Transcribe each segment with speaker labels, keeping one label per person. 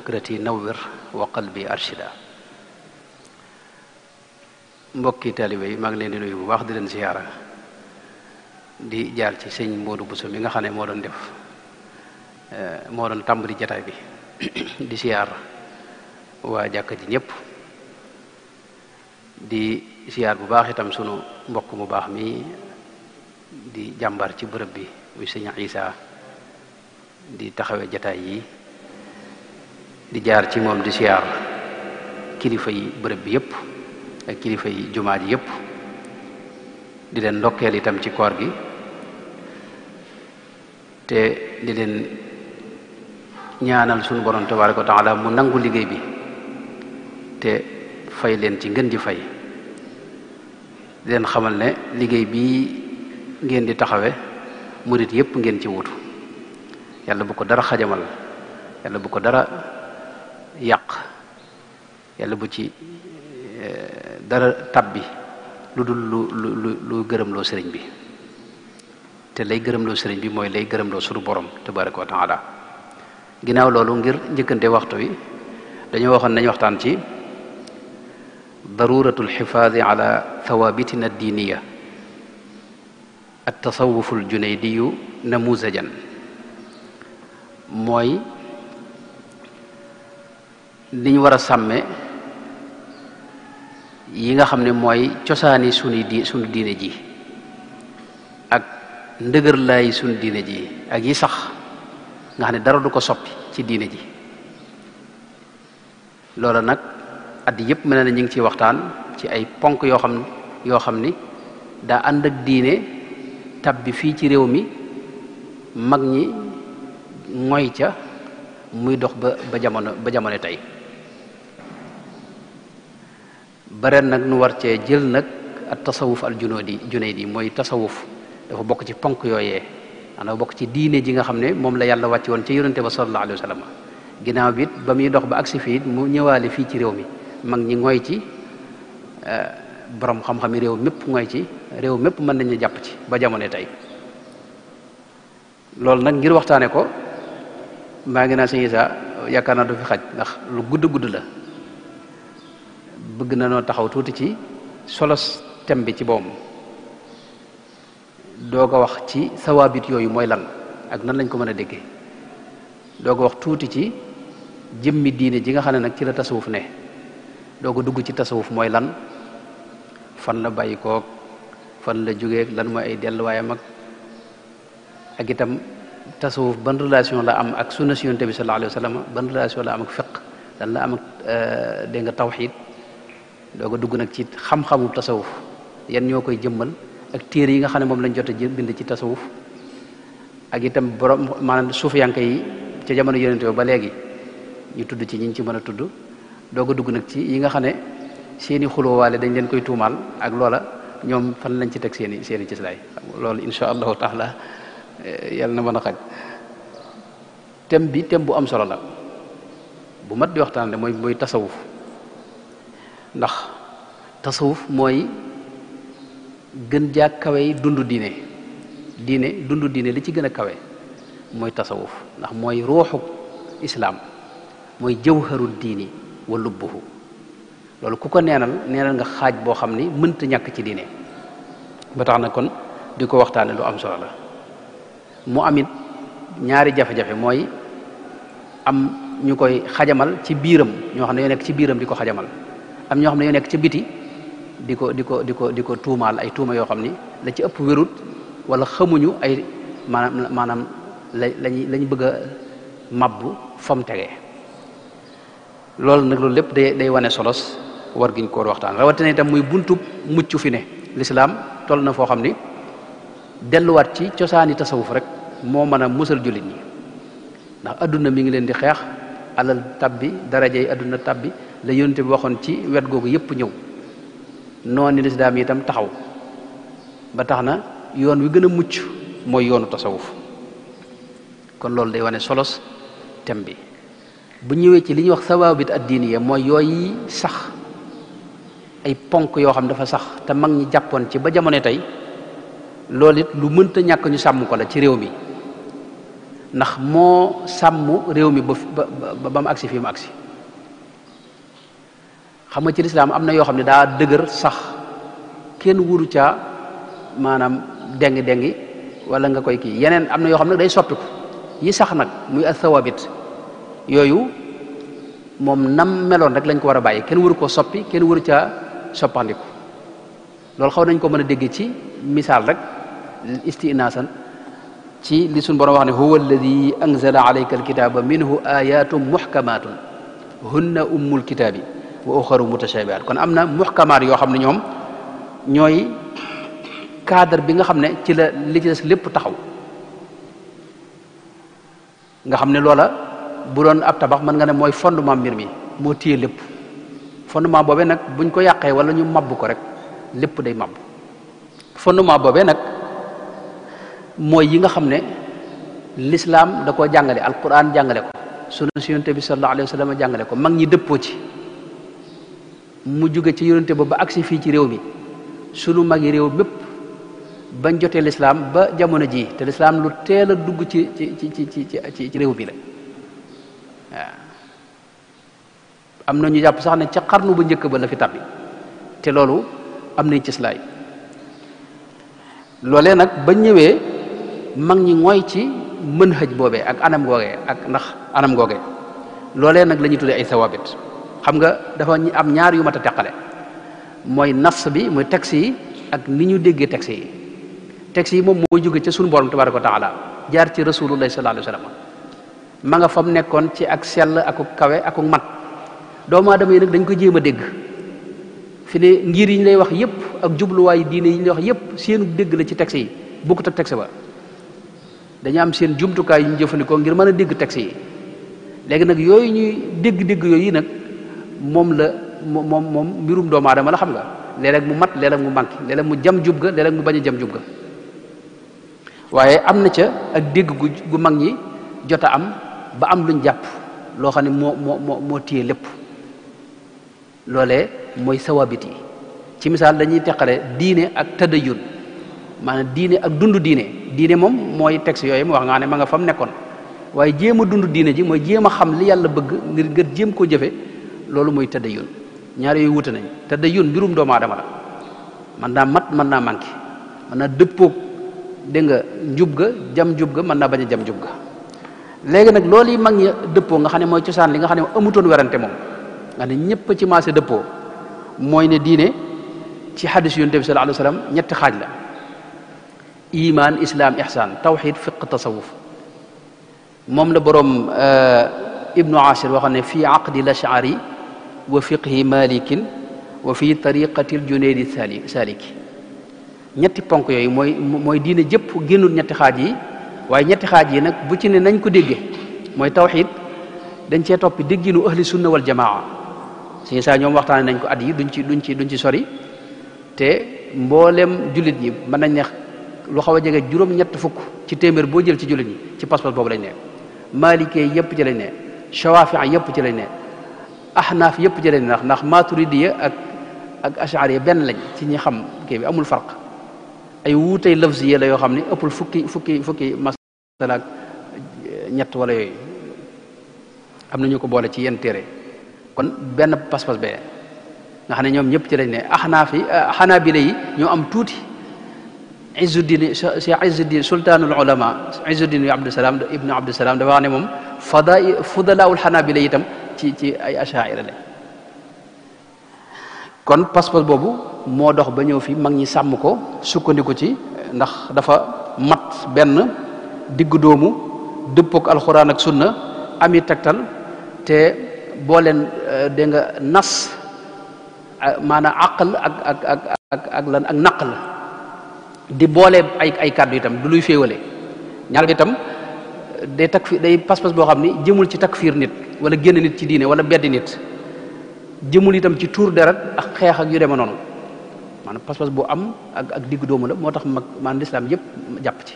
Speaker 1: fikrati nawwir wa qalbi arshida. mbokki taalibe yi maa ngi leen di nuyu bu baax di leen siyaara di jaar ci sëñ Modou Bousso mi nga xam ne moo doon def moo doon tàmbali jataay bi di siyaar waa jàkka ji ñëpp di siyaar bu baax itam sunu mbokk mu baax mi di jàmbar ci bërëb bi muy sëñ Isa di taxawee jataay yi di jaar ci moom di siyaar kilifa yi bërëb bi yëpp ak kilifa yi jumaa ji yëpp di leen ndokkeel itam ci koor gi te di leen ñaanal sunu borom tabaaraka wa taala mu nangu liggéey bi te fay leen ci ngën ji fay di leen xamal ne liggéey bii ngeen di taxawe murit yëpp ngeen ci wutu yàlla bu ko dara xajamal yàlla bu ko dara yàq yàlla bu ci dara tabbi lu dul lu gërëmloo sëriñ bi te lay gërëmloo sëriñ bi mooy lay gërëmloo sunu borom tabaraka wa taala. ginnaaw loolu ngir njëkkante waxtu wi dañoo waxoon nañ waxtaan ci daruratul xifaadi ala thawabitina diiniya at tasawuful junaydiyu namuzajan mooy liñ war a sàmme yi nga xam ne mooy cosaani sunu diine ji ak ndëgër laay sunu diine ji ak yi sax nga xam ne dara du ko soppi ci diine ji loola nag at yëpp mel na ñu ngi ciy waxtaan ci ay ponk yoo xam ni daa ànd ak diine tab bi fii ci réew mi mag ñi ngoy ca muy dox ba jamono tey bareen nag nu war cee jël nag at tasawuf al junaydi mooy tasawuf dafa bokk ci ponk yooyee dafa bokk ci diine ji nga xam ne moom la yàlla wàcc woon ca yonente ba sallallahu alayhi wa sallam ginnaaw bi it ba muy dox ba agsi fii mu ñëwaale fii ci réew mi mag ñi ngoy ci borom xam-xami réew mépp ngoy ci réew mépp mën nañu jàpp ci ba jamono tey loolu nag ngir waxtaane ko maa ngi naa sëñ Isa yaakaar naa du fi xaj ndax lu gudd la bëgg na noo taxaw tuuti ci solos thème bi ci boom doog a wax ci sawaabit yooyu mooy lan ak nan lañ ko mën a déggee doog a wax tuuti ci jëmmi diine ji nga xam ne nag ci la tasawuf ne doog a dugg ci tasawuf mooy lan fan la bàyyi koog fan la jógeeg lan mooy ay delluwaayam ak itam tasawuf ban relation la am ak sunna si yonent bi sallallahu alayhi wa sallam ban relation la am ak fiq lan la am ak dégg nga tawxiid doog a dugg nag ci xam-xamu tasawuf yan ñoo koy jëmmal ak téere yi nga xam ne moom lañ jot a bind ci tasawuf ak itam borom maanaam suufiyanke yi ca jamono yonent ba léegi ñu tudd ci ñi ci mën a tudd doog a dugg nag ci yi nga xam ne seeni xuloowaale dañ leen koy tuumaal ak loola ñoom fan lañ ci teg seeni cislaay loolu insha allahu taala yàlla na mën a xaj thème bu am solo la bu mat di waxtaane mooy tasawuf ndax tasawuf mooy gën jaa kawe dundu diine li ci gën a kawe mooy tasawuf ndax mooy ruuxu islaam mooy jawharu diini wa lubbuhu loolu ku ko neenal nga xaaj boo xam ni mënta ñàkk ci diine ba tax na kon di ko waxtaane lu am solo la mu amit ñaari jafe-jafe mooy am ñu koy xajamal ci biiram ñoo xam ne yoo nekk ci biiram di ko xajamal am ñoo xam ne yoo nekk ci biti di ko tuumaal ay tuuma yoo xam ni la ci ëpp wérut wala xamuñu ay maanaam lañ bëgg a mabbu fam tegee loolu nag loolu lépp day wane solos war giñ ko waxtaan rawatina itam muy buntub mucc fi ne lislaam toll na foo xam ni delluwaat ci cosaani tasawuf rek moo mën a musal jullit ñi ndax adduna mi ngi leen di xeex alal tabbi darajey adduna tabbi la yonent bi waxoon ci wet googu yépp ñëw noonu lislaam yi itam taxaw ba tax na yoon wi gën a mucc mooy yoonu tasawuf kon loolu day wane solos thème bi bu ñëwee ci li ñuy wax sawaabit ad-diiniya mooy yooyu sax ay ponk yoo xam dafa sax te mag ñi jàppoon ci ba jamono tey loolu it lu mënta ñàkk ñu sàmm ko la ci réew mi ndax moo sàmm réew mi ba mu agsi fii mu agsi xam nga ci lislaam am na yoo xam ne daa dëgër sax kenn wuru caa maanaam dengi wala nga koy kii yeneen am na yoo xam ne day soppiku yi sax nag muy athawabit yooyu moom nam meloon rek lañ ko war a bàyyi kenn waru koo soppi kenn waru caa soppandiku loolu xaw nañ ko mën a dégg ci misaal rek istinaasan ci li suñ borom wax ne huwa alladi anzala alayka alkitaba minhu ayatun muhkamatun hunna ummul kitabi wa uxaru mutashabihat kon am na muhkamaat yoo xam ne ñoom ñooy cadre bi nga xam ne ci la li ci des lépp taxaw nga xam ne loola bu doon ab tabax mën nga ne mooy fondement mbir mi moo téye lépp fondement boobee nag buñ ko yàqee wala ñu mabb ko rek lépp day mabb fondement boobee nag mooy yi nga xam ne l'islam da koo jàngale alquran jàngale ko sunna si yonente bi sallallahu alayhi wa sallam jàngale ko mag ñi dëppoo ci mu jóge ci yonente ba agsi fii ci réew mi sunu mag yi réew mépp bañ jotee l'islam ba jamono ji te l'islam lu teel a dugg ci réew bi la waaw am na ñu jàpp sax ne ca xarnu ba njëkk ba la fi tabbi te loolu am nañ cëslaay loolee nag ba ñëwee mag ñi mooy ci mën xëj boobee ak anam googee ak ndax anam googee loolee nag la ñuy tuddee ay sawabit xam nga dafa am ñaar yu mat a teqale mooy nas bi mooy texte yi ak ni ñu déggee texte yi moom moo jóge ca sunu borom tabaraka wa taala jaar ci rasulullahi sallallahu alayhi wa sallam ma nga fam nekkoon ci ak sell ak kawe ak mat doomu aadama yi nag dañ ko jéem a dégg fi ne ngir yi ñu lay wax yépp ak jubluwaay diine yi ñu lay wax yépp seenu dégg la ci texte yi bokkut ak texte ba dañu am seen jumtukaay yu ñu jëfandikoo ngir mën a dégg texte yi léegi nag yooyu ñuy dégg yooyu nag moom mbirum doomu aadama la xam nga léeg-léeg mu mat léeg-léeg mu manqué léeg-léeg mu jam jub ga léeg-léeg mu bañ a jam jub ga waaye am na ca ak dégg gu mag ñi jot a am ba am luñ jàpp loo xam ne moo téye lépp loolee mooy sawabit yi ci misaal dañuy teqale diine ak tadayun maanaam diine ak dund diine moom mooy texte yooyu mu wax nga ne ma nga fam nekkoon waaye jéem a dund diine ji mooy jéem a xam li yàlla bëgg ngir nga jéem koo jëfe loolu mooy tadayun ñaar yooyu wute nañ tadayun mbirum doomu aadama la mën naa mat mën naa manqué mën naa dëppoog dégg nga njub ga jam njub ga mën naa bañ a jam njub ga léegi nag loolu yi mag ñi dëppoo nga xam ne mooy cosaan li nga xam ne amutoon werante moom nga ne ñëpp ci maase dëppoo mooy ne diine ci hadis yonent bi sallallahu alayhi wa sallam ñetti xaaj la iman islam ihsan tawxid fiq tasawuf moom la boroom ibnu ashir waxoon ne fii aqdi lashari wa fiqhi malikin wa fii tariqati ljunaydi saliki ñetti ponk yooyu mooy diine jëpp génnul ñetti xaaj yi waaye ñetti xaaj yi nag bu ci ne nañ ko déggee mooy tawxid dañ cee toppi dégginu ahli sunna wal jamaa suñu saa ñoom waxtaane nañ ko at yi duñ ci sori te mboolem jullit ñi mën nañ ne lu xaw a jege juróom-ñett fukk ci téeméer boo jël ci jullit ñi ci pas-pas boobu lañ ne maalikee yëpp ci lañ ne shawaafi yëpp ci lañ ne ahnaaf yëpp ci lañ ne ndax maturidiya ak ashariya benn lañ ci ñi xam kii bi amul farq ay wuutey lafziya la yoo xam ne ëppul fukki masala ak ñett wala yooyu am na ñu ko boole ci yenn téere kon benn pas-pas bee nga xam ne ñoom ñëpp ci lañ ne ahnaaf yi xanaabila yi ñoo am tuuti Izzuddin Cheikh Izzuddin sultaanul ulama Izzuddin ibnu Abdusalaam dafa wax ne moom fudalaawul xanaabila itam ci ay ashaira la kon pas-pas boobu moo dox ba ñëw fi mag ñi sàmm ko sukkandiku ci ndax dafa mat benn diggu doomu dëppook alxuraan ak sunna ami tegtal te boo leen dégg nga nas maanaam aql ak lan ak naql di boole ay kàddu itam du luy féewale ñaar itam day pas-pas boo xam ni jëmul ci takfiir nit wala génn nit ci diine wala beddi nit jëmul itam ci tuur deret ak xeex ak yu deme noonu maanaam pas-pas bu am ak diggu doomu la moo tax mag maanaam lislaam yëpp jàpp ci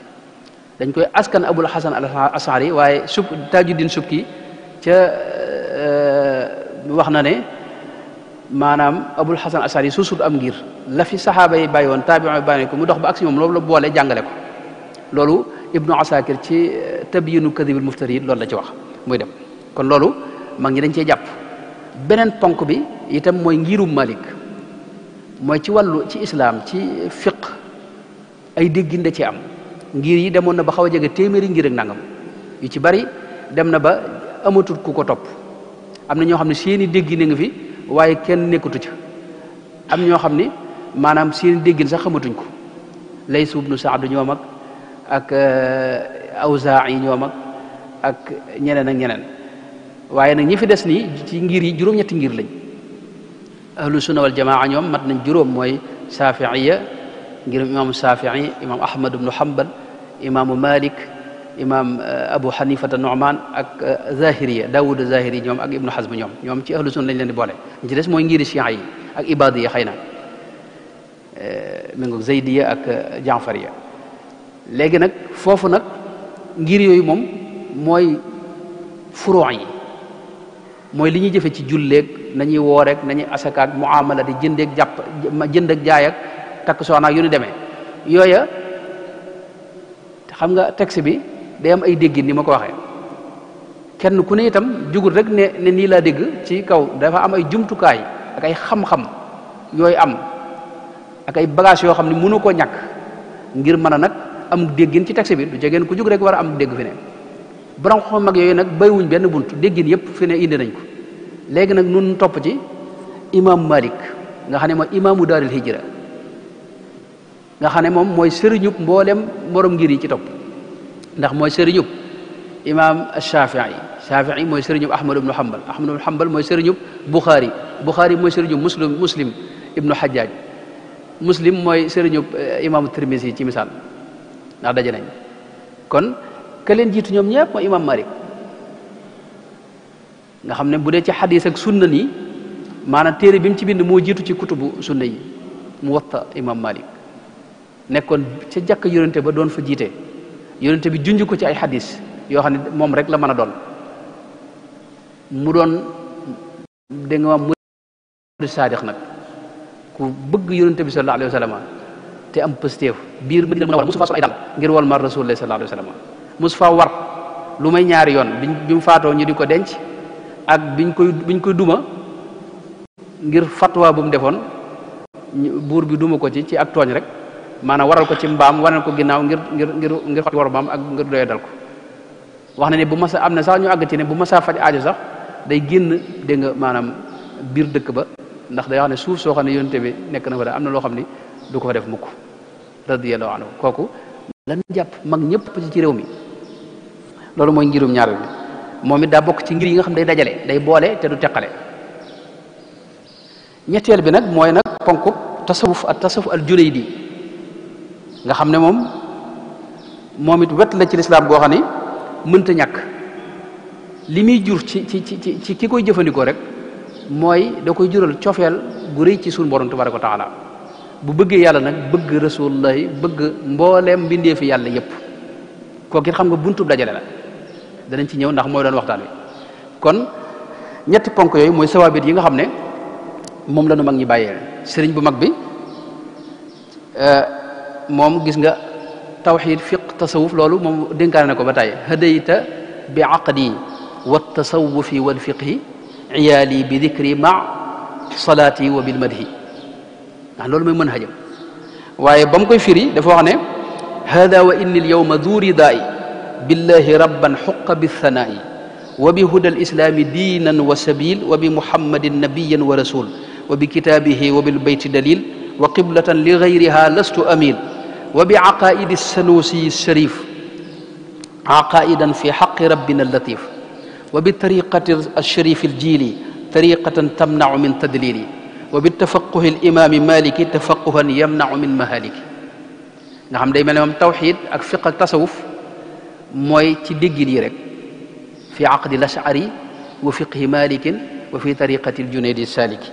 Speaker 1: dañ koy askan abul hasan al ashari waaye tajuddin subki ca wax na ne maanaam abul hasan ashari yi suusut am ngir la fi saxaaba yi bàyyi woon taabi'u yi bàyyi ko mu dox ba ak si moom loolu la boole jàngale ko loolu ibnu asakir ci tabyinu kadhibil muftarin loolu la ci wax muy dem kon loolu mag ñi dañ cee jàpp beneen ponk bi itam mooy ngirum Malik mooy ci wàllu ci islam ci fiq ay déggin da ci am ngir yi demoon na ba xaw a jege téeméeri ngir ak nangam yu ci bari dem na ba amatul ku ko topp am na ñoo xam ne seeni déggin nga fi waaye kenn nekkatu ca am ñoo xam ne maanaam seeni déggin sax xamatuñ ko Lays ibnu Saad ñoom ak Awzaa'i ñoom ak ñeneen ak ñeneen waaye nag ñi fi des nii ci ngir yi juróom-ñetti ngir lañ ahlu sunna wal jamaa ñoom mat nañ juróom mooy Saafi'iyya ngir imaamu Saafi'i imaam Ahmad ibnu Hanbal imaamu Malik imaam Abu Hanifata Nu'man ak Zahiriya Daawud Zahiri ñoom ak Ibnu Hazm ñoom ci ahlu sunna lañ leen di boole ñi ci des mooy ngiri Shi'a yi ak Ibadiya xëy na mi ngi Zaydiya ak Jaafariya léegi nag foofu nag ngir yooyu moom mooy furuu yi mooy li ñuy jëfe ci julleeg nañuy wooreek nañuy asakaak muamala di jëndeeg jënd ak jaay ak takk soxna ak yu ni demee yooya xam nga texte bi day am ay déggin ni ma ko waxee kenn ku ne itam jugul rek ne nii laa dégg ci kaw dafa am ay jumtukaay ak ay xam-xam yooyu am ak ay bagage yoo xam ne mënu koo ñàkk ngir mën a nag am déggin ci texte bi du jegeen ku jug rek war a am dégg fi ne borom xam mag yooyu nag bàyyiwuñ benn bunt déggin yëpp fi ne indi nañ ko léegi nag nun topp ci imam Malik nga xam ne mooy imaamu daaril hijra nga xam ne moom mooy sëriñub mboolem morom ngir yi ci topp ndax mooy sëriñub imam Shafii mooy sëriñub Ahmad ibnu Hanbal mooy sëriñub Bukhari mooy sëriñub Muslim ibnu Hajjaj Muslim mooy sëriñub imaamu Tirmisi ci misaal ndax daje nañ kon ka leen jiitu ñoom ñëpp mooy imam Malik nga xam ne bu dee ci xadis ak sunna nii maanaam téere bi mu ci bind moo jiitu ci kutubu sunna yi Muwatta imam Malik nekkoon ca jàkk yonente ba doon fa jiite yonente bi junj ko ci ay xadis yoo xam ne moom rek la mën a doon mu doon dégg nga mu saadiq nag ku bëgg yonente bi sallallahu alayhi wa sallam te am pëstéef biir Madina Munawwara musu faa sol ay dal ngir wal mar rasulullah sallallahu alayhi wa sallam musu faa war lu may ñaari yoon bi mu faatoo ñu di ko denc ak biñ koy duma ngir fatwa bu mu defoon buur bi duma ko ci ak tooñ rek maanaam waral ko ci mbaam wanal ko ginnaaw ngir fat war mbaam ak ngir doye dal ko wax na ne bu ma sa am na sax ñu àgg ci ne bu ma saa faj aajo sax day génn dégg nga maanaam biir dëkk ba ndax day wax ne suuf soo xam ne yonte bi nekk na fa da am na loo xam ni du ko fa def mukk radiyallahu anhu kooku lan jàpp mag ñëpp ci réew mi loolu mooy ngirum ñaareel bi moom it daa bokk ci ngir yi nga xam day dajale day boole te du teqale ñetteel bi nag mooy nag ponku tasawuf al junaydi nga xam ne moom it wet la ci lislaam boo xam ne mënta ñàkk li muy jur ci ki koy jëfandikoo rek mooy da koy jural cofeel gu rëy ci suñu borom tabaraka wa taala bu bëggee yàlla nag bëgg rasulullahi bëgg mbooleem mbindeefi yàlla yépp kooku it xam nga buntub dajale la danañ ci ñëw ndax mooy doon waxtaan wi kon ñetti ponk yooyu mooy sawaabit yi nga xam ne moom la nu mag ñi bàyyee sëriñ bu mag bi moom gis nga tawxid fiq tasawuf loolu moom dénkaane na ko ba tey hadayta bi aqdi wa tasawufi wal fiqhi iyaali bi dikri ma salaati wa bil madhi ndax loolu mooy mën hajam waaye ba mu koy firi dafa wax ne hada wa inni alyawma du ridaai billahi rabban xuqa bithanaa'i wa bi huda alislami diinan wa sabil wa bi muhammadin nabiyan wa rasul wa bi kitaabihi wa bil bayti dalil wa qiblatan li gayriha lastu amil wa bi aqaidi sanusi sharif aqaidan fi xaqi rabbina allatif wa bi tariqati alsharif aljili tariqatan tamnacu min tadlili wa bi tafaquhi alimami maliki tafaquhan yamnacu min mahaliki nga xam day mel ne moom tawxid ak fiq ak tasawuf mooy ci déggin yi rek fi aqdi lashari wa fiqhi malikin wa fi tariqati aljunaydi saliki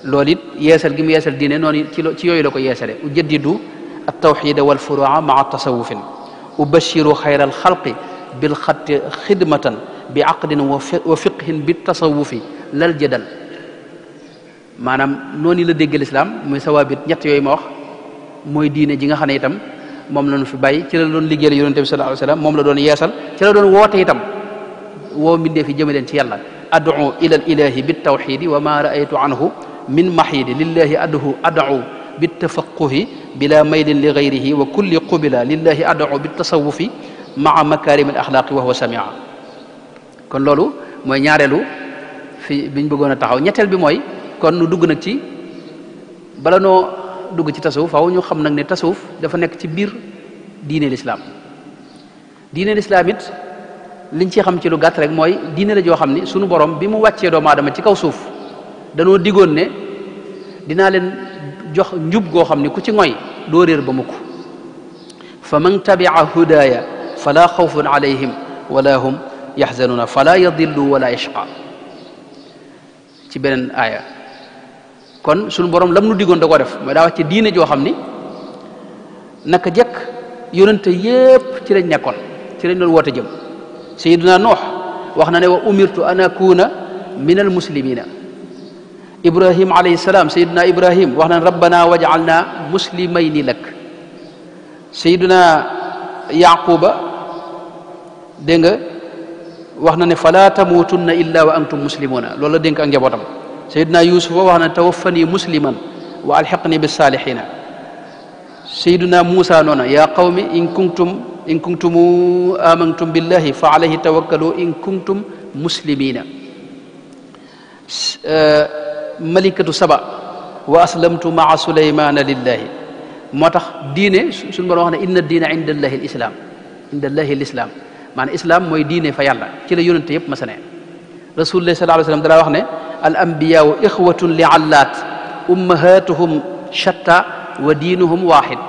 Speaker 1: loolu it yeesal gi mu yeesal diine noonu ci yooyu la ko yeesale ujaddidu altawxida walfurua maa tasawufin ubashiru xayra alxalqi bilxatti xidmatan bi aqdin wa fiqhin bi tasawufi lal jadal maanaam noonu la dégg lislaam muy sawaabit ñett yooyu ma wax mooy diine ji nga xam ne itam moom la ñu fi bàyyi ci la doon liggéeyal yonente bi sallallahu alayhi wasallam moom la doon yeesal ci la doon woote itam woo mbindee fi jëme leen ci yàlla ad'u ila al ilahi bit tawxidi wa ma raaytu anhu min mahidi lillahi ad'u bit tafaquhi bila maylin li gayrihi wa kulli qubila lillahi ad'u bit tasawufi maa makarim al axlaaqi wa huwa samia kon loolu mooy ñaareelu fi biñ bëggoon a taxaw ñetteel bi mooy kon nu dugg nag ci bala noo dugg ci tasawuf faaw ñu xam nag ne tasawuf dafa nekk ci biir diine lislaam diine lislaam it liñ ci xam ci lu gàtt rek mooy diine la joo xam ni sunu borom bi mu wàccee doomu aadama ci kaw suuf danoo digoon ne dinaa leen jox njub goo xam ni ku ci ngoy doo réer ba mukk fa man tabia hudaaya fala xawfun alayhim wala hum yaxzanuna fala yadillu wala yashqa ci beneen aaya kon sunu borom lam nu digoon da ko def mooy daa wàcce diine joo xam ni naka jekk yonente yépp ci lañ nekkoon ci lañ doon woote jëm sayiduna nuux wax na ne wa umirtu an akuna min al muslimina ibrahim alayhi salaam sayiduna ibrahim wax na ne rabbana waj'alna muslimayni lak sayiduna yaquba dégg nga wax na ne fala tamutunna illa wa antum muslimuna loolu la dénk ak njabootam sayiduna yusufa wax na ne tawaffani musliman wa alhiqni bis salihina sayiduna musa noona ya qawmi in kuntum amantum billahi fa alayhi tawakkalu in kuntum muslimina malikatu saba wa aslamtu maa sulaymana lillahi moo tax diine suñu borom wax ne inna diina inda allahi al islam inda allahi al islam maanaam islam mooy diine fa yàlla ci la yonente yëpp masa ne rasulullah sallallahu alayhi wasallam dara wax ne al anbiyaau ixwatun li allaat ummahatuhum shatta wa diinuhum waaxid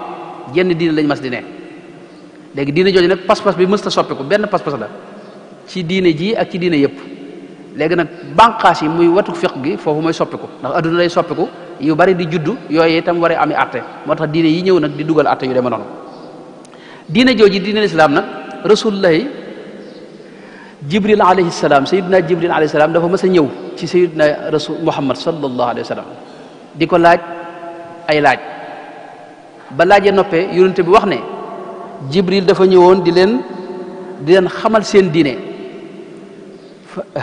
Speaker 1: jenn diine lañ mas di ne léegi diine jooju nag pas-pas bi mësta soppiku benn pas-pas la ci diine ji ak ci diine yëpp léegi nag bànqaas yi muy watu fiq gi foofu mooy soppiku ndax adduna lay soppiku yu bari di juddu yooyu itam war a ami atte moo tax diine yi ñëw nag di dugal atte yu deme noonu diine jooji diine lislaam nag rasulullahi jibril alayhi salaam sayidina jibril alayhi salaam dafa mës a ñëw ci sayidina rasul muhammad sallallahu alayhi wa sallam di ko laaj ay laaj ba laajee noppee yonente bi wax ne jibril dafa ñëwoon di leen xamal seen diine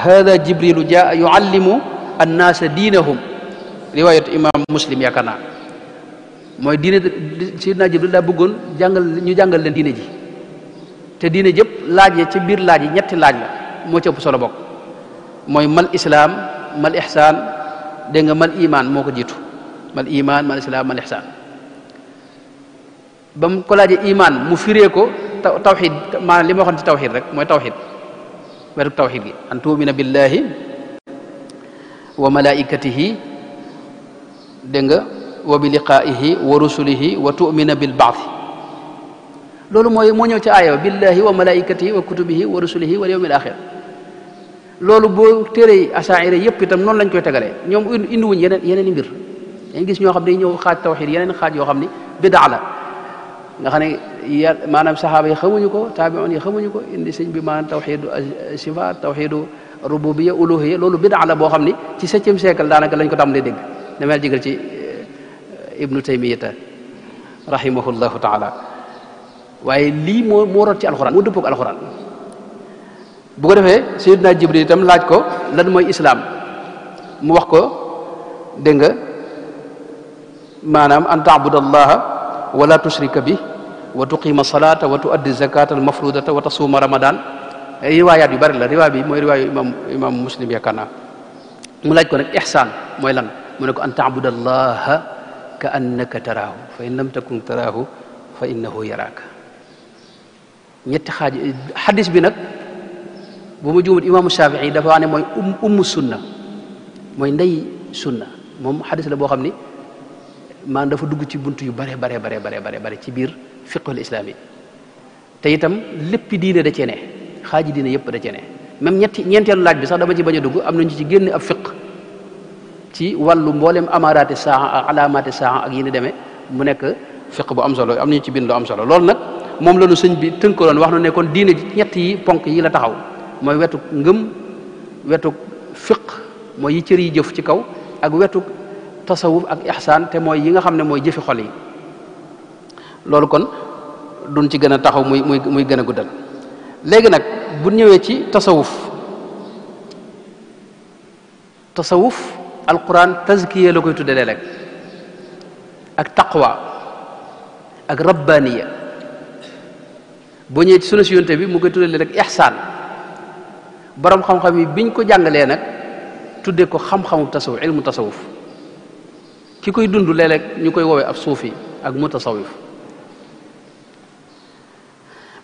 Speaker 1: hada jibrilu jaa yuallimu annaasa diinahum riwayat imam muslim yaakaar naa mooy diine sayidina jibril daa bëggoon ñu jàngal leen diine ji te diine jëpp laaj yi ci biir laaj yi ñetti laaj la moo ci ëpp solo bokk mooy mal islaam mal ihsaan dégg nga mal iman moo ko jiitu mal iman mal islaam mal ihsaan ba mu ko laajee iman mu firee ko tawxid maanaam li ma waxoon ci tawxid rek mooy tawxid wetu tawxid gi an tuumina billahi wa malaikatihi dégg nga wa bi liqaihi wa rusulihi wa tu'mina bil ba'thi loolu mooy moo ñëw ci aaya billahi wa malaikatihi wa kutubihi wa rusulihi wal yawmil axir loolu boo téere asaira yëpp itam noonu lañ koy tegalee ñoom indiwuñ yeneen i mbir dañ gis ñoo xam ne ñëw xaaj tawxid yeneen xaaj yoo xam ni bidaa la nga xam ne maanaam saxaaba yi xamuñu ko taabi'un yi xamuñu ko indi sëñ bi maanaam tawxidu sifaat tawxidu rububiyya uluhiyya loolu bidaa la boo xam ni ci 7e siècle daanaka lañ ko tàmbalee dégg dameel jigal ci ibnu taymiyata rahimahullahu taala waaye lii moo rot ci alxuraan moo dëppoog alxuraan bu ko defee sayyidina jibril itam laaj ko lan mooy islaam mu wax ko dégg nga maanaam an taabudallaha wala tushrika bi wa tuqima salata wa tuaddi zakata al mafrudata wa tasuma ramadan riwaayaat yu bari la riwaay bi mooy riwaayu imam muslim yaakaar naa mu laaj ko nag ihsaan mooy lan mu ne ko an taabudallaha ka annaka taraahu fa in lam takun taraahu fa innahu yaraaka ñetti xaaj xadis bi nag bu ma juumut imaamu Shafii dafa wax ne mooy ummu sunna mooy ndey sunna moom xadis la boo xam ni maanaam dafa dugg ci bunt yu bare ci biir fiqhul islaami te itam lépp diine da cee ne xaaji diine yëpp da cee ne même ñeenteelu laaj bi sax dama ci bañ a dugg am nañu ci génne ab fiq ci wàllu mboolem amaaraati saa ak alaamaati saa ak yi ni demee mu nekk fiq bu am solo am nañu ci bind lu am solo loolu nag moom la ñu sëñ bi tënkaloon wax na ne kon diine ji ñett yi ponk yi la taxaw mooy wetu ngëm wetu fiq mooy yi cër yi jëf ci kaw ak wetu tasawuf ak ihsaan te mooy yi nga xam ne mooy jëfi xol yi loolu kon duñ ci gën a taxaw muy gën a guddal léegi nag bu ñëwee ci tasawuf alquran tazkiya la koy tudde léeg-léeg ak taqwa ak rabbaniya boo ñëwee ci sunna si yonte bi mu koy tudde léeg-léeg ihsaan borom xam-xam yi biñ ko jàngalee nag tudde ko xam-xamu tasawuf ilmu tasawuf ki koy dund léeg-léeg ñu koy woowee ab suufi ak mutasawif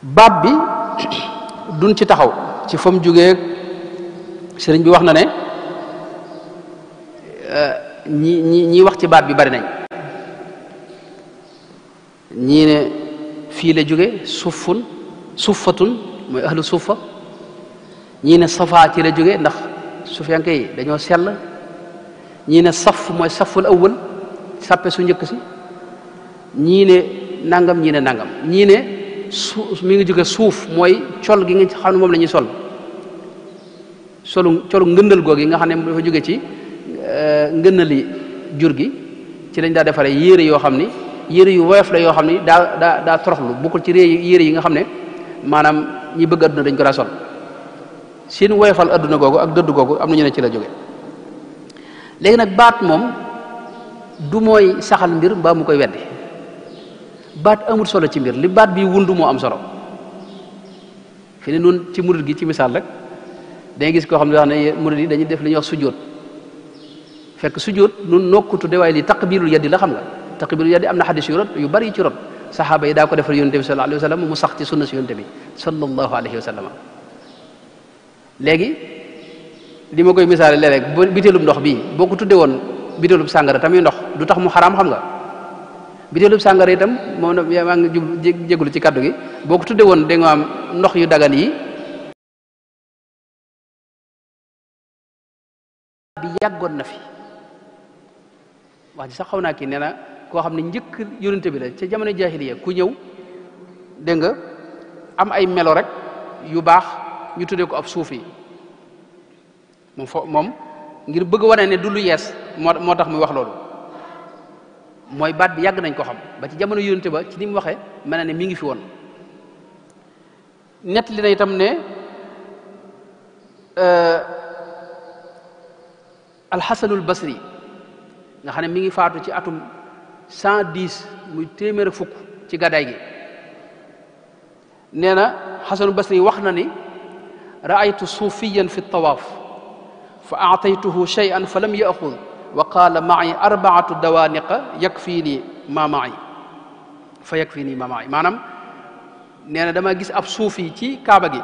Speaker 1: baat bi duñ ci taxaw ci fa mu jógee sëriñ bi wax na ne ñi wax ci baat bi bari nañ ñii ne fii la jóge suffatun mooy ahlu suffa ñii ne safa ci la jóge ndax sufiyanke yi dañoo sell ñii ne saf mooy saful awwal sàppe su njëkk si ñii ne nangam ñii ne nangam ñii ne mi ngi jóge suuf mooy col gi nga xam ne moom la ñuy colu ngëndal googu yi nga xam ne dafa jóge ci ngëndali jur gi ci lañ daa defaree yére yoo xam ni yére yu woyof la yoo xam ni daa toroxlu bokkul ci yére yi nga xam ne maanaam ñi bëgg adduna dañ ko daa sol seen woyofal adduna googu ak dëdd googu am na ñu ne ci la jóge léegi nag baat moom du mooy saxal mbir mbaa mu koy weddi baat amul solo ci mbir li baat bi wundu moo am solo fi ne nun ci murid gi ci misaal rek dangay gis koo xam ne wax ne murid yi dañuy def li ñuy wax sujjóot fekk sujjóot nun nokku tudde waaye li taqbilul yaddi la xam nga taqbilul yaddi am na xadis yu rot yu bari ci rot saxaaba yi daa ko defal yonte bi sallallahu alayhi wa sallam mu sax ci sunna si yonte bi sallallahu alayhi wa sallam léegi li ma koy misaale léeg-léeg biteelub ndox bii boo ko tudde woon biteelub sàngara tamit ndox du tax mu xaraam xam nga biteelub sàngara itam moom maa ngi jéglu ci kaddu gi boo ko tudde woon da nga am ndox yu dagan yi bi yàggoon na fi wax ji sax xaw naa kii nee na koo xam ne njëkk yonente bi la ca jamono jaahiliya ku ñëw dégg nga am ay melo rek yu baax ñu tuddee ko ab suufi moom ngir bëgg wane ne du lu yees moo tax muy wax loolu mooy baat bi yàgg nañ ko xam ba ci jamono yonente ba ci ni mu waxee mel na ne mi ngi fi woon nett li na itam ne alxasanul basri nga xam ne mi ngi faatu ci atum 110 muy téeméer ak fukk ci gàddaay gi nee na xasanul basri wax na ni raaytu suufiyan fi tawaaf fa aataytuhu shay'an fa lam yaxud wa qaala ma'i arbaatu dawaaniqa yakfiini ma ma'i fa yakfiini ma ma'i maanaam nee na dama gis ab suufi ci kaaba gi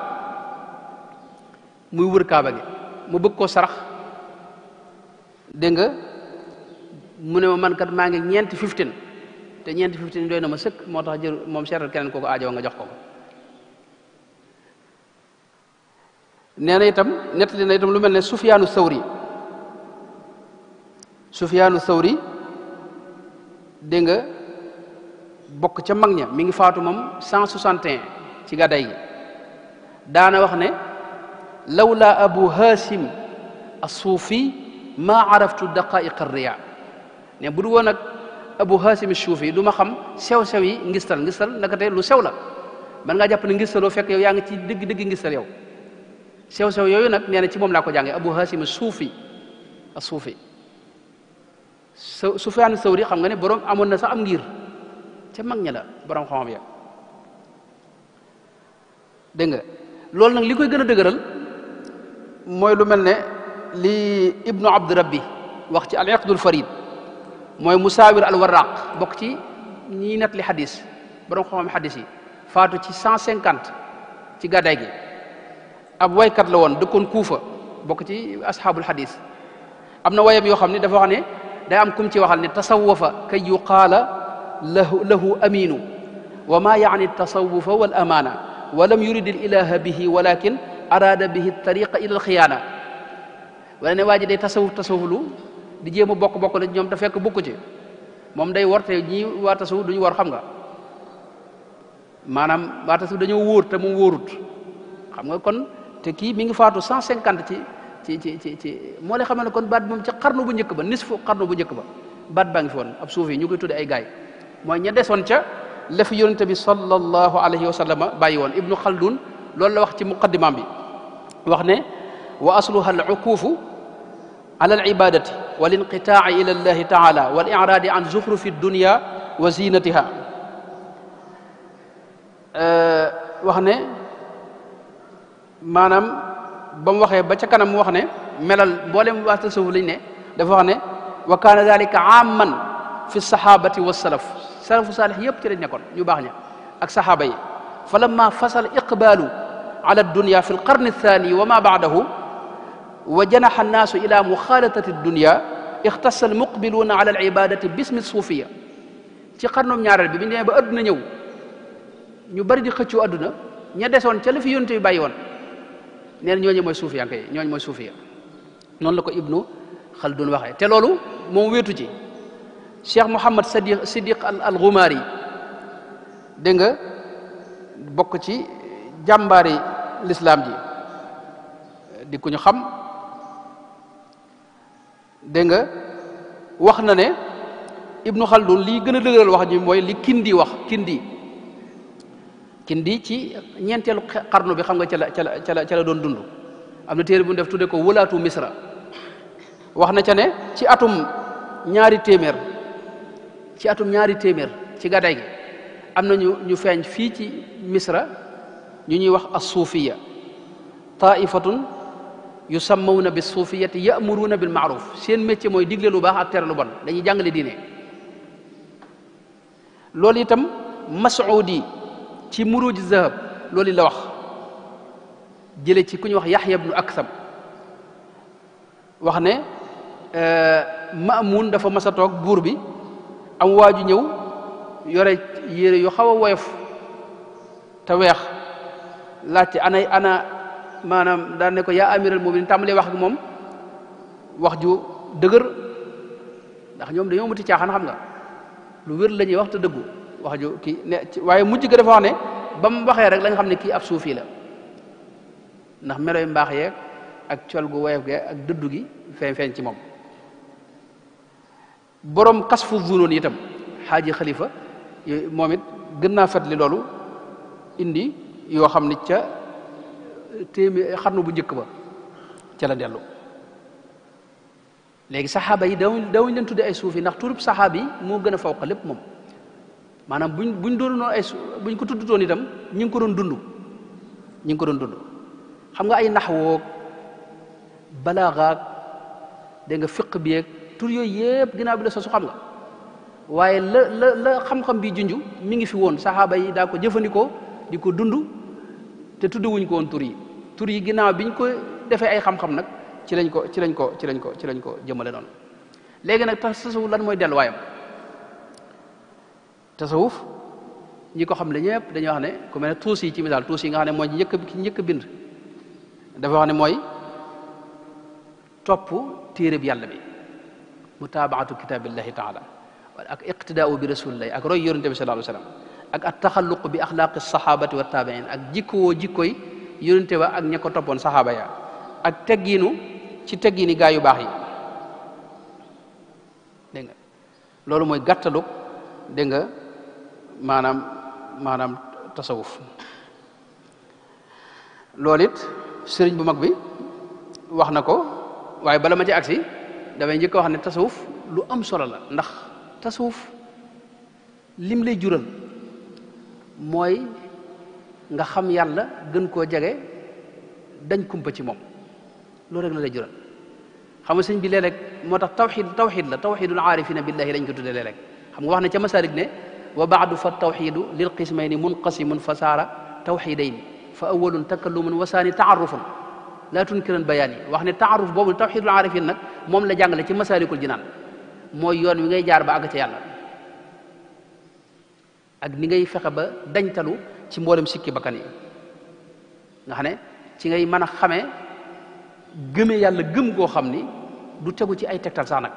Speaker 1: muy wër kaaba gi mu bëgg koo sarax dégg nga mu ne ma man kat maa ngi ñeenti 15 te ñeenti 15 doy na ma sëkk moo tax jël moom seetal keneen kooku aajo nga jox ko nee na itam nettali na itam lu mel ne Sufyaanu Sawri dégg nga bokk ca mag ña mi ngi faatu moom 161 ci gàddaay gi daana wax ne lawla abu hasim as-suufi maa araftu daqaiq ar-riya ne bu du woon ak abu hasim as-suufi du ma xam sew-sew yi ngistal naka te lu sew la man ngaa jàpp ne ngistaloo fekk yow yaa ngi ci dëgg ngistal yow sew-sew yooyu nag nee na ci moom laa ko jàngee abu hasim as-suufi Sufyaan Sawri xam nga ne borom amoon na sax am ngir ca mag ña la borom xam-xam ya dégg nga loolu nag li koy gën a dëgëral mooy lu mel ne li ibnu abdi rabbi wax ci al iqdul farid mooy musaawir al warraq bokk ci ñi net li xadis borom xam-xam xadis yi faatu ci 150 ci gàddaay gi ab waykat la woon dëkkoon kuufa bokk ci asxaabul xadis am na wayam yoo xam ne dafa wax ne day am kum ci waxal ne tasawafa kay yuqaala lahu aminu wa ma yaani tasawufa wal amaana wa lam yurid al ilaha bihi walakin arada bihi tariqa ila al xiyaana wala ne waa ji day tasawuflu di jéem a bokk la ñoom te fekk bokku ci moom day wor te ñi waa tasawuf duñu war xam nga maanaam waa tasawuf dañoo wóor te moom wóorut xam nga kon te kii mi ngi faatu 150 ci moo lay xamal ne kon baat bi moom ci xarnu bu njëkk ba nisfu xarnu bu njëkk ba baat baa ngi fi woon ab suuf yi ñu koy tudde ay gaay mooy ña desoon ca la fi yonente bi sallallahu alayhi wa sallam bàyyi woon. Ibnu Khaldun loolu la wax ci muqaddimaam bi wax ne wa asluha al ukuufu ala al ibadati wal inqitaa'i ila allahi taala wal i'raadi an zuxrufi dunya wa zinatiha. wax ne maanaam ba mu waxee ba ca kanam mu wax ne melal mboolem waa tasawuf lañ ne dafa wax ne wa kaana dalika amman fi sahabati wa salaf salafu saalih yëpp ci lañ nekkoon ñu baax ña ak saxaaba yi fa lamma fasal iqbalu ala dunya fi alqarni althani wa ma baadahu wa janaxa annaasu ila muxaalatati dunya ixtassa almuqbiluuna ala alibadati bismi suufiya. ci xarnum ñaareel bi bi ñu demee ba adduna ñëw ñu bari di xëccoo adduna ña desoon ca la fi yonte bi bàyyi woon nee na ñooñu mooy suufiyanke yi ñooñu mooy suufiya. noonu la ko Ibnu Khaldun waxee te loolu moom wéetu ci Cheikh Mouhamad Siddiq al Ghumari dégg nga bokk ci jàmbaari lislaam ji di ku ñu xam dégg nga wax na ne Ibnu Khaldun lii gën a dëgëral wax ji mooy li Kindi wax. Kindi ci ñeenteelu xarnu bi xam nga ca la doon dund. am na téere bu ñu def tudde ko wulaatu Misra wax na ca ne ci atum ñaari téeméer ci gàddaay gi am na ñu feeñ fii ci Misra ñu ñuy wax as-suufiya taifatun yusammawna bis suufiyati ya'muruna bil ma'ruf. seen métier mooy digle lu baax ak tere lu bon dañuy jàngale diine. loolu itam Mas'udi ci Muruj Zahab loolu la wax jële ci ku ñu wax Yaxya ibnu Aksam wax ne Maamun dafa mas a toog buur bi am waaju ñëw yore yére yu xaw a woyof te weex laajte ana maanaam daan ne ko yaa amiral mu'minin tàmbalee wax ak moom wax ju dëgër ndax ñoom dañoo muti caaxaan xam nga lu wér la ñuy wax te dëggu wax ju kii ne waaye mujj ga dafa wax ne ba mu waxee rek la nga xam ne kii ab suufi la ndax meloy mbaax yeeg ak col gu woyof ge ak dëddu gi feeñ ci moom. borom kasfu zunoon itam xaaji xalifa moom it gën naa fetli loolu indi yoo xam ni ca xarnu bu njëkk ba ca la dellu. léegi saxaaba yi dawuñ leen tudde ay suufi ndax turub saxaaba yi moo gën a fawqa lépp moom maanaam buñ doon noonu buñ ko tuddutoon itam ñu ngi ko doon dund xam nga ay naxwoog balaaxaak dégg nga fiq bi yeeg tur yooyu yëpp ginnaaw bi la sosu xam nga waaye la xam-xam bi junj mi ngi fi woon saxaaba yi daa ko jëfandikoo di ko dund te tudduwuñ ko woon tur yi ginnaaw biñ ko defee ay xam-xam nag ci lañ ko jëmale noonu. léegi nag tasawuf lan mooy delluwaayam tasawuf ñi ko xam le ñëpp dañuy wax ne ku mel ne tuus yi ci misaal tuus yi nga xam ne mooy ki njëkk bind dafa wax ne mooy topp téereb yàlla bi mutaabaatu kitaabillahi taala ak iqtidaau bi rasulillahi ak roy yonente bi sallallahu alayhi wa sallam ak at taxalluq bi axlaaqi sahabati wa taabiin ak jikkoy yonente ba ak ña ko toppoon saxaaba ya ak teggiini gaa yu baax yi dégg nga loolu mooy gàttalug dégg nga maanaam tasawuf. loolu it sëriñ bu mag bi wax na ko waaye bala ma ci agsi damay njëkk a wax ne tasawuf lu am solo la ndax tasawuf lim lay jural mooy nga xam yàlla gën koo jege dañ kumpa ci moom loolu rek la lay jural. xam nga sëñ bi léeg-léeg moo tax tawxid la tawxidul aarifina billahi lañ ko tuddee léeg-léeg xam nga wax ne ca masalik ne wa baadu fa tawxidu lil qismayni munqasimun fa saara tawxidayni fa awalun takallumun wa saani taarufun laa tunkiran bayaani wax ne taaruf boobu tawxidul aarifin nag moom la jàngale ci masalikul jinaan mooy yoon wi ngay jaar ba àgg ca yàlla ak ni ngay fexe ba dañtalu ci mboolem sikki bakkan yi nga xam ne ci ngay mën a xamee gëmee yàlla gëm goo xam ni du tegu ci ay tegtal sax nag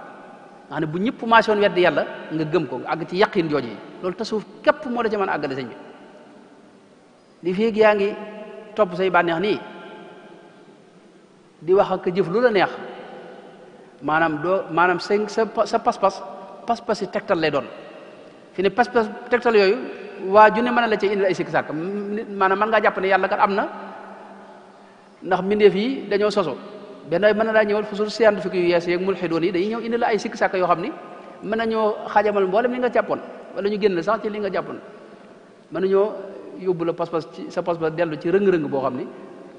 Speaker 1: nga xam ne bu ñëpp maase woon weddi yàlla nga gëm ko nga àgg ci yaqin jooju yi loolu tasawuf képp moo la ca mën a àggale sëñ bi li feeg yaa ngi topp say bànneex nii di wax ak jëf lu la neex maanaam sa pas-pas yi tegtal lay doon fi ne pas-pas tegtal yooyu waa ju ne mën la ci indi ay sikki sàkk maanaam mën ngaa jàpp ne yàlla kat am na ndax mbindeef yi dañoo soso benn ay mën na laa ñëwal fusul scientifique yu yees yeeg mulxidoon yi dañuy ñëw indi la ay sikki sàkk yoo xam ni mën nañoo xajamal mboolem li nga jàppoon wala ñu génn sax ci li nga jàppoon mën nañoo yóbbu la pas-pas ci sa pas-pas dellu ci rëng-rëng boo xam ni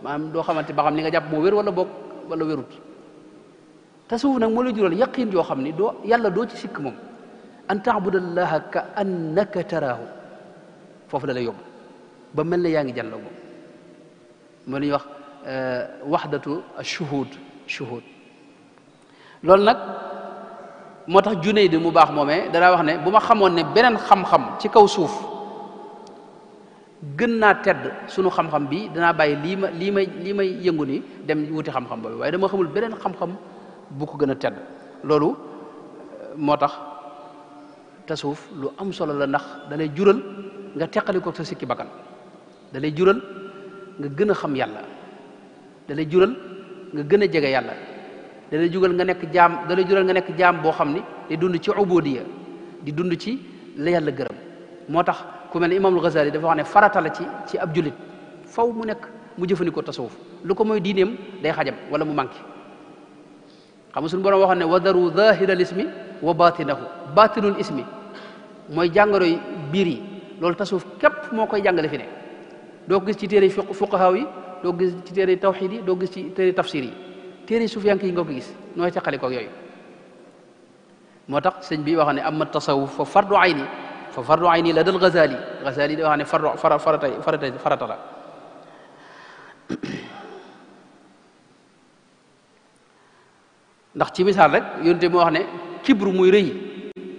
Speaker 1: maanaam doo xamante ba xam li nga jàpp moo wér wala boog wala wérut tasawuf nag moo la jural yaqin yoo xam ni doo yàlla doo ci sikk moom an taabudallaha ka annaka taraahu foofu la lay yóbbu ba mel ne yaa ngi jàlloo moom moo la ñuy wax waxdatu shuhud loolu nag moo tax Junayd mu baax moomee danaa wax ne bu ma xamoon ne beneen xam-xam ci kaw suuf gën naa tedd sunu xam-xam bi danaa bàyyi lii may yëngu ni dem wuti xam-xam boobu waaye dama xamul beneen xam-xam bu ko gën a tedd loolu moo tax tasawuf lu am solo la ndax da lay jural nga teqali ko sa sikki bakkan da lay jural nga gën a xam yàlla da lay jural nga gën a jege yàlla da lay jural nga nekk jaam boo xam ni di dund ci ubudiya di dund ci la yàlla gërëm moo tax ku mel ne imaamul Ghazali dafa wax ne farata la ci ab julit faw mu nekk mu jëfandikoo tasawuf lu ko mooy diineem day xajam wala mu manqué xam nga suñu borom waxoon ne wadaru zahiral ismi wa batinahu batinul ismi mooy jàngoro yi biir yi loolu tasawuf képp moo koy jàngale fi ne doo ko gis ci téere fuqahaa yi doo ko gis ci téere tawxid yi doo ko gis ci téere tafsir yi téere sufiyank yi nga ko gis nooy teqali koog yooyu moo tax sëñ bi wax ne amma tasawuf fa fardu ayni la dal Ghazali da wax ne farata la ndax ci misaal rek yonte moo wax ne kibru muy rëy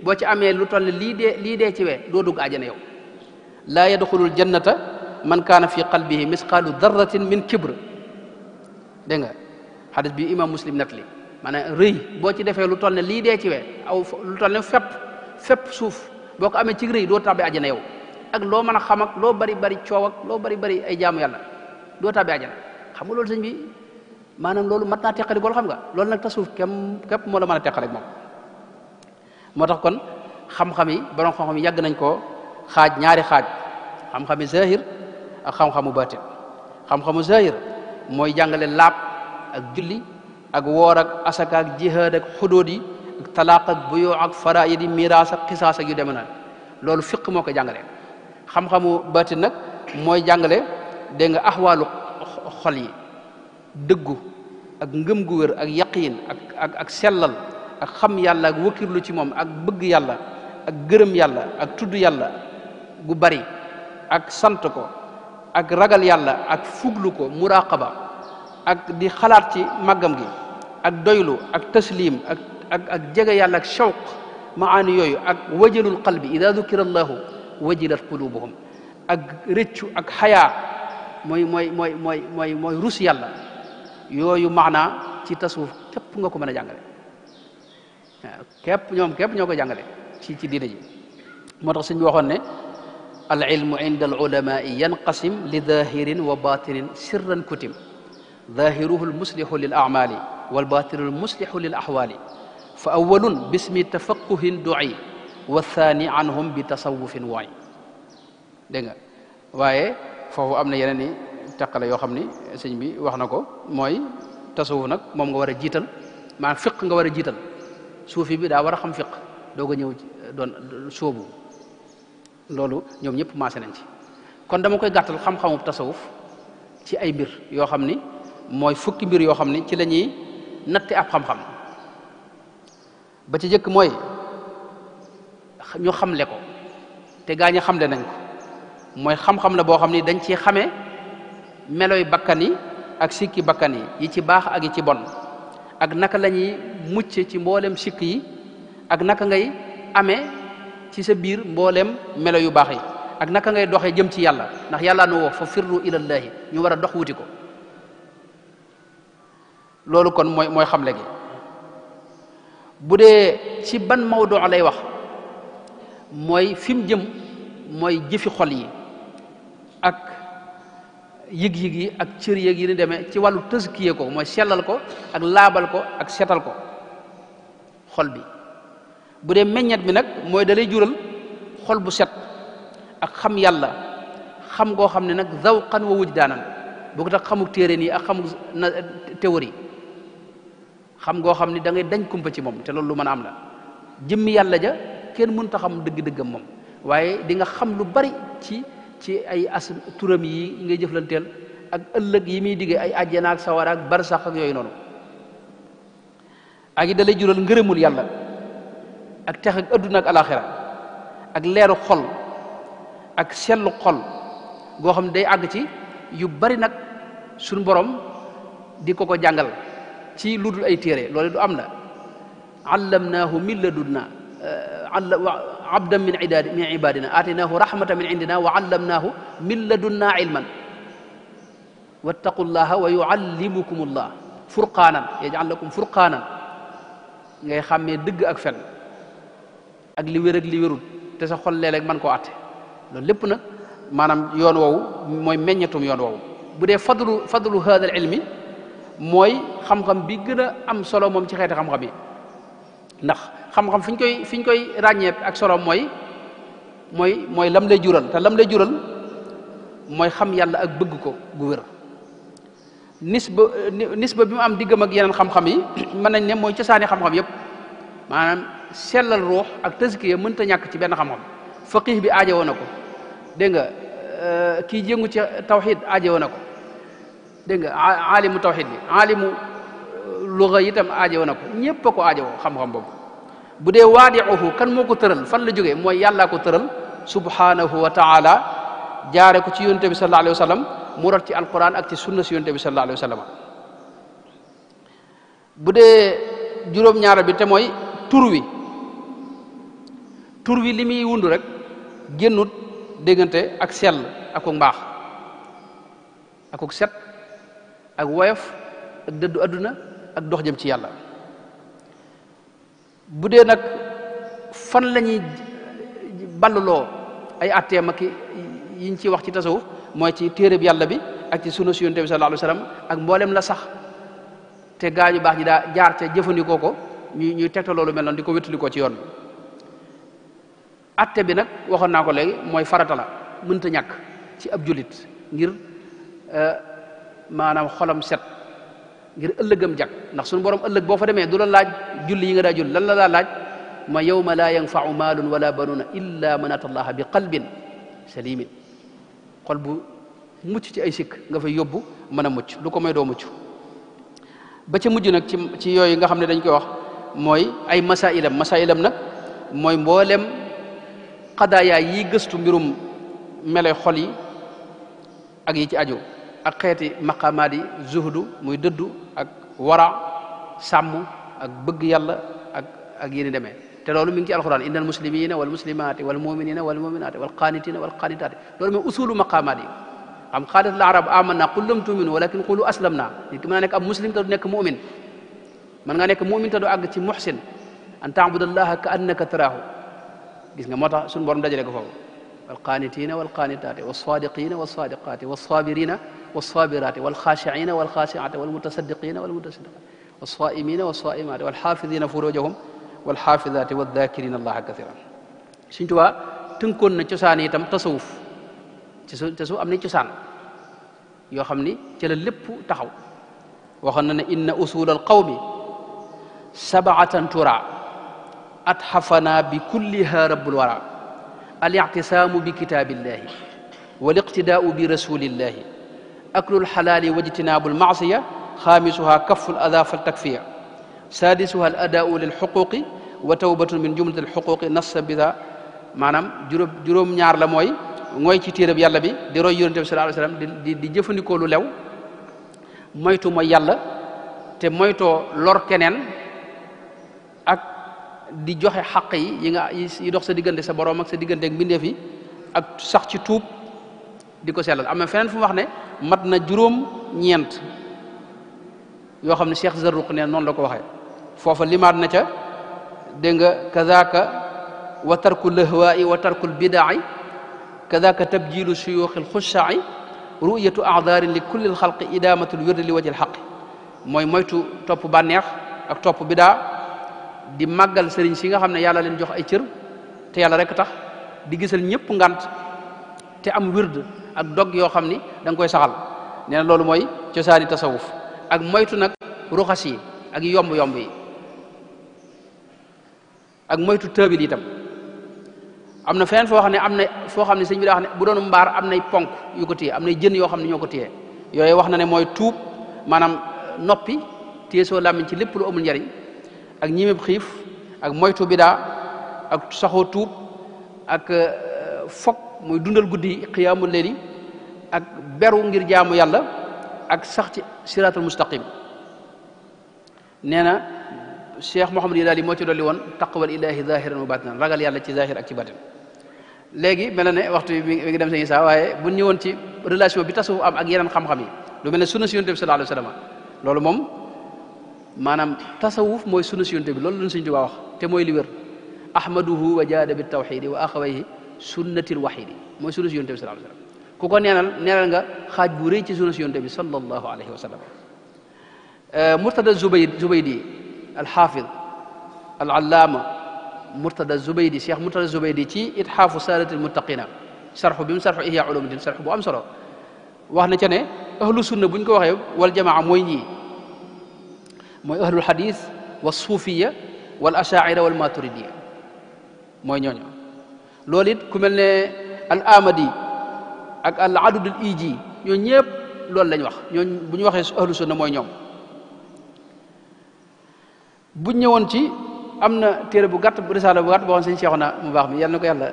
Speaker 1: boo ci amee lu toll lii dee ci wee doo dugg àjjana yow laa yadxulul jannata man kaana fi qalbihi misqaalu darratin min kibr dégg nga xadis bi imam Muslim nat li maanaam rëy boo ci defee lu toll ne lii dee ci wee aw lu toll ne fépp suuf boo ko amee ci rëy doo tàbbi àjjana yow ak loo mën a xam ak loo bari coow ak loo bari ay jaamu yàlla doo tàbbi àjjana xam nga loolu sëñ bi maanaam loolu mat naa teqali gool xam nga loolu nag tasawuf képp moo la mën a teqali moom moo tax kon xam-xam yi borom xam-xam yi yàgg nañ koo xaaj ñaari xaaj xam-xami zahir ak xam-xamu batin xam-xamu zahir mooy jàngale laab ak julli ak woor ak asaka ak jihaad ak xudóod yi ak talaaq ak buyoo ak faraid yi miraas ak xisaas ak yu demee noonu loolu fiq moo ko jàngale xam-xamu batin nag mooy jàngale dégg nga axwaalu xol yi dëggu ak ngëm gu wér ak yaqiin ak sellal ak xam yàlla ak wëkkirlu ci moom ak bëgg yàlla ak gërëm yàlla ak tudd yàlla gu bari ak sant ko ak ragal yàlla ak fuglu ko muraqaba ak di xalaat ci màggam gi ak doylu ak taslim ak jege yàlla ak shawq maani yooyu ak wajalul qalbi ida dukira allahu wajilat qulubuhum ak rëccu ak xayaa mooy rus yàlla yooyu maanaa ci tasawuf képp nga ko mën a jàngale waaw képp ñoo ko jàngale ci diine ji moo tax suñ waxoon ne al ilmu inda al ulamai yanqasim li dahirin wa batinin sirran kutim dahiruhu al muslihu lil amali wal batinu al muslihu lil ahwali fa awalun bismi tafaquhin du'i wa thani anhum bi tasawufin waay dégg nga waaye foofu am na yeneen i teqale yoo xam ni sëñ bi wax na ko mooy tasawuf nag moom nga war a jiital maanaam fiq nga war a jiital suufi bi daa war a xam fiq doog a ñëw doon sóobu loolu ñoom ñëpp maase nañ ci kon dama koy gàttal xam-xamu tasawuf ci ay mbir yoo xam ni mooy fukki mbir yoo xam ni ci la ñuy natte ab xam-xam ba ci jëkk mooy ñu xamle ko te gaa ñi xamle nañ ko mooy xam-xam la boo xam ni dañ ci xamee meloy bakkan yi ak sikki bakkan yi ci baax ak yi ci bon ak naka la ñuy mucc ci mboolem sikk yi ak naka ngay amee ci sa biir mboolem melo yu baax yi ak naka ngay doxee jëm ci yàlla ndax yàlla nu wax fa firru ilallahi ñu war a dox wuti ko loolu kon mooy xamle gi bu dee ci ban mawdu lay wax mooy fi mu jëm mooy jëfi xol yi ak yëg-yëg yi ak cër yëg yi ni demee ci wàllu tëskiye ko mooy sellal ko ak laabal ko ak setal ko xol bi bu dee meññet bi nag mooy dalay jural xol bu set ak xam yàlla xam goo xam ne nag zawqan wa wujdaanan boo ko tax xamuk téere nii ak xamuk théorie xam goo xam ni da ngay dañ kumpa ci moom te loolu lu mën a am la jëmmi yàlla ja kenn mënut a xam dëgg-dëggam moom waaye di nga xam lu bari ci ay turam yi ngay jëflanteel ak ëllëg yi muy diggee ay àjjana ak sawara ak barsax ak yooyu noonu ak yi da lay jural ngërëmul yàlla ak tex ak adduna ak alaxira ak leeru xol ak sellu xol goo xam ne day àgg ci yu bari nag suñu borom di ko jàngal ci lu dul ay téere loolu du am la allamnaahu min ladunna abdan min ibadina aataynaahu rahmatan min indina wa allamnaahu min ladunna ilman wattaqullaha wa yuallimukumullah furqaanan yaj'al lakum furqaanan ngay xàmmee dëgg ak fen ak li wér ak li wérul te sa xol léeg-léeg mën koo àtte loolu lépp nag maanaam yoon woowu mooy meññetum yoon woowu bu dee fadlu hada al ilmi mooy xam-xam bi gën a am solo moom ci xeeti xam-xam yi ndax xam-xam fi ñu koy ràññeet ak solo mooy lam lay jural te lam lay jural mooy xam yàlla ak bëgg ko gu wér nisba bi mu am diggam ak yeneen xam-xam yi mën nañ ne mooy cosaani xam-xam yépp maanaam sellal ruux ak tazkiya mënta ñàkk ci benn xam-xam faqih bi aajowoo na ko dégg nga kii jëngu ci tawxid aajowoo na ko dégg nga aalimu tawxid bi aalimu luga itam aajowoo na ko ñépp a ko aajowoo xam-xam boobu bu dee waadiuhu kan moo ko tëral fan la jógee mooy yàllaa ko tëral subhanahu wa taala jaare ko ci yonte bi sallallahu alayhi wa sallam mu rot ci alquran ak ci sunna si yonte bi sallallahu alayhi wa sallam bu dee juróom-ñaara bi te mooy tur wi li muy wundu rek génnut déggante ak sell ak ko mbaax ak ko set ak woyof ak dëddu adduna ak dox jëm ci yàlla bu dee nag fan la ñuy balluloo ay atteem ak yiñ ci wax ci tasawuf mooy ci téereb yàlla bi ak ci sunna si yonent bi sallallahu alayhi wasallam ak mboolem la sax te gaañu baax ñi daa jaar ca jëfandikoo ko ñuy tegta loolu mel noonu di ko wéttalikoo ci yoon bi atte bi nag waxoon naa ko léegi mooy farata la mënta ñàkk ci ab jullit ngir maanaam xolam set ngir ëllëgam jag ndax suñu borom ëllëg boo fa demee du la laaj julli yi nga daa julli lan la laaj ma yawma laa yanfau maalun wala banuna illa man ata allaha bi qalbin salimin xol bu mucc ci ay sikk nga fay yóbbu mën a mucc lu ko may doo mucc ba ca mujj nag ci yooyu nga xam ne dañ koy wax mooy ay masailam nag mooy mboolem xadaaya yi gëstu mbirum mele xol yi ak yi ci aju ak xeeti maqamaat yi zuhdu muy dëddu ak wara sàmm ak bëgg yàlla ak yéeni demee te loolu mi ngi ci alquran innal muslimina wal muslimati wal muminina wal muminati wal qanitina wal qanitati loolu mooy usulu maqamaat yi xam qaalat al arab amanna qul lam tuminu walakin qulu aslamna nit ki mën a nekk ab muslim te du nekk mumin mën nga nekk mumin te du àgg ci muhsin an taabudallaha ka annaka taraahu gis nga moo tax suñu borom dajale ko foofu wal qanitina wal qanitati was sadiqina was sadiqati was sabirina was sabirati wal khashiina wal khashiati wal mutasaddiqina wal mutasaddiqati was saimina was saimati wal hafidina furujahum wal hafidati wal dhakirina allaha kathiran Sëriñ Tuubaa tënkoon na cosaan itam tasawuf am nañ cosaan yoo xam ni ci la lépp taxaw waxoon na ne inna usul al qawmi sab'atan tura atxafana bi kulliha rabbul wara al i'tisaamu bi kitaabillahi wal iqtidaau bi rasulillahi aklul xalaali wajtinaabu lmaasiya xaamisuha kafu l ada fal takfiya saadisuha al adaau lil xuquqi wa tawbatun min jumlati al xuquqi nassa bida maanaam juróom-ñaar la mooy ci téereb yàlla bi di roy yonente bi sallallahu alayhi wasallam di jëfandikoo lu lew moytu mooy yàlla te moytoo lor keneen ak di joxe xaq yi dox sa diggante sa borom ak sa diggante ak mbindeef yi ak sax ci tuub di ko sellal am na feneen fu mu wax ne mat na juróom-ñeent yoo xam ne Cheikh Zarruq ne noonu la ko waxee foofa limaat na ca dégg nga kazaka wa tarku lahwaai wa tarku lbidaai kazaka tabjilu suyuuxi lxushaai ru'yatu a'daarin li kulli lxalqi idaamatul wirdi li wajhi lxaqi mooy moytu topp bànneex ak topp bidaa di màggal sëriñ si nga xam ne yàlla leen jox ay cër te yàlla rek tax di gisal ñëpp ngant te am wird ak dog yoo xam ni da nga koy saxal nee na loolu mooy cosaani tasawuf ak moytu nag ruxas yi ak yomb-yomb yi ak moytu tëbil itam am na feneen foo xam ne sëñ bi daa wax ne bu doon mbaar am nay ponk yu ko téye am nay jën yoo xam ne ñoo ko téye yooyu wax na ne mooy tuub maanaam noppi téye soo làmmiñ ci lépp lu amul njariñ ak ñimeb xiif ak moytu bidaa ak saxoo tuub ak fokk muy dundal guddi xiyaamul leeli ak beru ngir jaamu yàlla ak sax ci siraatul mustaqim nee na Cheikh Mouhamadou Yadaali moo ci dolli woon taqwal ilahi zahiran wa batinan ragal yàlla ci zahir ak ci batin léegi mel na ne waxtu bi mi ngi dem sëñ Isaa waaye bu ñëwoon ci relation bi tasawuf am ak yeneen xam-xam yi lu mel ne sunna si yonent bi sallallahu alayhi wa sallam loolu moom maanaam tasawuf mooy sunna si yonent bi loolu lañ sëñ Tuubaa wax te mooy li wér ahmaduhu wa jaada bi tawxidi wa axawayhi sunnatil waxidi mooy sunna si yonent bi sallallahu alayhi wa sallam ku ko neenal nga xaaj bu rëy ci sunna si yonent bi sallallahu alayhi wa sallam Murtada Zubaydi alxaafid alallaama Murtada Zubaydi Cheikh Murtada Zubaydi ci itxaafu saadatil muttaqina sarxu bi mu sarxu ihya ulumuddin sarxu bu am solo wax na ca ne ahlu sunna buñ ko waxee wal jamaa mooy ñii mooy ahlul xadis wa suufiya wal ashaira wal maturidiya mooy ñooñu loolu it ku mel ne al amadi ak al adudul iji ñooñu ñëpp loolu lañ wax ñooñu bu ñu waxee ahlu sunna mooy ñoom buñ ñëwoon ci am na téere bu gàtt risaala bu gàtt boo xam sëñ Cheikhouna mu baax mi yàlla na ko yàlla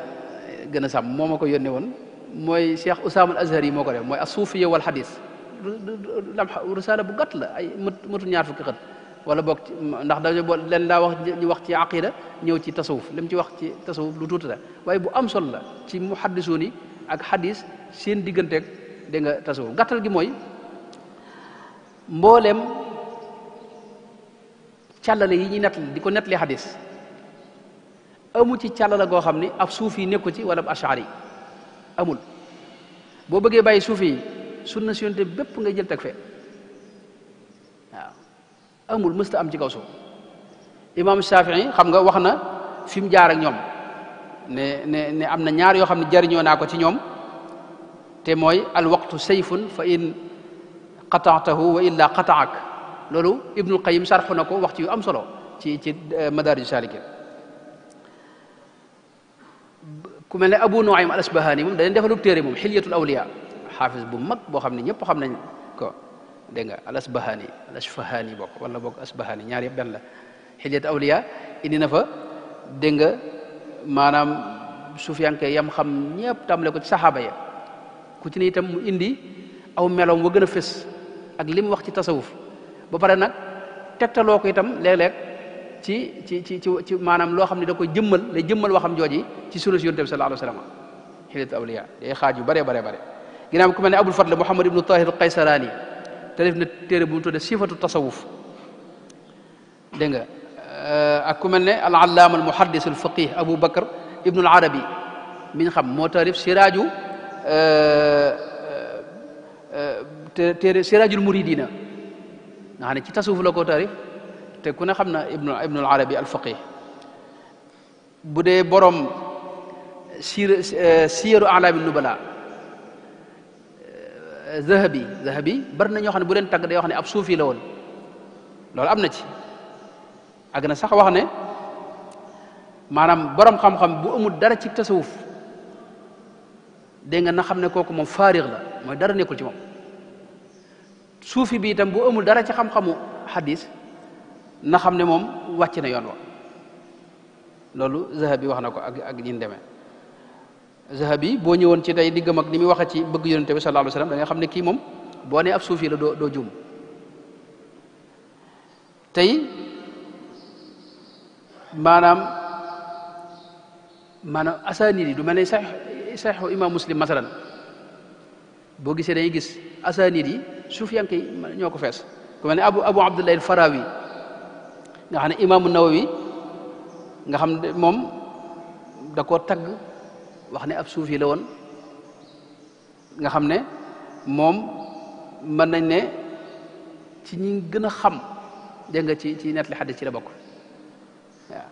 Speaker 1: gën a sàmm moo ma ko yónnee woon mooy Cheikh Usaama al Azhari moo ko def mooy as-suufiya wal xadis risaala bu gàtt la ay mëtul ñaar fukki xët wala boog ndax dañu leen daa wax ñu wax ci aqida ñëw ci tasawuf li mu ci wax ci tasawuf lu tuuti la waaye bu am solo la ci muhaddisuun yi ak xadis seen digganteeg dégg nga tasawuf gàttal gi mooy mbooleem càllale yi ñuy nettali di ko nettali xadis amu ci càllala goo xam ni ab suufi yi nekku ci wala ab ashari amul boo bëggee bàyyi suufi yi sunna si yonte bépp ngay jël teg fee waaw amul mësta am ci kaw suuf imam Shafii xam nga wax na fi mu jaar ak ñoom ne am na ñaar yoo xam ne jariñoo naa ko ci ñoom te mooy al waqtu sayfun fa in qataatahu wa illa qataak loolu Ibnul Qayyim sarxu na ko wax ci yu am solo ci Madaarij Saalikiin ku mel ne Abu Nuaym al Asbahani moom da leen defalub téere moom xilyatul awliya xaafis bu mag boo xam ne ñëpp xam nañ ko dégg nga al Asbahani bokk wala bokk Asbahani ñaar yëpp benn la xilyatul awliya indi na fa dégg nga maanaam sufiyanke yam xam ñëpp tàmbale ko ci saxaaba ya ku ci ne itam mu indi aw meloom wa gën a fës ak li mu wax ci tasawuf ba pare nag tegtaloo ko itam léeg-léeg ci maanaam loo xam ne da koy jëmmal waxam jooji ci sunna si yonent bi sallallahu alayhi wa sallam xilyatul awliya day xaaj yu bare ginnaaw ku mel ne Abul Fadl Muhammad ibnu Tahir al-Qaysarani te def na téere bu mu tudde sifatu tasawuf dégg nga ak ku mel ne al-allaama al-muhaddis al-faqih Abu Bakr ibnu al-Arabi mi ñu xam moo taarif siraaju téere siraajul muridina nga xam ne ci tasawuf la ko taarif te ku ne xam na ibnu al-Arabi al-faqih bu dee borom siyaru a'laami nubala Zahabi bari na ñoo xam ne bu leen tagg day wax ne ab suufi la woon loolu am na ci ak na sax wax ne maanaam borom xam-xam bu amul dara ci tasawuf dégg nga na xam ne kooku moom faarix la mooy dara nekkul ci moom suufi bi itam bu amul dara ci xam-xamu xadis na xam ne moom wàcc na yoon wa loolu Zahabi wax na ko ak ñin demee Zahabi boo ñëwoon ci tey diggam ak ni muy waxee ci bëgg yonente bi sallallahu alayhi wasallam da nga xam ne kii moom boo nee ab suufi la doo juum tey maanaam asaanid yi du mel ne saxiixu imam Muslim masalan boo gisee dañuy gis asaanid yi suufiyanke yi ñoo ko fees ku mel ne abu Abdullah al-Farawi nga xam ne imaamu Nawawi nga xam ne moom da koo tagg wax ne ab suufi la woon nga xam ne moom mën nañ ne ci ñi gën a xam dégg nga ci nettali xadis ci la bokk waaw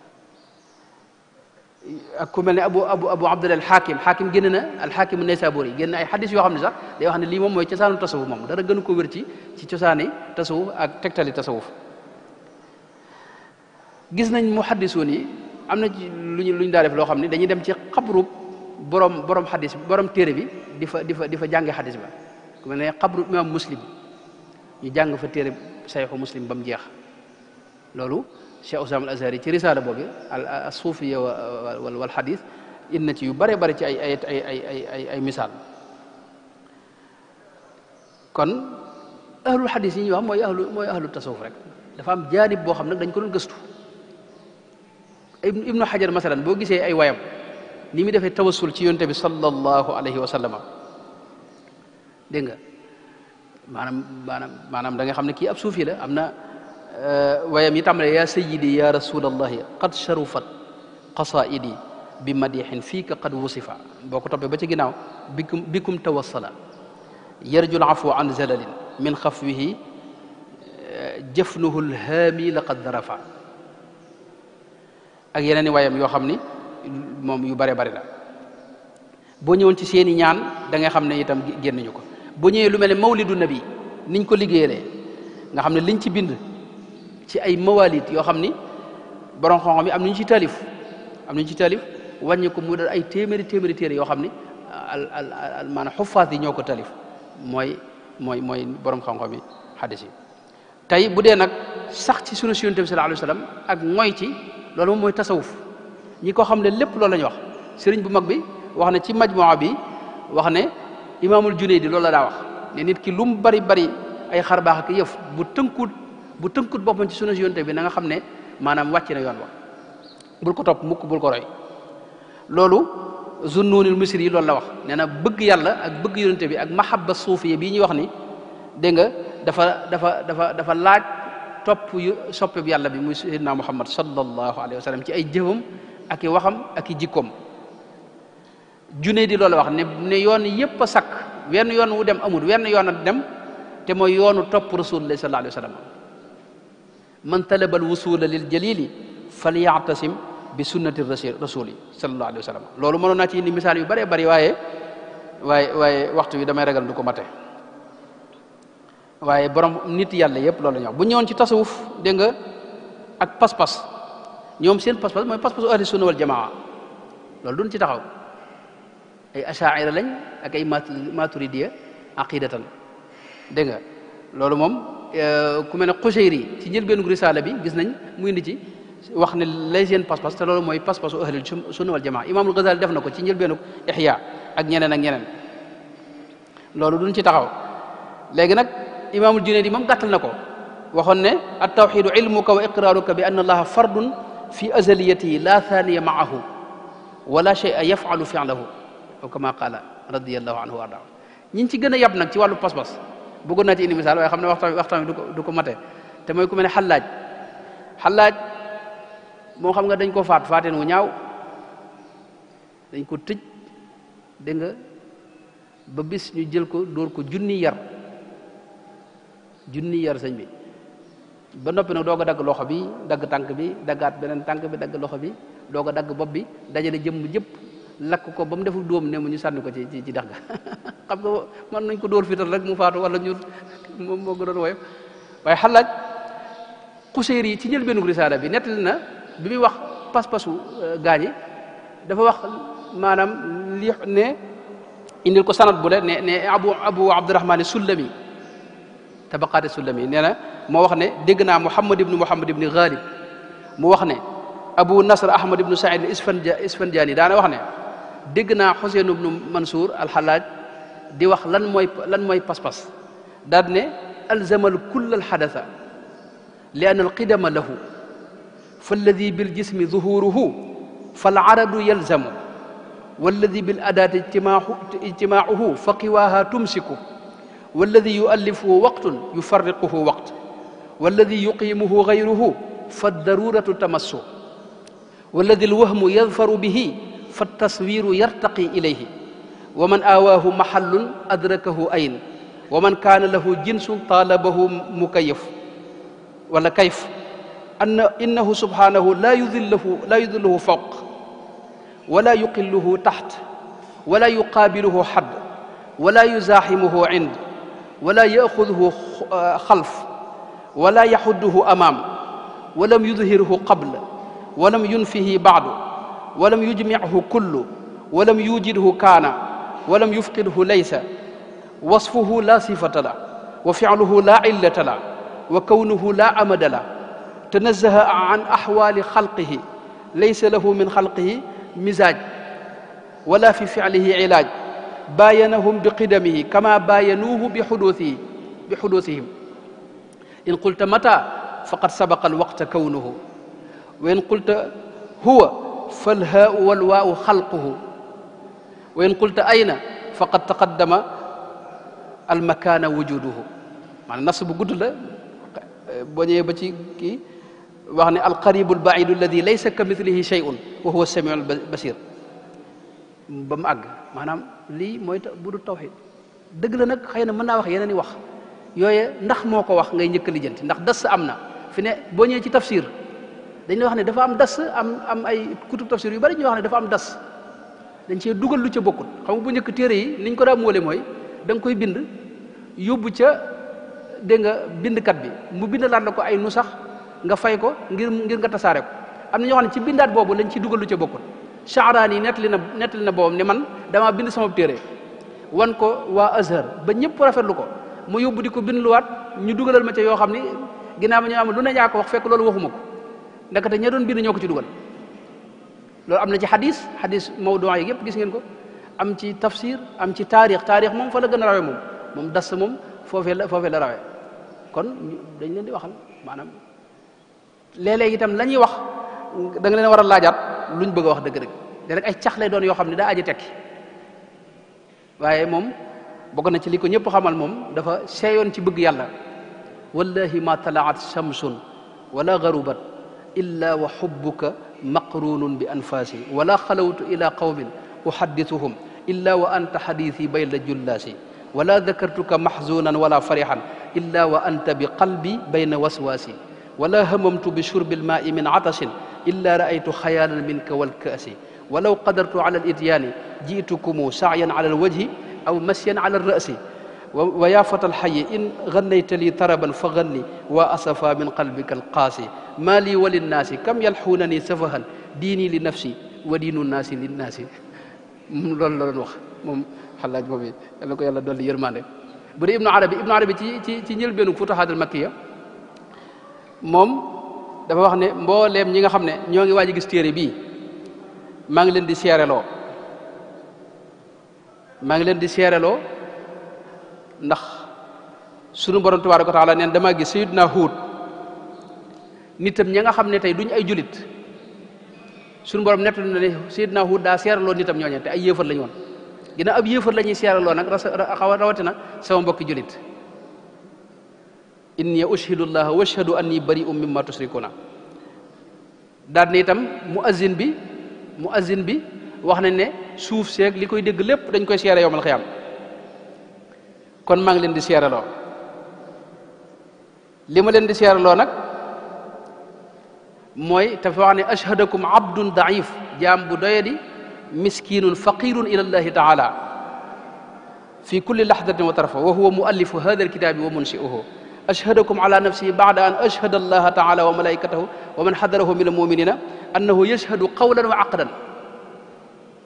Speaker 1: ak ku mel ne abu abdullah al-Hakim génn na al-Hakim an-Naysaburi génn ay xadis yoo xam ne sax day wax ne lii moom mooy cosaanu tasawuf moom dara gënu ko wér ci cosaani tasawuf ak tegtali tasawuf gis nañ muhaddisuun yi am na ci luñ daa def loo xam ne dañuy dem ci xabru borom xadis borom téere bi di fa jànge xadis ba ku mel ne xabru imam Muslim ñu jàng fa téere sayxu Muslim ba mu jeex loolu Cheikh Oussama al-Azhari ci risaala boobu as-suufiya wal xadis indi na ci yu bare bare ci ay misaal kon ahlul xadis yi ñuy wax mooy ahlu tasawuf rek dafa am jaanib boo xam nag dañ ko doon gëstu ibnu Hajar masalan boo gisee ay wayam ni mu defee tawassul ci yonte bi sallallahu alayhi wa sallam dégg nga maanaam da nga xam ne kii ab suufi la am na wayam yi tàmbale ya sayyidi ya rasulallahi qad sharufat qasaidi bi madixin fiika qad wusifa boo ko toppee ba ci ginnaaw bikum tawassala yarju al afwa an zalalin min xafwihi jëfnuhu lhaami laqad darafa ak yeneen i wayam yoo xam ni moom yu bare bari la boo ñëwoon ci seeni ñaan da nga xam ne itam génnuñu ko boo ñëwee lu mel ne mawlidu nabi niñ ko liggéeyalee nga xam ne liñ ci bind ci ay mawalid yoo xam ni borom xam-xam yi am nañu ci taalif wàññi ko mu dal ay téeméeri téere yoo xam ni maanaam xuffaat yi ñoo ko taalif mooy borom xam-xam yi xadis yi tey bu dee nag sax ci sunu Yonent bi sallallahu alayhi wa sallam ak mooy ci loolu moom mooy tasawuf ñi ko xam ne lépp loolu la ñu wax sëriñ bu mag bi wax ne ci majmuwa bi wax ne imaamul Junaydi loolu la daa wax ne nit ki lu mu bari ay xar baax ak yëf bu tënkut boppam ci sunu Yonent bi na nga xam ne maanaam wàcc na yoon wa bul ko topp mukk bul ko roy loolu Zunnunil Misri yi loolu la wax nee na bëgg yàlla ak bëgg Yonent bi ak mahabba suufiya bii ñuy wax ni dégg nga dafa laaj topp soppeeb yàlla bi muy sayyidina Muhammad sallallahu alayhi wa sallam ci ay jëfam ak i waxam ak i jikkoom Junayd loolu wax ne yoon yépp a sakk wenn yoon wu dem amul wenn yoon a dem te mooy yoonu topp rasulullah sallallahu alayhi wa sallam man talaba al wusula lil jalili falyatasim bi sunnati rasuli sallallahu alayhi wa sallam loolu mënoon naa ci indi misaal yu bëree bëri waaye waxtu bi damay ragal du ko mate waaye borom nit yàlla yëpp loolu la ñu wax bu ñëwoon ci tasawuf dégg nga ak pas-pas ñoom seen pas-pas mooy pas-pasu ahli sunna wal jamaa loolu duñ ci taxaw ay ashaira lañ ak ay maturidiya aqidatan dégg nga loolu moom ku mel ne Qushayri ci njëlbeenu risaala bi gis nañ mu indi ci wax ne lay seen pas-pas te loolu mooy pas-pasu ahli sunna wal jamaa Imaamul Ghazali def na ko ci njëlbeenu Ihya ak ñeneen loolu duñ ci taxaw léegi nag imaamul Junaydi moom gàttal na ko waxoon ne at tawxidu ilmuka wa iqraaruka bi anna allaha fardun fi azaliyatihi la thaniya maahu wala shay'a yafalu fi'lahu aw kama qaala radiyallahu anhu wa arda ñi ci gën a yab nag ci wàllu pas-pas bëggoon naa ci indi misaal waaye xam ne waxtaan bi du ko mate te mooy ku mel ne xallaaj moo xam nga dañ ko faateen wu ñaaw dañ ko tëj dégg nga ba bis ñu jël ko dóor ko junni yar sëñ bi ba noppi nag doog a dagg loxo bi dagg tànk bi daggaat beneen tànk bi dagg loxo bi doog a dagg bopp bi dajale jëmm jëpp lakk ko ba mu deful dóom ne mu ñu sànni ko ci dex ga xam nga mën nañ ko dóor fital rek mu faatu wala ñu moom moo ko doon woyof waaye xalaaj Qushayri yi ci njëlbeenu risaala bi nettali na bi muy wax pas-pasu gaañi dafa wax maanaam li ne indil ko sanad bu le ne abu abdurahmaan Sullami tabaqaati Sullami nee na moo wax ne dégg naa Muhammad ibni Ghalib mu wax ne Abu Nasr Ahmad ibnu Saïd Isfanjaani daana wax ne dégg naa Xuseyn ibnu Mansour alxalaaj di wax lan mooy pas-pas daal ne alzamal kull alxadasa li anna alqidama lahu falladi biljismi zuhuruhu falaradu yalzamu walladi bil adaati ijtimaacuhu fa qiwaaha tumsiku walladi yuallifuhu waqtun yufarriquhu waqt walladi yuqiimuhu gayruhu faddaruratu tamassu walladi alwahmu yadfaru bihi fattaswiru yartaqi ilayhi wa man aawaahu maxallun adrakahu ayn wa man kaana lahu jinsun taalabahu mukayaf wala kayf innahu subhanahu la yudilluhu fawq ولا يقله تحت ولا يقابله حد ولا يزاحمه عند ولا يأخذه خلف ولا يحده أمام ولم يظهره قبل ولم ينفه بعد ولم يجمعه كل ولم يوجده كان ولم يفقده ليس وصفه لا صفة له وفعله لا علة له وكونه لا أمد له تنزه عن أحوال خلقه ليس له من خلقه مزاج ولا في فعله علاج باينهم بقدمه كما باينوه بحدوثهم إن قلت متى فقد سبق الوقت كونه وإن قلت هو فالهاء والواو خلقه وإن قلت أين فقد تقدم المكان وجوده معنى نص بو غود لا بو ñewé ba ci ki wax ni al qarib al ba'id alladhi laysa kamithlihi shay'un wa huwa as-sami'ul basir bam ag manam li moy budu tawhid deug la nak xeyna mën na wax yeneen i wax yoyé ndax moko wax ngay ñëk lijeenti ndax das amna fi ne bo ñewé ci tafsir dañ la wax ne dafa am das am ay kutub tafsir yu bari ñu wax ne dafa am das dañ ci duggal lu ci bokul xam bu ñëk téré yi niñ ko da molé moy dang koy bind yóbbu ca dégg nga bindkat bi mu bindalaat la ko ay nu sax nga fay ko ngir nga tasaare ko am na ñoo xam ne ci bindaat boobu lañ ci dugal lu ca bokkul Sha'rani nettali na boobam ne man damaa bind sama téere wan ko waa Azhar ba ñëpp rafetlu ko mu yóbbu di ko bindluwaat ñu dugalal ma ca yoo xam ni ginnaaw ma ñu am lu ne yaa ko wax fekk loolu waxuma ko ndekete ña doon bind ñoo ko ci dugal loolu am na ci xadis mawdu yi yëpp gis ngeen ko am ci tafsir am ci taarix moom fa la gën a rawe moom das moom foofee la rawe kon dañ leen di waxal maanaam léeg-léeg itam la ñuy wax da nga leen war a laajaat luñ bëgg a wax dëgg-dëgg de rek ay cax lay doon yoo xam ne daa aji tekki waaye moom bokk na ci li ko ñëpp xamal moom dafa seeyoon ci bëgg yàlla wallahi ma talaat shamsun wala garubat illa wa xubbuka maqrunun bi anfasi wala xalawtu ila qawmin uhaddithuhum illa wa anta xadithi bayna jullaasi ولا ذكرتك محزونا ولا فرحا إلا وأنت بقلبي بين وسواسي ولا هممت بشرب الماء من عطش إلا رأيت خيالا منك والكأس ولو قدرت على الإتيان جئتكم سعيا على الوجه أو مسيا على الرأس ويا فتى الحي إن غنيت لي طربا فغني وأصفى من قلبك القاسي ما لي وللناس كم يلحونني سفها ديني لنفسي ودين الناس للناس لول moom xalaaj boobu yàlla ko yàlla dolli yërmande bu dee ibnu arabi ci njëlbeenu futuhaatul makkiya moom dafa wax ne mbooleem ñi nga xam ne ñoo ngi waaj a gis téere bii maa ngi leen di seereloo ndax sunu borom tabaaraka wa taala neen damaa gis sayyidina Huud nitam ña nga xam ne tey duñ ay julit sunu borom nettali na ne sayyidina Huud daa seereloo nitam ñooñu te ay yéefar lañu woon ginnaaw ab yéefar la ñuy seeraloo nag rawatina sama mbokki julit inni ushhidu llaha wa ashhadu anni bari'un mimma tushrikuna daal ne itam muazzin bi wax nañ ne suuf seeg li koy dégg lépp dañ koy seere yowmal xiyaam kon maa ngi leen di seeraloo li ma leen di seeraloo nag mooy dafa wax ne ashhadakum abdun daif jaam bu doyadi مسكين فقير إلى الله تعالى في كل لحظة وطرفة وهو مؤلف هذا الكتاب ومنشئه أشهدكم على نفسه بعد أن أشهد الله تعالى وملائكته ومن حضره من المؤمنين أنه يشهد قولا وعقدا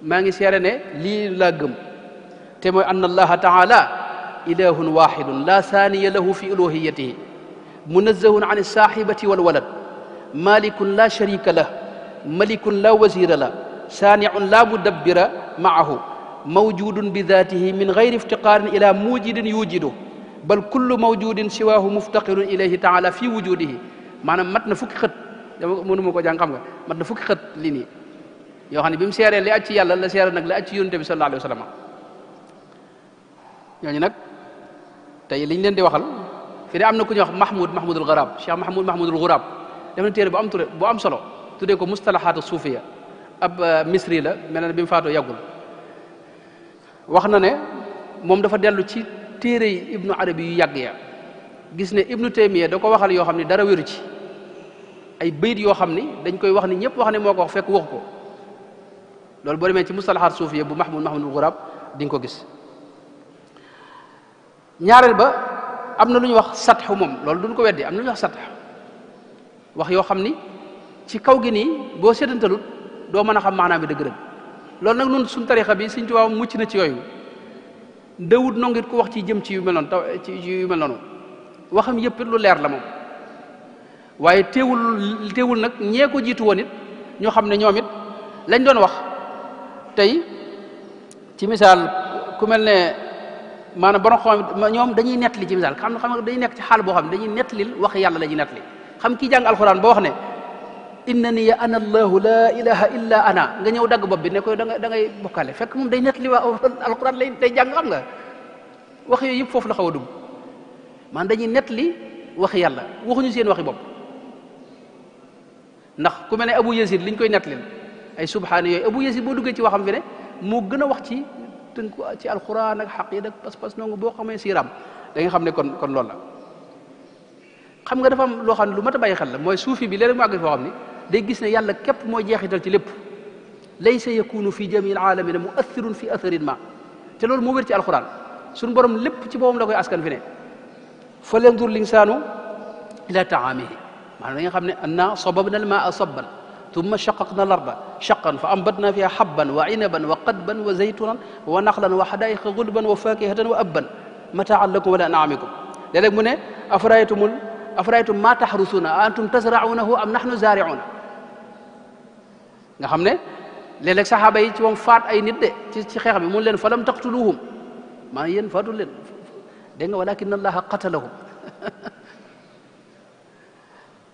Speaker 1: ما نسيرني لي لاغم تمو أن الله تعالى إله واحد لا ثاني له في ألوهيته منزه عن الصاحبة والولد مالك لا شريك له ملك لا وزير له سانع لا مدبر معه موجود بذاته من غير افتقار إلى موجد يوجده بل كل موجود سواه مفتقر إليه تعالى في وجوده معنى متنا فك خط mënu ma ko jàng xam nga mat na fukki xët li nii yoo xam ne bi mu seeree li aj ci yàlla la seere nag li aj ci yonent bi sallallahu alayhi wa sallam ñooñu nag tey liñ leen di waxal fi de am na ku ñuy wax Mahmoudul Ghurab Cheikh Mahmoudul Ghurab def na téere bu am solo tuddee ko mustalahaatu suufiya ab misri la mel na bi mu faatoo yàggul wax na ne moom dafa dellu ci téere yi ibnu arabi yu yàgg ya gis ne ibnu taymiya da ko waxal yoo xam ne dara wéru ci ay bayit yoo xam ni dañ koy wax ni ñëpp wax ne moo ko wax fekk waxu ko loolu boo demee ci mustalahaat suufiya bu mahmudul ghurab di nga ko gis. ñaareel ba am na lu ñuy wax satxu moom loolu duñ ko weddi am na lu ñuy wax satx wax yoo xam ni ci kaw gi nii boo seetantalut doo mën a xam maanaam bi dëgg-dëgg loolu nag nun suñ tarixa bi Sëñ Tuubaa mucc na ci yooyu dawut nongit ku wax ci jëm ci yu mel noonu ci yu mel noonu waxam yëpp lu leer la moom waaye teewul nag ñee ko jiitu woon it ñoo xam ne ñoom it lañ doon wax tey ci misaal ku mel ne maanaam borom xam ñoom dañuy nettali ci misaal xam nga dañuy nekk ci xaal boo xam ne dañuy nettalil wax yàlla la ñuy nettali xam kii jàng alxuraan boo wax ne innani ana allahu la ilaha illa ana nga ñëw dagg bopp bi ne koy da ngay bokkale fekk moom day nettali waa alxuraan lay day jàng xam nga wax yooyu yëpp foofu la xaw a dugg maanaam dañuy nettali waxi yàlla waxuñu seen waxi bopp ndax ku mel ne Abu Yazid liñ koy nettalil ay subhaani yooyu Abu Yazid boo duggee ci waxam fi ne moo gën a wax ci tënku ci alxuraan ak xaqiida ak pas-pas noonu boo xamee siiraam da nga xam ne kon loolu la xam nga dafa am loo xam ne lu mat a bàyyi xel la mooy suufi bi léeg-léeg mu àgg foo xam ne day gis ne yàlla képp mooy jeexital ci lépp laysa yakunu fi jamii alamina muathirun fi atharin ma te loolu moo wér ci alxuraan suñu borom lépp ci boppam la koy askan fi ne fal yandur linsaanu ila taamihi maanaam da nga xam ne anna sababna almaa sabban ثم شققنا الأرض شقا فأنبتنا فيها حبا وعنبا وقدبا وزيتونا ونخلا وحدائق غلبا وفاكهة وأبا متاعا لكم ولأنعامكم léeg-léeg mu ne أفرأيتم ما تحرثون أأنتم تزرعونه أم نحن زارعون nga xam ne léeg-léeg saxaaba yi ci moom faat ay nit de ci xeex bi mun leen falam taqtuluhum maa yéen faatul leen dégg nga walakin allaha qatalahum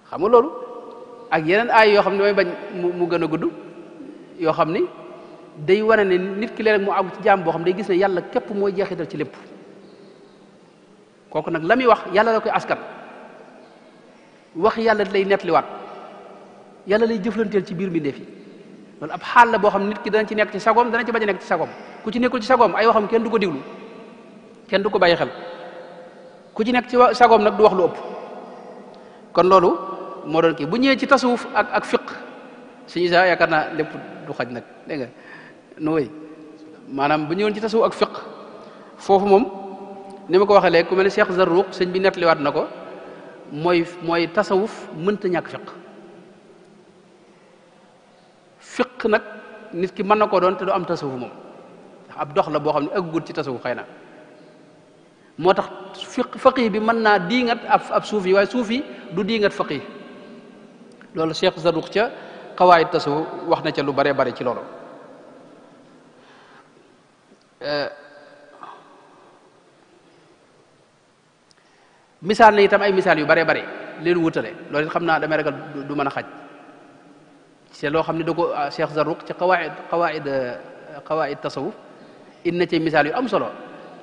Speaker 1: xam nga loolu ak yeneen aay yoo xam ne mooy bañ mu gën a gudd yoo xam ni day wane ne nit ki léeg-léeg mu àgg ci jaam boo xam day gis ne yàlla képp mooy jeexital ci lépp kooku nag la muy wax yàlla la koy askan wax yàlla lay nettaliwaat yàlla lay jëflanteel ci biir mbindeef yi loolu ab xaal la boo xam nit ki dana ci nekk ci sagoom dana ci bañ a nekk ci sagoom ku ci nekkul ci sagoom ay waxam kenn du ko diglu kenn du ko bàyyi xel ku ci nekk ci sagoom nag du wax lu ëpp kon loolu moo doon kii bu ñëwee ci tasawuf ak fiq suñu saa yaakaar naa lépp du xaj nag dégg nga nooy maanaam bu ñëwoon ci tasawuf ak fiq foofu moom ni ma ko waxee léegi ku mel ne Cheikh Zarruq sëñ bi nettaliwaat na ko mooy tasawuf mënta ñàkk fiq nag nit ki mën na koo doon te du am tasawuf moom ndax ab dox la boo xam ne ëggut ci tasawuf xëy na moo tax faqih bi mën naa diingat ab suufi waaye suufi du diingat faqih loolu Cheikh Zarruq ca xawaayid tasawuf wax na ca lu bare bare ci loolu misaal na itam ay misaal yu bare bare leen wutale loolu it xam naa damay ragal du mën a xaj c'est loo xam ne da ko Cheikh Zarruq ci xawaayid tasawuf indi na ci misaal yu am solo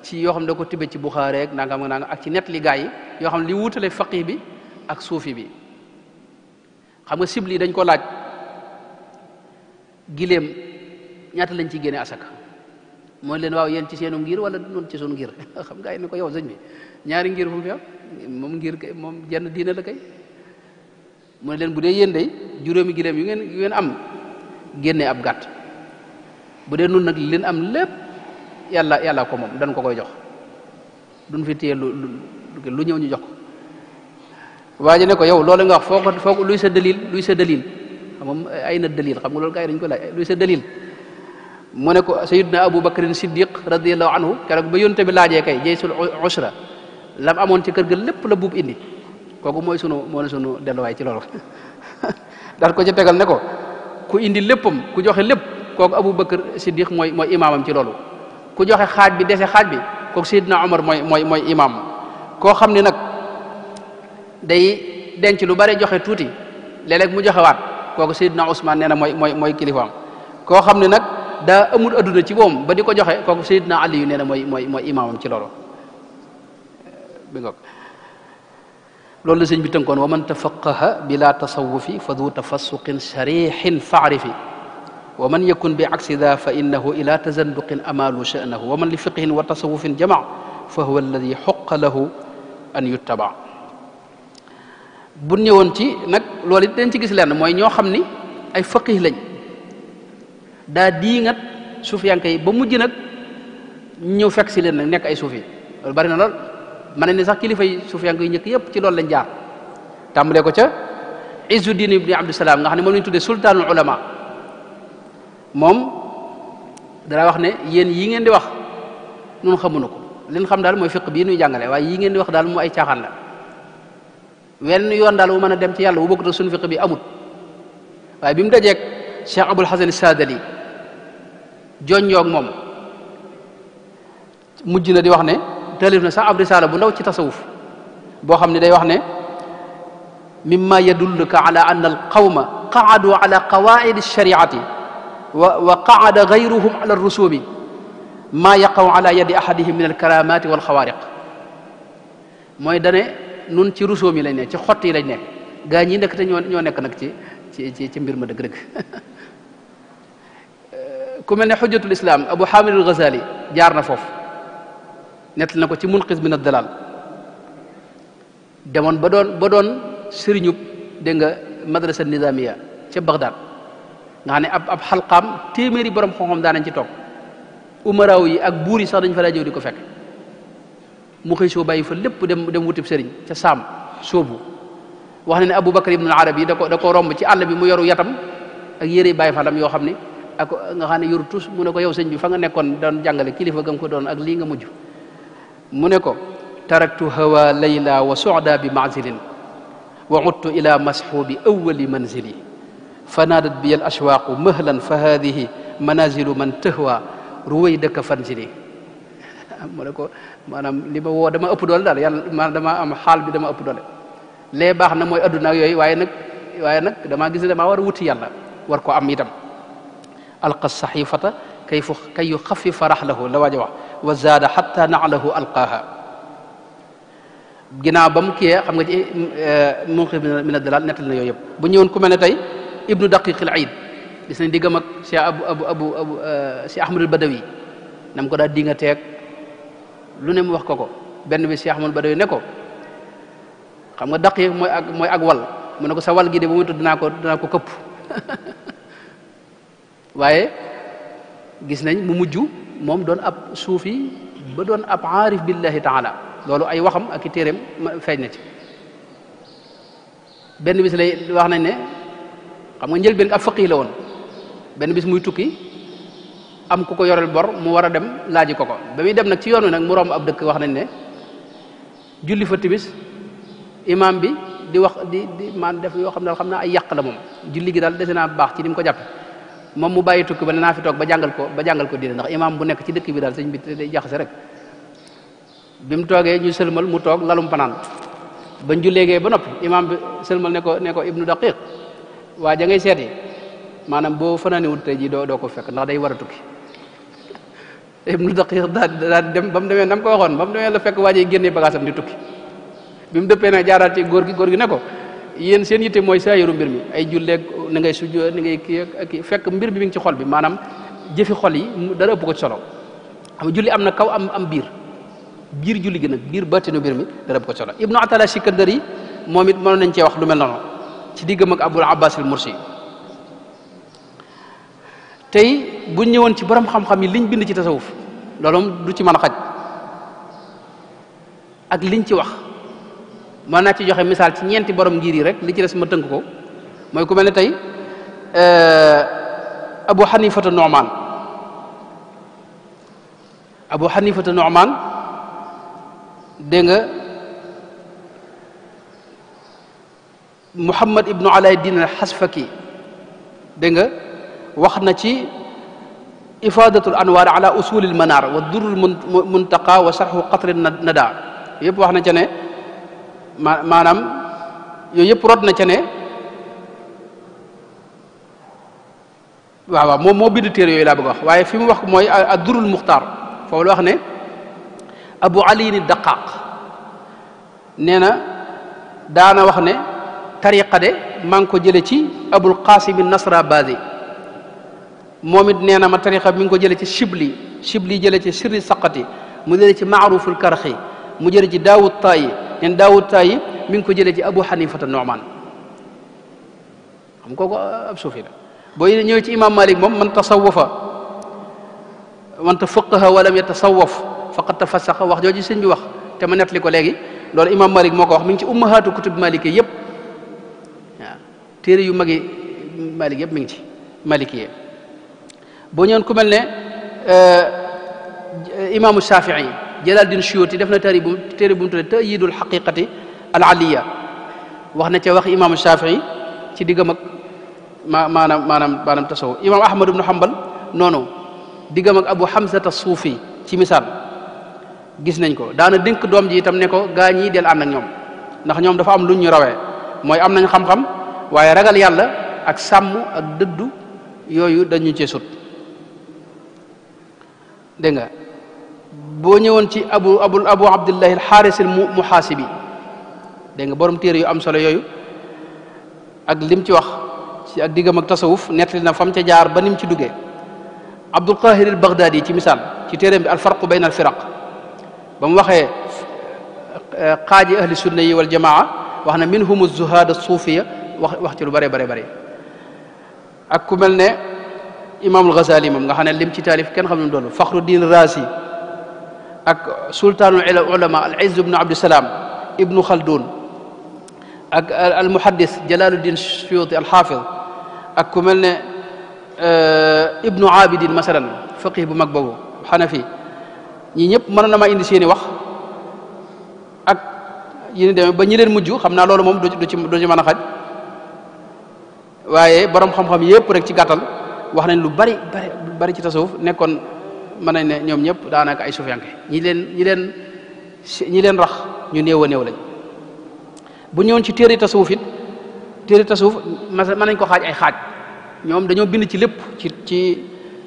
Speaker 1: ci yoo xam ne da ko tibe ci Buxaari rek nangam ak ci nett li gaa yi yoo xam ne li wutale faqih bi ak suufi bi xam nga sibli dañ ko laaj giléem ñaata lañ ci génne asaka mooy leen waaw yéen ci seenu ngir wala noonu ci sunu ngir xam nga ne ko yow sëñ bi ñaari ngir fu mu fi am moom ngir kay moom jenn diina la kay mu ne leen bu dee yéen day juróomi giléem yu ngeen am génne ab gàtt bu dee nun nag li leen am lépp yàlla ko moom dañ ko koy jox duñ fi téye lu ñëw ñu jox ko waa ji ne ko yow loolu nga wax foo ko luy sa dalil xam nga ay na dalil xam nga loolu gars yi dañu ko laaj luy sa dalil mu ne ko sayyidna Abu Bakrin Siddiq radiyallahu anhu keroog ba yonte bi laajee kay jaysul usra lam amoon ci kër ga lépp la buub indi kooku mooy sunu delluwaay ci loolu daal ko ci tegal ne ko ku indi léppam ku joxe lépp kooku Abu Bakr Siddiq mooy imaamam ci loolu ku joxe xaaj bi dese xaaj bi kooku Seydina Omar mooy imaam koo xam ne nag day denc lu bari joxe tuuti léeg-léeg mu joxe waat kooku Seydina Ousmane nee na mooy kilifaam koo xam ne nag daa amul adduna ci moom ba di ko joxe kooku Seydina Ali yu nee na mooy imaamam ci loolu bi ngoog loolu la sëñ bi tënkoon wa man tafaqaha bila tasawufi fa du tafassuqin sharixin faarifi wa man yakun bi aksi da fa innahu ila tazanduqin amalu sha'nahu wa man li fiqhin wa tasawufin jama fa huwa alladi xoqa lahu an yuttaba bu ñëwoon ci nag loolu it dañ ci gis lenn mooy ñoo xam ni ay faqih lañ daa diingat suufiyanke yi ba mujj nag ñëw fekk si leen nag nekk ay suufi loolu bari na lool mën ne sax kilifa yi suufiyanke yi njëkk yëpp ci loolu lañ jaar tàmbalee ko ca Izzuddin ibni Abdusalaam nga xam ne moom lañu tuddee sultaanul ulama moom dara wax ne yéen yi ngeen di wax nun xamuñu ko leen xam daal mooy fiq bii nuy jàngale waaye yi ngeen di wax daal mu ay caaxaan la wenn yoon daal bu mën a dem ci yàlla bu bokkut ak suñu fiq bi amut waaye bi mu dajeeg Cheikh Abul Hasan Sadali joññoog moom mujj na di wax ne taalif na sax ab risaala bu ndaw ci tasawuf boo xam ne day wax ne mimma yadulluka ala anna al qawma qaadu ala qawaid alshariati wa qaada gayruhum ala rusumi ma yaqaw ala yadi ahadihim min alkaramati walxawaariq mooy dane nun ci rusoom yi lañ ne ci xott yi lañ nekk gaa ñi nekk te ñoo nekk nag ci mbir ma dëgg-dëgg ku mel ne xujjatul islam Abu Hamid al Ghazali jaar na foofu nett na ko ci munqis min ad-dalal demoon ba doon sëriñub dégg nga madrasa nizamiya ca Baghdad nga xam ne ab xalqaam téeméeri borom xam-xam daanañ ci toog umaraaw yi ak buur yi sax dañ fa daa jëw di ko fekk mu xëy soo bàyyi fa lépp dem wutib sëriñ ca saam soobu wax ne Abu Bakar ibn al-Arabi da ko romb ci àll bi mu yoru yatam ak yére bàyyi falam yoo xam ne ak nga xam ne yoru tus mu ne ko yow sëñ bi fa nga nekkoon doon jàngale kilifa gam ko doon ak lii nga mujj mu ne ko taraktu hawa layla wa suda bi manzilin wa udtu ila mashubi awali manzili fa naadat bi al ashwaaqu mahlan fa hadihi manazilu man tahwa ruwaydaka fanzili mu ne ko maanaam li ma woo dama ëpp doole daal yàlla maanaam dama am xaal bi dama ëpp doole lee baax na mooy adduna ak yooyu waaye nag damaa gis ne damaa war a wuti yàlla war ko am itam alqa saxifata kay yuxafifa raxlahu la waaj a wax wa zaada xatta nalahu alqaaha ginnaaw ba mu kiyee xam nga ci munqidh min ad-dalal nettal na yooyu yëpp bu ñëwoon ku mel ne tey ibnu daqiq al iid gis nañ diggam ak Cheikh abu Cheikh Ahmadul Badawi nam ko daal di nga teeg lu ne mu wax ko benn bi Cheikh Ahmadul Badawi ne ko xam nga daqiq mooy ak wal mu ne ko sa wal gi de bu muy tudd dinaa ko këpp waaye gis nañ mu mujj moom doon ab suufi ba doon ab aarif billahi taala loolu ay waxam ak i téeréem feeñ na ci benn bis lay wax nañ ne xam nga njëlbeen ab faqih la woon benn bis muy tukki am ku ko yoreel bor mu war a dem laaji ko ba muy dem nag ci yoon wi nag mu romb ab dëkk wax nañ ne julli fa timis imam bi di wax di man def yoo xam ne xam naa ay yàq la moom julli gi daal dese naa baax ci ni mu ko jàppe moom mu bàyyi tukki ba ne naa fi toog ba jàngal ko diine ndax imam bu nekk ci dëkk bi daal sëñ bi day jaxase rek bi mu toogee ñu sëlmal mu toog lalum panaan ba julleegee ba noppi imam bi sëlmal ne ko ibnu daqiq waa ja ngay seeti maanaam boo fanaaniwul tey ji doo ko fekk ndax day war a tukki ibnu daqiq daal dem ba mu demee nam ko waxoon ba mu demee la fekk waa ji génnee bagaasam di tukki bi mu dëppee nag jaaraat ci góor gi ne ko yéen seen yitte mooy saayiru mbir mi ay julleeg ni ngay sujjo ni ngay kii fekk mbir bi mi ngi ci xol bi maanaam jëfi xol yi dara ëpp ko ci solo xam nga julli am na kaw am biir julli gi nag biir baatinu mbir mi dara ëpp ko ci solo ibnu atala Sikandari moom it mënoon nañ cee wax lu mel noonu ci diggam ak Abul Abbas al Mursi tey buñ ñëwoon ci borom xam-xam yi liñ bind ci tasawuf loolu du ci mën a xaj ak liñ ci wax mën naa ci joxe misaal ci ñeenti borom ngir yi rek li ci des ma tënk ko mooy ku mel ne tey Abu Hanifata Nu'man dégg nga Muhammad ibnu Alaydin al-Hasfaki dégg nga wax na ci ifadatul anwar ala usulil manar wa durrul muntaqa wa sharhu qatri nada yëpp wax na ca ne maanaam yooyu yëpp rot na ca ne waaw moom moo bind téere yooyu laa bëgg wax waaye fi mu wax mooy ad-durrul muxtaar foofu la wax ne Abu Ali ni Daqaq nee na daana wax ne tariqa de maa ngi ko jële ci Abul Qasim Nasrabadi moom it nee na ma tariqa mi ngi ko jële ci Shibli jële ci Sirri Saqati mu jële ci Maaruful Karxi mu jële ci Daawud Tayi neen Daawud Tayi mi ngi ko jële ci Abu Hanifata Nu'man xam kooku ab suufi la booy ñëwee ci imam Malik moom man tasawwafa man tafaqaha wa lam yatasawwaf faqad tafassaqa wax jooju sëñ bi wax te ma nettali ko léegi loolu imam Malik moo ko wax mi ngi ci ummahaatu kutub maliki yëpp waaw téere yu magi Malik yëpp mi ngi ci maliki boo ñëwoon ku mel ne imaamu Shafii Jalaaluddin Suyuuti def na téere bu mu tudde Ta'yiidul Haqiiqati al Aliyya wax na ca wax imaamu Shafii ci diggam ak maanaam tasawuf imaam Ahmad ibnu Hanbal noonu diggam ak Abu Hamza as-Suufi ci misaal gis nañ ko daana dénk doom ji itam ne ko gaa ñii del ànd ak ñoom ndax ñoom dafa am luñ ñu rawee mooy am nañ xam-xam waaye ragal yàlla ak sàmm ak dëddu yooyu dañu cee sut dégg nga boo ñëwoon ci abu abdullahi alxaaris al muhaasibi dégg nga borom téere yu am solo yooyu ak lim ci wax ci ak diggam ak tasawuf nettali na fam ca jaar ba nim ci duggee abdul qahir al baghdadi ci misaal ci téereem bi al farqu bayna al firaq ba mu waxee xaaji ahli sunna yi wal jamaa wax na minhum az-zuhad as-sufiya wax ci lu bare ak ku mel ne imaamul Ghazali moom nga xam ne lim ci taalif kenn xam ne doon Fakhruddin Razi ak sultaanul ulama al Izz ibnu Abdusalaam ibnu Khaldun ak al muhaddis Jalaluddin Suyuti al Hafiz ak ku mel ne ibnu Abidin masalan faqih bu mag boobu Hanafi ñi ñëpp mën na maa indi seeni wax ak yi ni demee ba ñi leen mujj xam naa loolu moom du ci mën a xaj waaye borom xam-xam yëpp rek ci gàttal wax nañ lu bari ci tasawuf nekkoon mën nañ ne ñoom ñëpp daanaka ay sufiyanke ñi leen rax ñu néew a néew lañ bu ñëwoon ci téere tasawuf it téere tasawuf mën nañ ko xaaj ay xaaj ñoom dañoo bind ci lépp ci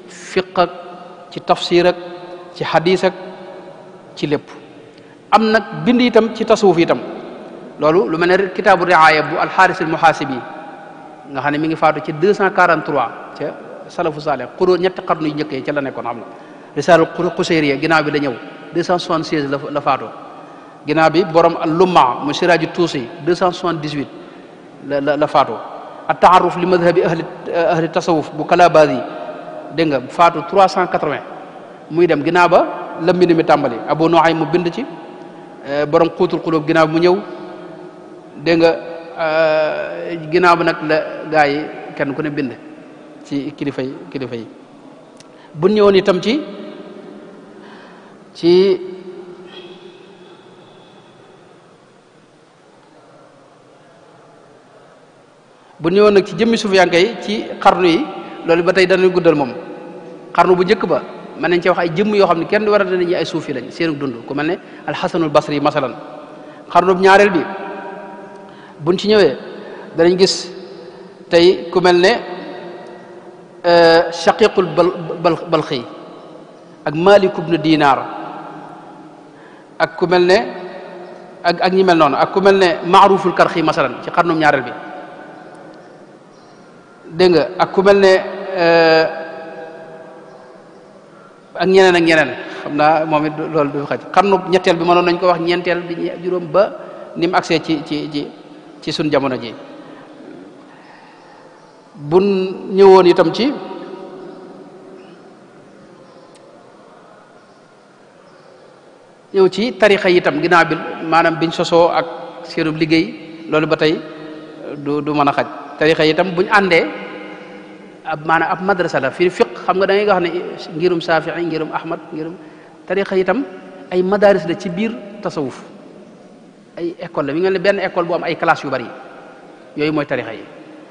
Speaker 1: fiq ak ci tafsir ak ci hadis ak ci lépp am nag bind itam ci tasawuf itam loolu lu mel ne kitaabu riaya bu alxaaris al muhaasibi nga xam ne mi ngi faatu ci 243 ca salafu salih xuró ñetti xarnu yu njëkkee ca la nekkoon xam nga risaalul Qushayriya ginnaaw bi la ñëw 276 la faatu ginnaaw bi borom al-Lumma mu Siraaju Tuusi 278 la faatu at-ta'arruf li madhabi ahli tasawuf bu Kalabaazi dégg nga faatu 380 muy dem ginnaaw ba la mbind mi tàmbali Abu Nuaym mu bind ci borom Xuutul Quluub ginnaaw mu ñëw dégg nga ginnaaw bi nag la gaa yi kenn ku ne bind ci kilifa yi bu ñëwoon itam ci bu ñëwoon nag ci jëmmi sufiyanke yi ci xarnu yi loolu ba tey danañ guddal moom xarnu bu njëkk ba mën nañ ci wax ay jëmm yoo xam ne kenn du war a danañu ay suufi lañ seenu dund ku mel ne alxasanul basri masalan xarnu bu ñaareel bi buñ ci ñëwee danañ gis tey ku mel ne shaqiqul balxi ak malik ibnu dinar ak ku mel ne ak ñi mel noonu ak ku mel ne maaruful karxi masalan ci xarnum ñaareel bi dégg nga ak ku mel ne ak ñeneen xam naa moom it loolu du xaj xarnu ñetteel bi mënoon nañ ko wax ñeenteel bi juróom ba ni mu agsee ci sun jamono ji bu ñëwoon itam ci ñëw ci tarixa yi itam ginnaaw bi maanaam biñ sosoo ak seenub liggéey loolu ba tey du mën a xaj tarixa yi itam buñ àndee maanaam ab madrasa la fii fiq xam nga da ngay wax ne ngirum Saafi'i ngirum Ahmad ngirum tarixa yi itam ay madaris la ci biir tasawuf ay école la mi ngi ne benn école bu am ay classe yu bari yooyu mooy tarixa yi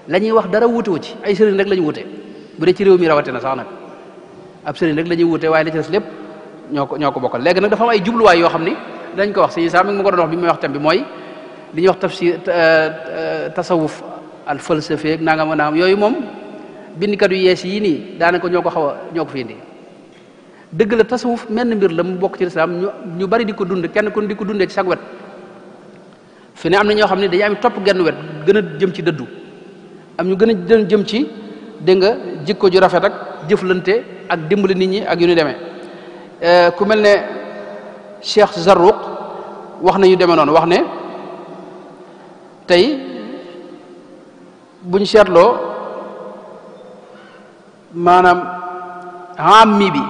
Speaker 1: la ñuy wax dara wuute wu ci ay sëriñ rek la ñu wuute bu dee ci réew mi rawatina sax nag ab sëriñ rek la ñuy wuute waaye la ci des lépp ñoo ko bokkal léegi nag dafa am ay jubluwaay yoo xam ni dañ ko wax si saa mi ngi ma ko doon wax bi muy wax tam bi mooy li ñuy wax tafsir tasawuf al falsafi ak nangam yooyu moom bindkat yu yees yii nii daanaka ñoo ko fi indi dëgg la tasawuf menn mbir la mu bokk ci lislaam ñu bari di ko dund kenn kon di ko dundee ci sag wet fi ne am na ñoo xam ne dañuy am topp genn wet gën a jëm ci dëddu am ñu gën a jëm ci dégg nga jikko ju rafet ak jëflante ak dimbali nit ñi ak yu ñu demee ku mel ne Cheikh Zarruq wax na yu demee noonu wax ne tey buñ seetloo maanaam ammi bi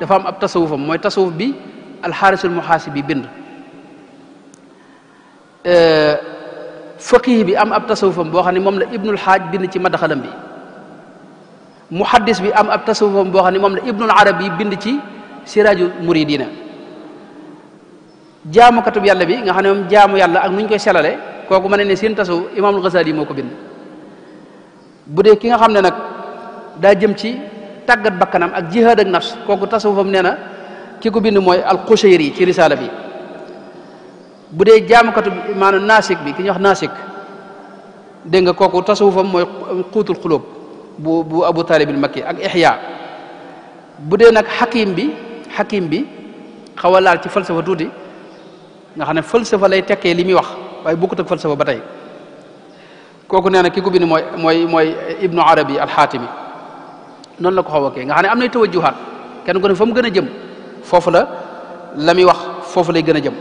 Speaker 1: dafa am ab tasawufam mooy tasawuf bi alxaarisul muhaasibi bind faqih bi am ab tasawufam boo xam ne moom la ibnul xaaj bind ci madaxalam bi muhaddis bi am ab tasawufam boo xam ne moom la ibnul arabi bind ci siraaju muridina jaamukatub yàlla bi nga xam ne moom jaamu yàlla ak nu ñu koy selale kooku mën ne seen tasawuf imaamul Ghazali moo ko bind bu dee ki nga xam ne nag daa jëm ci tàggat bakkanam ak jihaad ak nafs kooku tasawufam nee na ki ko bind mooy al-Qushayri ci risaala bi bu dee jaamukatu maanaam naasik bi ki ñuy wax naasik dégg nga kooku tasawufam mooy xuutul xulóob bu Abu Talib al-Makki ak Ihya bu dee nag xakim bi xaw a laal ci falsafa tuuti nga xam ne falsafa lay tekkee li muy wax waaye bokkut ak falsafa ba tey kooku nee na ki ko bind mooy Ibnu Arabi al-Xaatimi noonu la ko xaw a kee nga xam ne am nay tawajjuhaat kenn ku ne fa mu gën a jëm foofu la muy wax foofu lay gën a jëm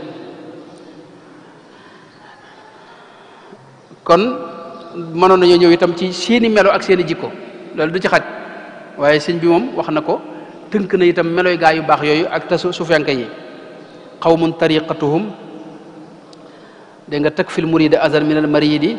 Speaker 1: kon mënoon nañoo ñëw itam ci seeni melo ak seeni jikko loolu du ci xaj waaye sëñ bi moom wax na ko tënk na itam meloy gaa yu baax yooyu ak ta sufiyanke yi qawmun tariqatuhum dégg nga takfil murida azar min al maridi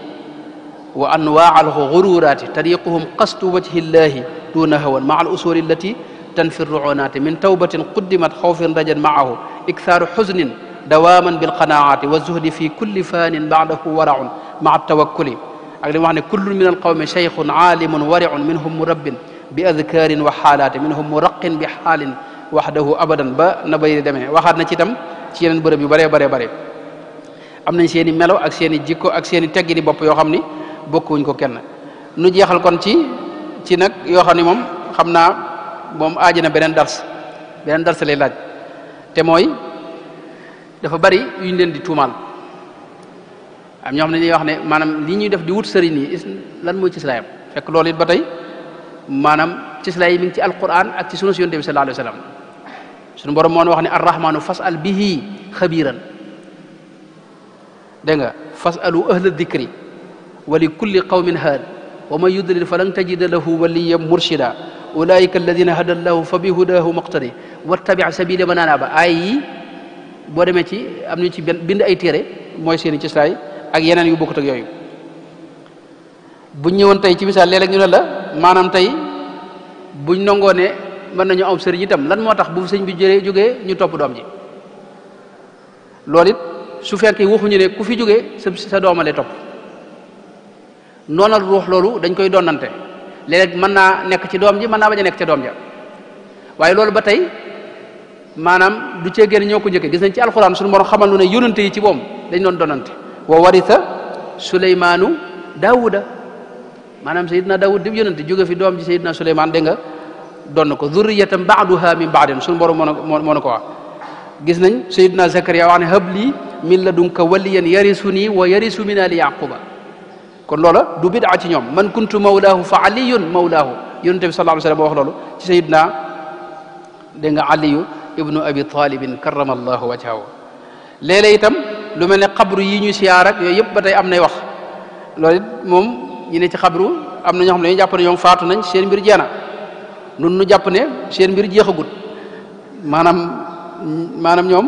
Speaker 1: wa anwaa al ghururati tariquhum qasdu wajhi llahi duna hawan maa al usuli allati tanfi ruunaati min tawbatin quddimat xawfin rajan maahu iktharu xusnin dawaman bilqanaati wa zuhdi fi kulli fanin baadahu waraun maa tawakkuli ak li mu wax ne kullun min alqawmi cheikhun aalimun wariun minhum murabbin bi adkarin wa xaalaati minhum muraqin bi xaalin waxdahu abadan ba na bay demee waxaat na ci itam ci yeneen bërëb yu bare am nañ seen i melo ak seen i jikko ak seen i teggini bopp yoo xam ni bokkuwuñ ko kenn nu jeexal kon ci nag yoo xam ne moom xam naa moom aaji na beneen dars lay laaj te mooy dafa bari yuñ leen di tuumaal am ñoo xam ne dañuy wax ne maanaam li ñuy def di wut sëriñ yi lan mooy cislaayam fekk loolu it ba tey maanaam cislaay yi mi ngi ci alquran ak ci sunu yonent bi sallallahu alayhi wa sallam sunu borom moo wax ne arrahmanu fasal bihi xabiran dégg nga fasalu ahla dikri wa li kulli qawmin haad wa man yudlil falan tajida lahu waliyan murshida ulaika alladina hada llahu fa bi hudahu muqtadi wattabi sabila man anaba ay yi boo demee ci am nañu ci bind ay téere mooy seeni cislaay ak yeneen yu bokkut ak yooyu buñ ñëwoon tey ci misaal léeg-léeg ñu ne la maanaam tey buñ nangoo ne mën nañu am sëriñ itam lan moo tax bu sëñ bi jógee ñu topp doom ji loolu it su fekkee waxuñu ne ku fi jógee sa doomale topp noonal ruux loolu dañ koy donnante léeg-léeg mën naa nekk ci doom ji mën naa bañ a nekk ca doom ja waaye loolu ba tey maanaam du cee génn ñoo ko njëkkee gis nañ ci alxuraan suñu borom xamal nu ne yónante yi ci moom dañ doon donnante wa warisa suleymaanu daawuda maanaam sayidna daawud di yónante jóge fi doom ji sayidna suleymaan dégg nga donn ko zurriyatan ba'duha min ba'din suñu borom moo na ko wax gis nañ sayidna zakariya wax ne habli min ladunka waliyan yarisuni wa yarisu min ali yaquba kon loola du bid'a ci ñoom man kuntu mawlaahu fa aliyun mawlaahu yónante bi sallallahu alayhi wa sallam wax loolu ci sayidna dégg nga aliyu ibnu abi talibin karrama allahu wajhahu léeg-léeg itam lu mel ne xabru yi ñu siyaar ak yooyu yëpp ba tey am nay wax loolu it moom ñi ne ci xabru am na ñoo xam ne dañuy jàpp ne ñoom faatu nañ seen mbir jeena nun nu jàpp ne seen mbir jeexagut maanaam ñoom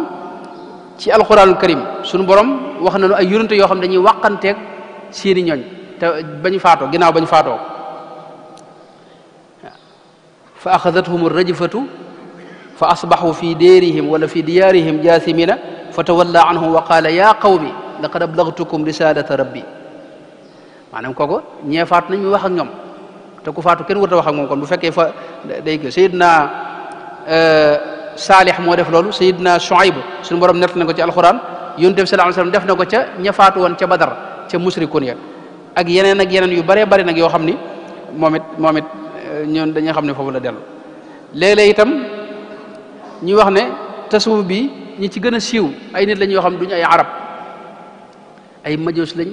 Speaker 1: ci alquranul karim suñu borom wax nañu ay yonente yoo xam ne dañuy wàqanteeg seeni ñooñ te bañ faatoo ginnaaw bañ faatoo fa axadathum rajfatu fa asbaxu fi déerihim wala fi diyaarihim jaasimina fa tawalla anhum wa qaala ya qawmi laqad ablagtukum risalata rabbi maanaam kooku ñee faatu nañ muy wax ak ñoom te ku faatu kenn warut a wax ak moom kon bu fekkee fa day ko sayidna saalih moo def loolu sayidna Shuayb suñu borom nett na ko ci alquran yonent bi sallallahu alayhi wasallam def na ko ca ña faatu woon ca Badar ca musrikun ya ak yeneen yu bëree bëri nag yoo xam ni moom it ñoom dañuy xam ne foofu la dellu léeg-léeg itam ñu wax ne tasawuf bi ñi ci gën a siiw ay nit lañ yoo xam duñu ay arab ay majus lañ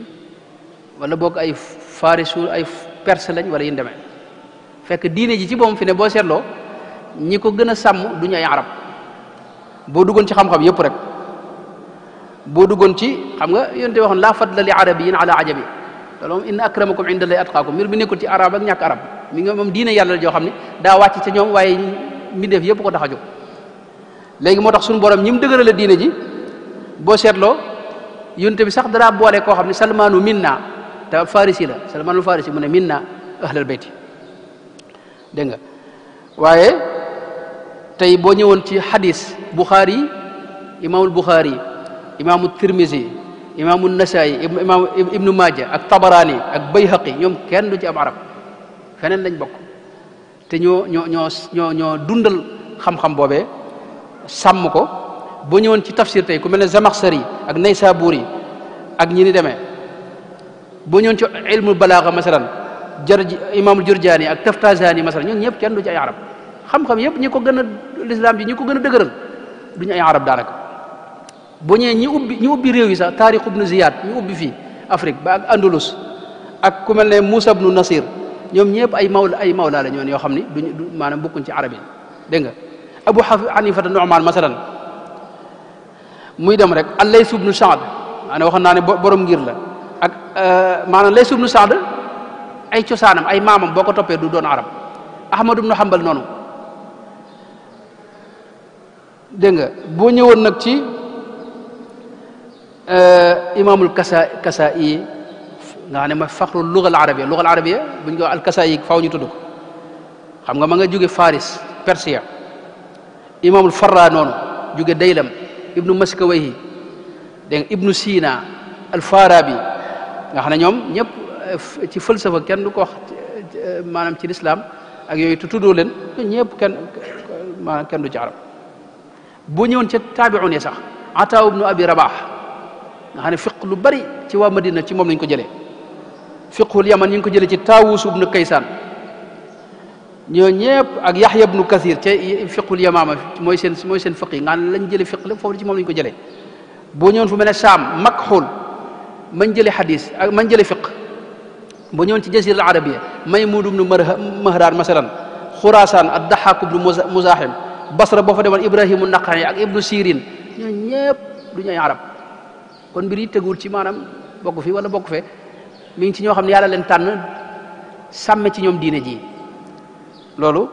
Speaker 1: wala boog ay farisu ay perse lañ wala yin demee fekk diine ji ci boom fi ne boo seetloo ñi ko gën a sàmm duñu ay arab boo duggoon ci xam-xam yëpp rek boo duggoon ci xam nga yonte waxoon la fadla li arabiyin ala ajabi loolu moom inna akramakum inda allahi atqaakum mbir bi nekkul ci arab ak ñàkk arab mi nga moom diine yàlla joo xam ne daa wàcc ca ñoom waaye mbindeef yëpp ko tax a jóg léegi moo tax suñu borom ñi mu dëgërale diine ji boo seetloo yonte bi sax dara boole koo xam ne salmaanu minna te farisi la salmaanul farisi mu ne minna ahlal bayti dégg nga waaye tey boo ñëwoon ci hadis Bukhari imaamul Bukhari imaamu Tirmisi imaamu Nasaayi imaam Ibnu Maaja ak Tabaraani ak Bayhaqi ñoom kenn du ci am arab feneen lañ bokk te ñoo dundal xam-xam boobee sàmm ko boo ñëwoon ci tafsir tey ku mel ne Zamaxsari ak Naysaburi ak ñi ni demee boo ñëwoon ci ilmu balaaga masalan imaamul Jurjaani ak Taftazani masalan ñun ñëpp kenn du ci ay arab xam-xam yëpp ñi ko gën a l'islam ji ñi ko gën a dëgëral duñu ay arab daanaka boo ñëwee ñi ubbi réew yi sax taarix ibnu Ziyad ñu ubbi fii Afrique ba ak Andalus ak ku mel ne Moussa ibnu Nasir ñoom ñëpp ay mawla la ñoon yoo xam ni duñu maanaam bokkuñ ci arab yi dégg nga Abu Hanifata Nu'man masalan muy dem rek al-Lays ibnu Sa'd maanaam waxoon naa ne borom ngir la ak maanaam Lays ibnu Sa'd ay cosaanam ay maamam boo ko toppee du doon arab Ahmad ibnu Hanbal noonu dégg nga boo ñëwoon nag ci imaamul Kasaa'i nga xam ne mooy faxru lugal arabiya bu ñu ko al-Kasaa'i faaw ñu tudd ko xam nga ma nga jóge Faris Persia imaamul Farra noonu jóge Daylam ibnu Maskawayhi dégg nga ibnu Sina al-Farabi nga xam ne ñoom ñëpp ci falsafa kenn du ko wax maanaam ci lislaam ak yooyu te tuddoo leen ñëpp kenn du ci arab boo ñëwoon ca taabi'un yi sax Ataa ibnu Abi Rabah nga xam ne fiq lu bari ci waa Madina ci moom lañ ko jëlee fiqhul Yaman ñu ngi ko jëlee ci Taawus ibnu Kaysaan ñoo ñëpp ak Yaxya ibnu Kathir ca fiqhul Yamaama mooy seen fiq yi nga xam ne lañ jëlee fiq lépp foofu ci moom lañ ko jëlee boo ñëwoon fu mel ne Saam Makhul mañ jëlee xadis ak mañ jëlee fiq boo ñëwoon ci Jazira al Arabiya Maymun ibnu Mahraan masalan Xuraasaan ad-Dahhaak ibnu Muzaahim Basra boo fa demoon Ibrahimu Naqa'i ak Ibnu Sirin ñoo ñëpp du ñu ay arab kon mbir yi teguwul ci maanaam bokk fi wala bokk fe mi ngi ci ñoo xam ne yàlla leen tànn sàmme ci ñoom diine ji loolu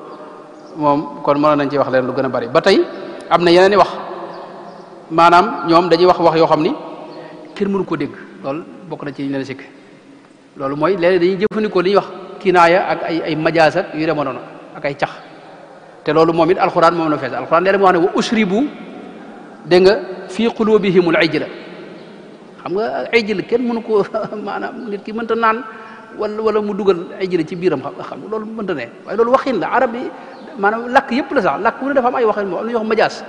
Speaker 1: moom kon mënoon nañ ci wax leen lu gën a bari ba tey am na yeneen i wax maanaam ñoom dañuy wax yoo xam ni kenn mënu ko dégg loolu bokk na ci ñu leen sikk loolu mooy léeg dañuy jëfandikoo li ñuy wax kinaaya ak ay majaas ak yu demoon noonu ak ay cax te loolu moom it alxuraan moom la fees alxuraan léeg mu wax ne wa usribu dégg nga fii qulubihimul ijla xam nga ijla kenn mënu ko maanaam nit ki mënta naan wala mu dugal ijla ci biiram xam nga loolu mënta ne waaye loolu waxin la arab yi maanaam lakk yëpp la sax lakk fu ne dafa am ay waxin moom am na ñuy wax majaas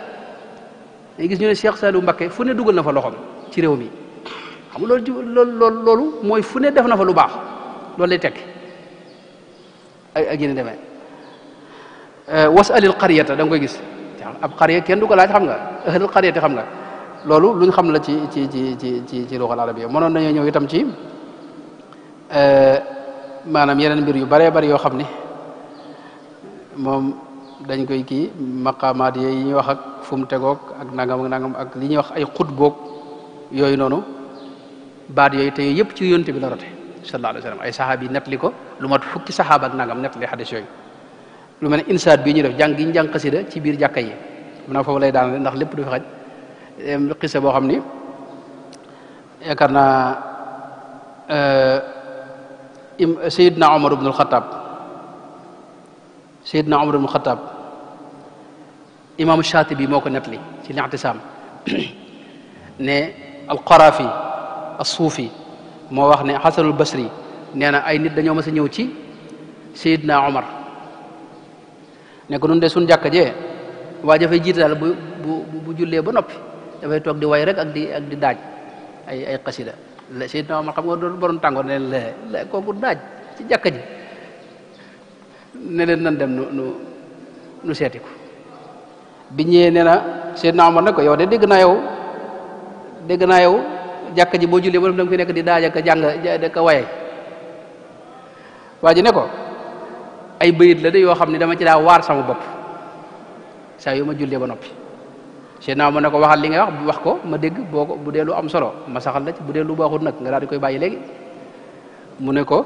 Speaker 1: dañuy gis ñu ne Cheikh Saliou Mbacké fu ne dugal na fa loxoom ci réew mi xam nga loolu mooy fu ne def na fa lu baax loolu lay tekki ak yéen demee wasalil qaryata da nga koy gis ab qarya kenn du ko laaj xam nga ahlul qaryati xam nga loolu luñ xam la ci luxal arabiyya mënoon nañoo ñëw itam ci maanaam yeneen mbir yu baree bari yoo xam ni moom dañ koy kii maqaamaat yi ñuy wax ak fu mu tegoog ak nangam ak li ñuy wax ay xutboog yooyu noonu baat yooyu te yooyu yëpp ci yonte bi la rote sallallahu alayhi wa sallam ay saxaaba yi nettali ko lu mat fukki saxaaba ak nangam nettali xadis yooyu lu mel ne insaat bii ñu def jàng gi ñu jàng xasida ci biir jàkka yi mun naa foofu lay daanale ndax lépp du fi xaj xisa boo xam ni yaakaar naa Seydina Omar ibn al-Khattab imaamu Shaatibi moo ko nettali ci Li'tisaam ne al-Qarafi as-Suufi moo wax ne Hasanul Basri nee na ay nit dañoo mas a ñëw ci Seydina Omar ne ko nun de suñ jàkka jee waa dafay jiite daal bu jullee ba noppi dafay toog di way rek ak di daaj ay xasida Seydina Omar xam nga doon borom tàngoor ne la kooku daaj ci jàkka ji ne leen nan dem nu seeti ko bi ñëwee nee na Seydina Omar ne ko yow de dégg naa yow jàkka ji boo jullee ba da nga fi nekk di daaj ak jàng ka waye waa ji ne ko ay bayit la de yoo xam ne dama ci daa waar sama bopp saa yu ma jullee ba noppi Seydina Omar ne ko waxal li ngay wax ko ma dégg bu dee lu am solo ma saxal la ci bu dee lu baaxul nag nga daal di koy bàyyi léegi mu ne ko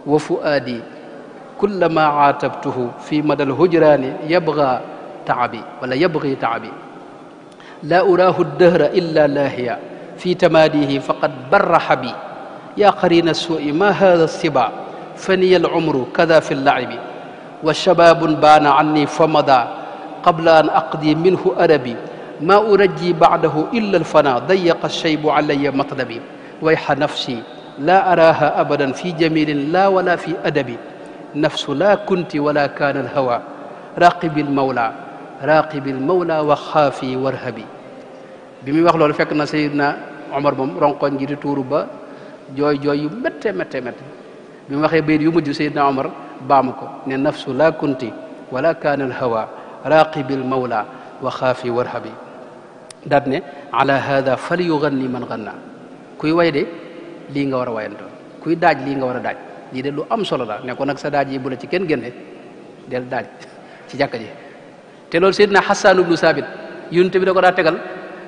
Speaker 1: wa fuaadi kullama aatabtuhu fi mada alhujraani yabga taabi wala yabgi taabi la uraahu dahra illa laahiya fi tamaadihi faqad barraha bi yaa qarina suui ma hada siba faniya alumru kada fi llacibi wa shababun baana anni famada qabla an aqdi minhu arabi ma urajji bacdahu illa alfana dayaqa alshaybu calaya matlabi wayxa nafsi la araaha abadan fi jamilin la wala fi adabi nafsu la kunti wala kaana alhawa raqibi almawla wa xaafi warhabi bi muy wax loolu fekk na Seydina Omar moom ronkoñ gi di tuuru ba jooy yu métte bi mu waxee bayit yu mujj Seydina Omar baamu ko ne nafsu la kunti wala kaana alhawa raqibi almawla wa xaafi warhabi daat ne ala hada fal yuganni man ganna kuy way de lii nga war a wayantoon kuy daaj lii nga war a daaj lii de lu am solo la ne ko nag sa daaj yi bu la ci kenn génne del daaj ci jàkka ji te loolu Seydina Hassan ibnu Sabit yonent bi da ko daa tegal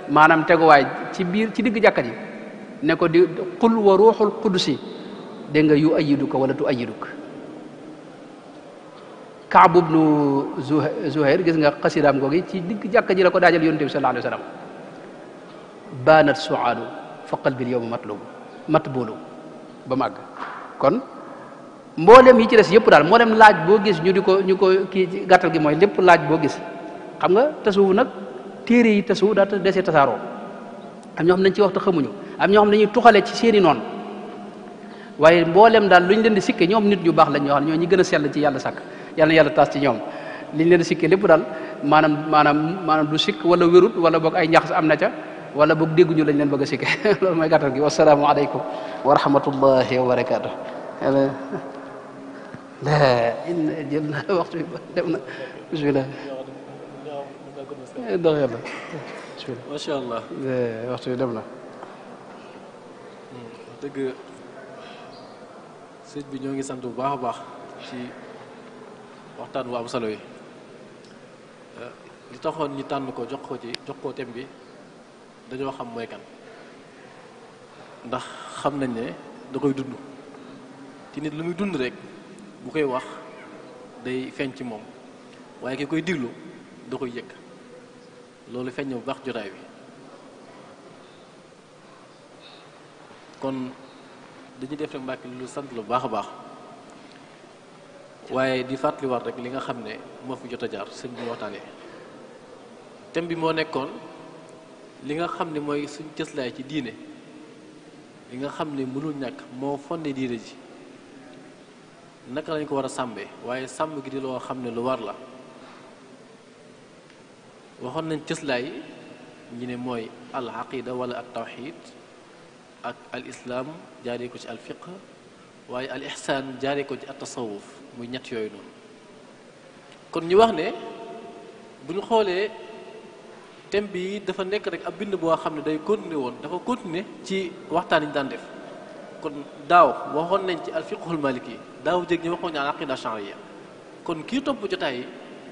Speaker 1: maanaam teguwaay ci digg jàkka ji ne ko di qul wa ruuxul qudusi dégg nga yu ayiduka wala tu ayiduk Kaab ibnu Zuhair gis nga xasidaam googi ci digg jàkka ji la ko daajal yonent bi sallallahu alayhi wa sallam baanat suaadu fa qalbil yowma matbulu ba màgg kon mboolem yi ci des yëpp daal mboolem laaj boo gis ñu ko kii gàttal gi mooy lépp laaj boo gis xam nga tasawuf nag téere yi tasawuf daa desee tasaaroo am ñoo xam nañ ci wax te xamuñu am ñoo xam dañuy tuxale ci seeni noonu waaye mboolem daal lu ñu leen di sikke ñoom nit ñu baax lañ ñoo xam ñoo ñi gën a sell ci yàlla sàkk yàlla na yàlla taas ci ñoom liñ leen di sikke lépp daal maanaam du sikk wala wérut wala boog ay ñax am na ca wala boog dégguñu lañ leen bëgg a sikke loolu mooy gàttal gi wasalaamu aleykum wa rahmatullahi wa barakaatu jël na waxtu bi dem na bismillah dox yàlla bismillah
Speaker 2: macha allah
Speaker 1: waxtu bi dem na
Speaker 2: dëgg sëñ bi ñoo ngi sant bu baax a baax ci waxtaan bu am solo yi li taxoon ñi tànn ko jox ko thème bi dañoo xam mooy kan ndax xam nañ ne da koy dund ci nit lu muy dund rek bu koy wax day feeñ ci moom waaye ki koy diglu da koy yëg loolu feeñ na bu baax jotaay bi kon dañuy def rek Mbàkke lu sant lu baax a baax waaye di fàttaliwaat rek li nga xam ne moo fi jot a jaar sëñ bi waxtaanee thème bi moo nekkoon li nga xam ne mooy suñ cëslaay ci diine li nga xam ne mënul ñàkk moo fondé diine ji naka lañ ko war a sàmmee waaye sàmm gi di loo xam ne lu war la waxoon nañ cëslaay ñi ne mooy al aqida wala al tawxid ak al islaam jaaree ko ci al fiqh waaye al ihsaan jaaree ko ci at tasawuf muy ñett yooyu noonu kon ñu wax ne bu ñu xoolee thème bi dafa nekk rek ab bind boo xam ne day continuer woon dafa continuer ci waxtaan yi ñu daan def kon daaw waxoon nañ ci al fiqhul maliki daaw jég ñu waxoon ñu al aqida shariya kon kii topp jotaay yi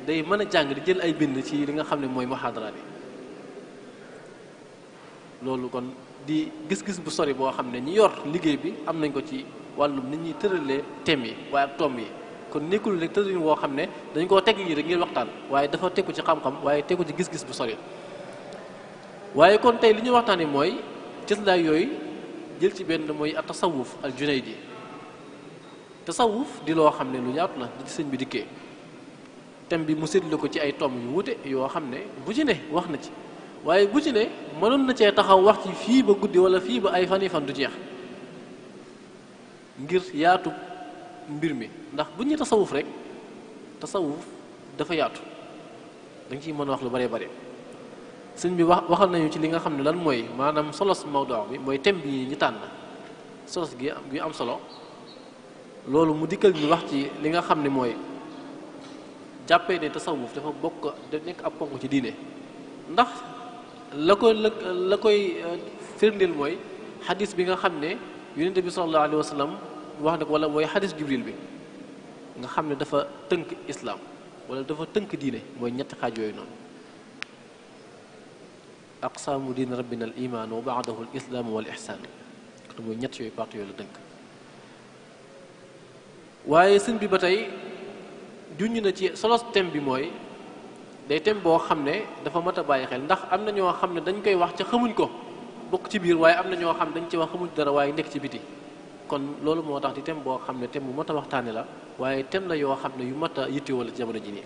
Speaker 2: day mën a jàng di jël ay bind ci li nga xam ne mooy muhaadaraat yi loolu kon di gis-gis bu sori boo xam ne ñi yor liggéey bi am nañ ko ci wàllum nit ñuy tëralee thèmes yi waaye ak tomb yi kon nekkul rek tëralin woo xam ne dañ koo teg nii rek ngir waxtaan waaye dafa tegu ci xam-xam waaye tegu ci gis-gis bu sori waaye kon tey li ñu waxtaanee mooy cëslaay yooyu jël ci benn mooy at tasawuf al junaydi tasawuf di loo xam ne lu yaatu la di ci sëñ bi dikkee thème bi mu séddale ko ci ay tomb yu wute yoo xam ne bu ci ne wax na ci waaye bu ci ne mënoon na cee taxaw wax ci fii ba guddi wala fii ba ay fan du jeex ngir yaatu mbir mi ndax bu ñu tasawuf rek tasawuf dafa yaatu dañ ciy mën a wax lu bare bare sëñ bi waxal nañu ci li nga xam ne lan mooy maanaam solos mawdu bi mooy thème bi ñu tànn solos gi am solo loolu mu dikkal ñu wax ci li nga xam ne mooy jàppee ne tasawuf dafa bokk da nekk ab ponk ci diine ndax la koy firndeel mooy xadis bi nga xam ne yonente bi sallallahu alayhi wa sallam wax ne ko wala mooy xadis jibril bi nga xam ne dafa tënk islam wala dafa tënk diine mooy ñetti xaaj yooyu noonu aqsaamu diin rabbina al iman wa baadahu al islaam wal ihsaan mooy ñett yooyu parti yooyu la tënk waaye sëñ bi ba tey junj na ci solo thème bi mooy day thème boo xam ne dafa mat a bàyyi xel ndax am na ñoo xam ne dañ koy wax ca xamuñ ko bokk ci biir waaye am na ñoo xam ne dañ ci wax xamuñ dara waaye nekk ci biti kon loolu moo tax di thème boo xam ne thème bu mat a waxtaane la waaye thème la yoo xam ne yu mat a yittewoo la ci jamono ji nii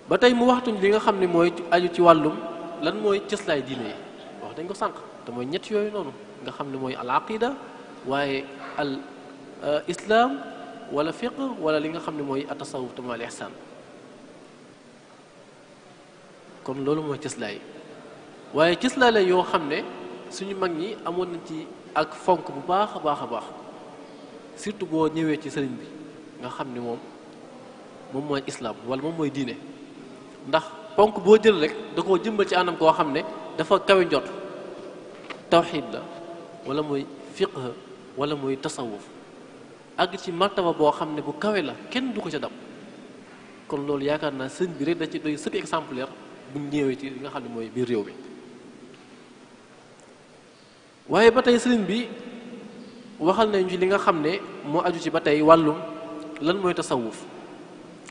Speaker 2: ba tey mu waxtuñ li nga xam ne mooy aju ci wàllum lan mooy cëslaay diine yi wax dañ ko sànq te mooy ñett yooyu noonu nga xam ne mooy al aqida waaye al islam wala fiqh wala li nga xam ne mooy atasawuf te mooy al ihsan kon loolu mooy cëslaay waaye cëslaay la yoo xam ne suñu mag ñi amoon nañ ci ak fonk bu baax a baax a baax surtout boo ñëwee ci sëriñ bi nga xam ne moom mooy islam wala moom mooy diine ndax ponk boo jël rek da koo jëmbal ci anam koo xam ne dafa kawe njot tawxiid la wala mooy fiqh wala mooy tasawuf àgg ci martaba boo xam ne bu kawe la kenn du ko ca dab kon loolu yaakaar naa sëñ bi rek da ci doy sëkk exemplaire bu ñëwee ci li nga xam ne mooy biir réew mi waaye ba tey sëriñ bi waxal nañu ci li nga xam ne moo aju ci ba tey wàllum lan mooy tasawuf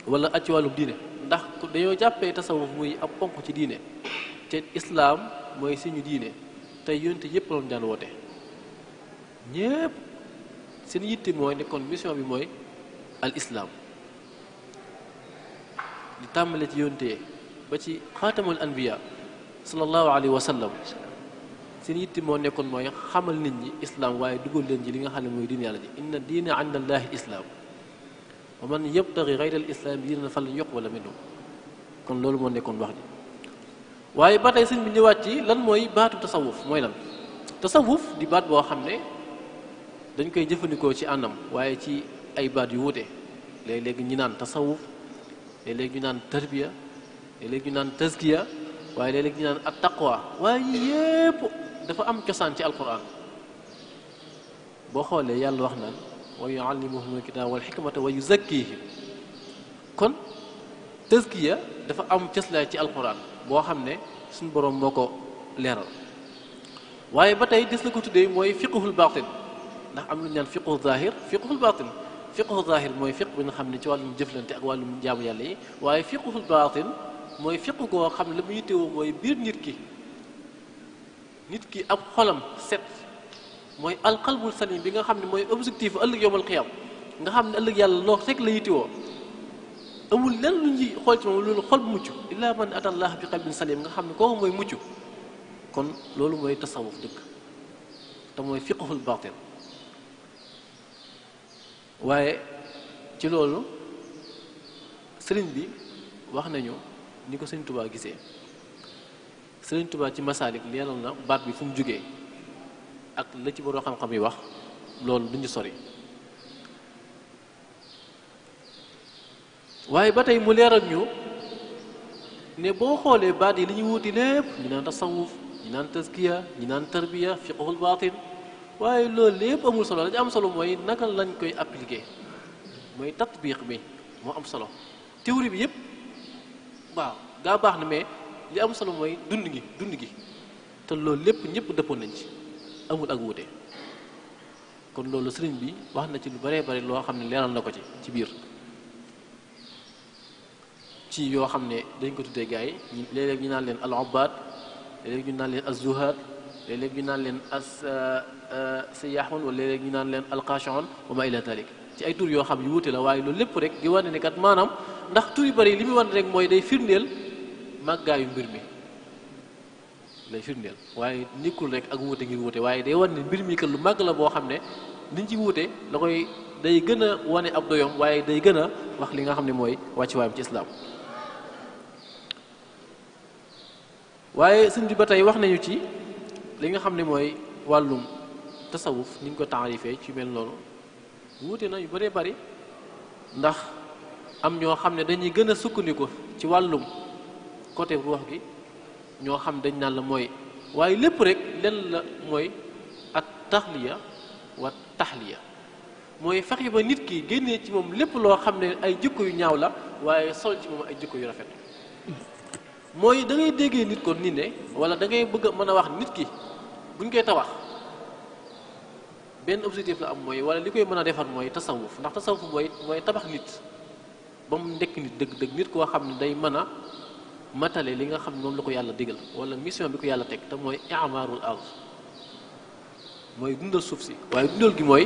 Speaker 2: wala aju ci wàllum diine ndax dañoo jàppee tasawuf muy ab ponk ci diine te islaam mooy suñu diine tey yonte yépp loolu daan woote ñépp seen yitte mooy nekkoon mission bi mooy al islaam di tàmbale ci yonte ba ci xaatamul anbiya sallallahu alayhi wa sallam seen yitte moo nekkoon mooy xamal nit ñi islaam waaye dugal leen ci li nga xam ne mooy diine yàlla ji inna diina inda allahi islaam wa man yabtaghi ghayra al islaam diinan falan yuqbala minhu kon loolu moo nekkoon wax ji waaye ba tey sëñ bi ñëwaat ci lan mooy baatu tasawuf mooy lan tasawuf di baat boo xam ne dañ koy jëfandikoo ci àndam waaye ci ay baat yu wuute léeg-léeg ñu naan tasawuf léeg-léeg ñu naan tarbiya léeg-léeg ñu naan tazkiya waaye léeg-léeg ñu naan at taqwa waaye yépp dafa am cosaan ci alquran boo xoolee yàlla wax naan wa yuallimuhumul kitaaba wal hikmata wa yuzakkihim kon tazkiya dafa am cëslaay ci alquran boo xam ne suñu boroom moo ko leeral waaye ba tey des na ko tuddee mooy fiqhul baatin ndax am lu ñu naan fiqhu zahir fiqhul baatin fiqhu zahir mooy fiq bi nga xam ne ci wàllum jëflante ak wàllum jaamu yàlla yi waaye fiqhul baatin mooy fiq goo xam ne la mu yittewoo mooy biir nit ki ab xolam set mooy alqalbul salim bi nga xam ne mooy objectif ëllëg yowmal qiyam nga xam ne ëllëg yàlla loo rek la yittewoo amul lenn lu ñuy xool ci moom loolu xol bu mucc illa man atallah bi qalbin salim nga xam ne kooku mooy mucc kon loolu mooy tasawuf dëgg te mooy fiqhul baatin waaye ci loolu sëriñ bi wax nañu ni ko sëriñ Tuubaa gisee sëriñ Tuubaa ci masaalik leeral na baat bi fu mu jógee ak la ci borom xam-xam yi wax loolu duñu sori waaye ba tey mu leeral ñu ne boo xoolee baat yi li ñuy wuti lépp ñu naan tasawuf ñu naan tazkiya ñu naan tarbiya fiqhul baatin waaye loolu lépp amul solo la ñu am solo mooy naka lañ koy appliquer mooy tatbiq bi moo am solo théorie bi yépp waaw gaa baax na mais li am solo mooy dund gi te loolu lépp ñëpp dëppoon nañ ci amul ak wuute kon loolu sëriñ bi wax na ci lu baree bari loo xam ne leeral na ko ci biir ci yoo xam ne dañ ko tuddee gars yi léeg-léeg ñu naan leen al ubbaad léeg-léeg ñu naan leen az zuhaad léeg-léeg ñu naan leen as siyaaxoon wala léeg-léeg ñu naan leen al qaashoon wa ma ila dalik ci ay tur yoo xam yu wuute la waaye loolu lépp rek di wane ne kat maanaam ndax tur yu bari li muy wane rek mooy day firndeel màggaayu mbir mi lay firndeel waaye nekkul rek ak wuute ngir wuute waaye day wane ne mbir mi kat lu màgg la boo xam ne niñ ci wuute da koy day gën a wane ab doyom waaye day gën a wax li nga xam ne mooy wàccuwaayam ci islaam waaye sëñ bi ba tey wax nañu ci li nga xam ne mooy wàllum tasawuf ni ñu ko taarifee ci mel noonu wuute na yu bëree bëri ndax am ñoo xam ne dañuy gën a sukkandiku ci wàllum côté ruux gi ñoo xam dañ naan la mooy waaye lépp rek lenn la mooy at taxliya wa taxliya mooy fexe ba nit ki génnee ci moom lépp loo xam ne ay jikko yu ñaaw la waaye sol ci moom ay jikko yu rafet mooy da ngay déggee nit ko ni ne wala da ngay bëgg a mën a wax nit ki buñ koy tabax benn objectif la am mooy wala li koy mën a defar mooy tasawuf ndax tasawuf mooy tabax nit ba mu nekk nit dëgg nit koo xam ne day mën a matale li nga xam ne moom la ko yàlla digal wala mission bi ko yàlla teg te mooy i'marul ard mooy dundal suuf si waaye dundal gi mooy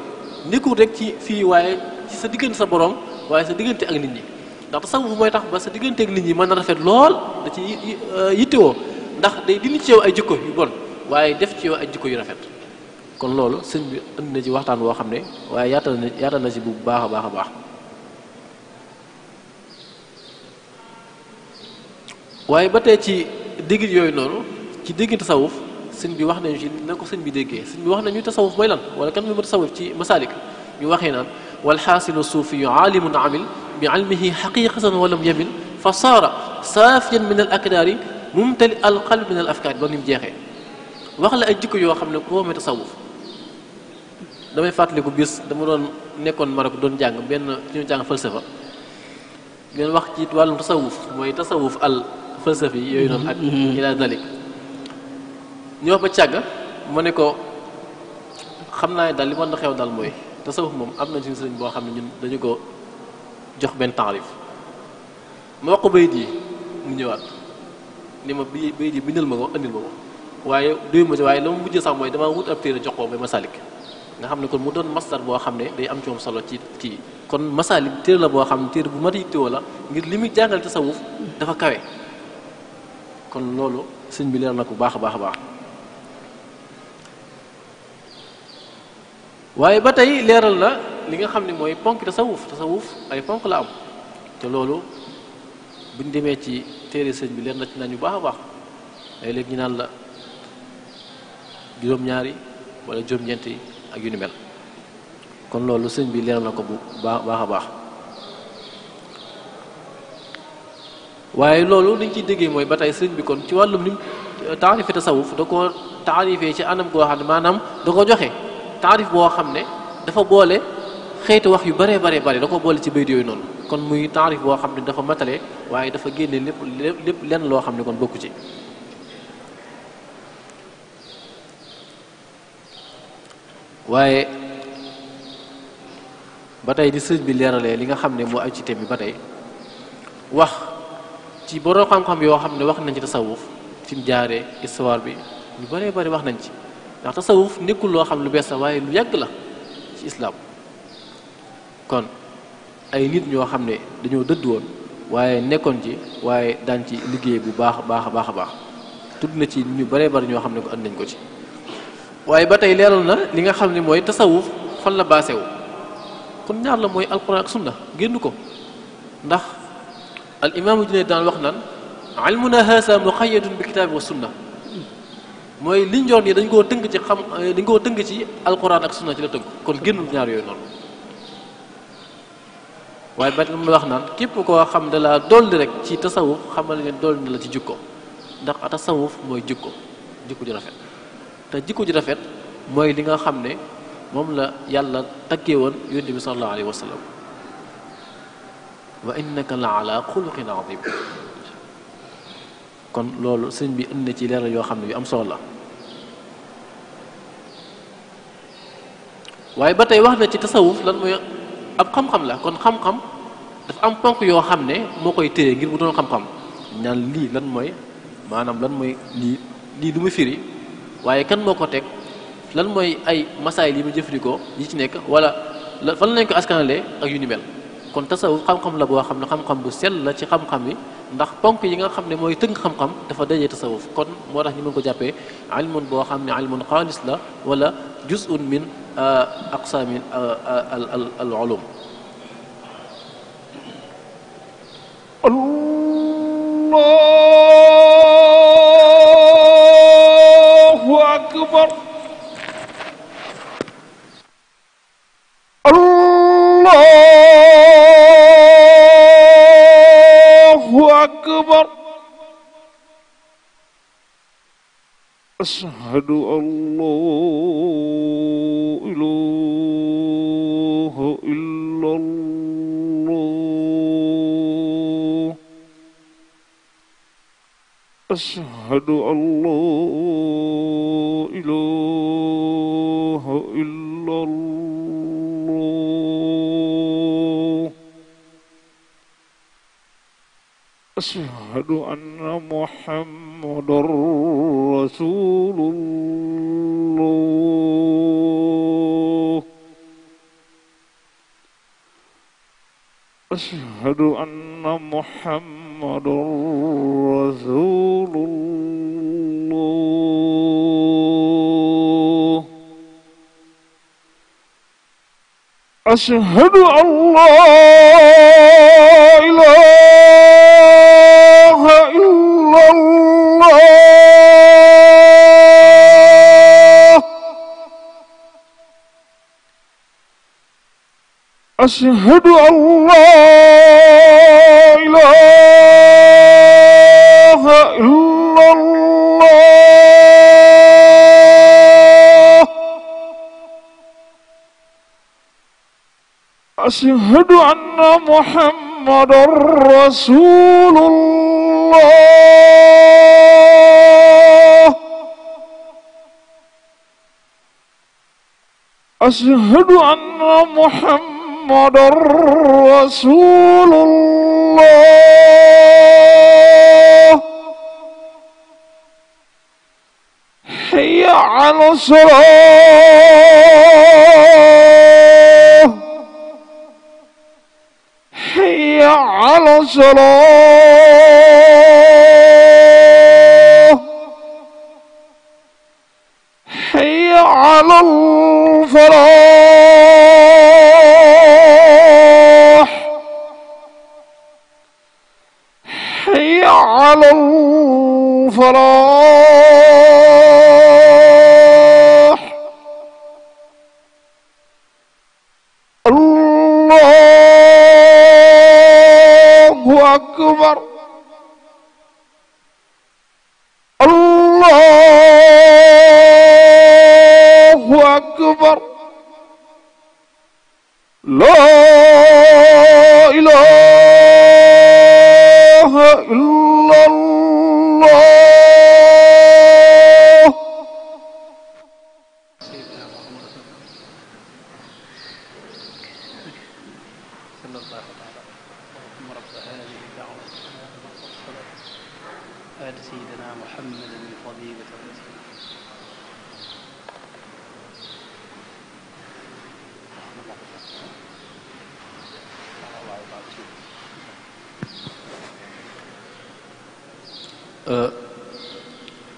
Speaker 2: nekkul rek ci fii waaye ci sa diggante sa borom waaye sa diggante ak nit ñi ndax tasawuf mooy tax ba sa diggante ak nit ñi mën na rafet lool da ci yittewoo ndax day dindi ci yow ay jikko yu bon waaye def ci yow ay jikko yu rafet kon loolu sëñ bi indi na ci waxtaan woo xam ne waaye yaatal na ci bu baax a baax a baax waaye ba tey ci déggit yooyu noonu ci déggin tasawuf sëñ bi wax nañu ci na ko sëñ bi déggee sëñ bi wax nañu tasawuf mooy lan wala kan mu tasawuf ci masaalik ñu waxee naan wal xaasilu suufiyu aalimun amil bi ilmihi xaqiqatan walam yamil fa saara saafiyan min al akdaari mumtali al qalb min al afkaar ba ni mu jeexee wax la ay jikko yoo xam ne koo mee tasawuf damay fàttaliku bis dama doon nekkoon Maroc doon jàng benn ñu jàng falsafa ngeen wax ci wàllum tasawuf mooy tasawuf al falsafi yooyu noonu ak ila dalik ñu wax ba càgg ma ne ko xam naa ne daal li mën na xew daal mooy tasawuf moom am na suñu sëriñ boo xam ne ñun dañu ko jox benn taarif ma wax ko bayit yi mu ñëwaat ni ma bayit yi bindal ma ko andil ma ko waaye doyu ma ci waaye la ma mujjee sax mooy dama wut ab téere jox ko ba masalik nga xam ne kon mu doon masdar boo xam ne day am ci moom solo ci kii kon masalik téere la boo xam ne téere bu mat yittewoo la ngir li muy jàngal tasawuf dafa kawe kon loolu sëñ bi leer na ko baax a baax a baax waaye ba tey leeral na li nga xam ne mooy ponk tasawuf ay ponk la am te loolu buñ demee ci téere sëñ bi leer na ci nañu baax a baax léeg-léeg ñu naan la juróom-ñaari wala juróom-ñeent yi ak yu ni mel kon loolu sëñ bi leeral na ko bu baax a baax waaye loolu liñ ciy déggee mooy ba tey sëñ bi kon ci wàllum lim taarife tasawuf da ko taarifee ci anam goo xam ne maanaam da ko joxe taarif boo xam ne dafa boole xeeti wax yu bare da ko boole ci bayt yooyu noonu kon muy taarif boo xam ne dafa matale waaye dafa génne lépp lenn loo xam ne kon bokku ci waaye ba tey di sëñ bi leeralee li nga xam ne moo ay ci thème bi ba tey wax ci borom xam-xam yoo xam ne wax nañ ci tasawuf fi mu jaaree histoire bi ñu bëree bëri wax nañ ci ndax tasawuf nekkul loo xam lu bees la waaye lu yàgg la ci islaam kon ay nit ñoo xam ne dañoo dëdd woon waaye nekkoon ci waaye daan ci liggéey bu baax a baax tudd na ci ñu bëree bëri ñoo xam ne ko andi nañ ko ci waaye ba tey leeral na li nga xam ne mooy tasawuf fan la baasewu kon ñaar la mooy alquran ak sunna génn ko ndax al imaamu Junayd daan wax naan ilmuna haasa muqayyadun bi kitaabi wa sunna mooy liñ joon yi dañ koo tënk ci alquran ak sunna ci la tënk kon génnul ñaar yooyu noonu waaye ba mu wax naan képp koo xam da la dolli rek ci tasawuf xamal ne dolli na la ci jikko ndax tasawuf mooy jikko ju rafet te jikko ju rafet mooy li nga xam ne moom la yàlla taggee woon yonent bi sallallahu alayhi wa sallam wa innaka la ala xuluqin azim kon loolu sëñ bi indi na ci leeral yoo xam ne yu am solo la waaye ba tey wax na ci tasawuf lan mooy ab xam-xam la kon xam-xam dafa am ponk yoo xam ne moo koy téye ngir bu doon xam-xam ñaan lii lan mooy maanaam lan mooy lii lu mu firi waaye kan moo ko teg lan mooy ay masaayil yi mu jëfandikoo yi ci nekk wala fan lañ ko askanalee ak yu ni mel kon tasawuf xam-xam la boo xam ne xam-xam bu sell la ci xam-xam yi ndax ponk yi nga xam ne mooy tënk xam-xam dafa dajee tasawuf kon moo tax ñu mën ko jàppee ilmun boo xam ne ilmun xaalis la wala juz'un min aqsaami al ulum
Speaker 3: Allahu akbar Allahu akbar ashhadu an la ilaha illallah ashhadu an la ilaha illallah إلا الله أشهد أن محمدا رسول الله أشهد أن محمدا رسول الله أشهد أن لا إله إلا الله أشهد أن لا إله إلا الله أشهد أن محمدا رسول الله أشهد أن محمدا رسول الله حي على الصلاة حي على الصلاة حي على الفلاح حي على الفلاح الله أكبر الله أكبر لا إله إلا الله
Speaker 1: صلى الله تعالى اللهم رب هذه الدعوة آت سيدنا محمدا الفضيلة والوسيلة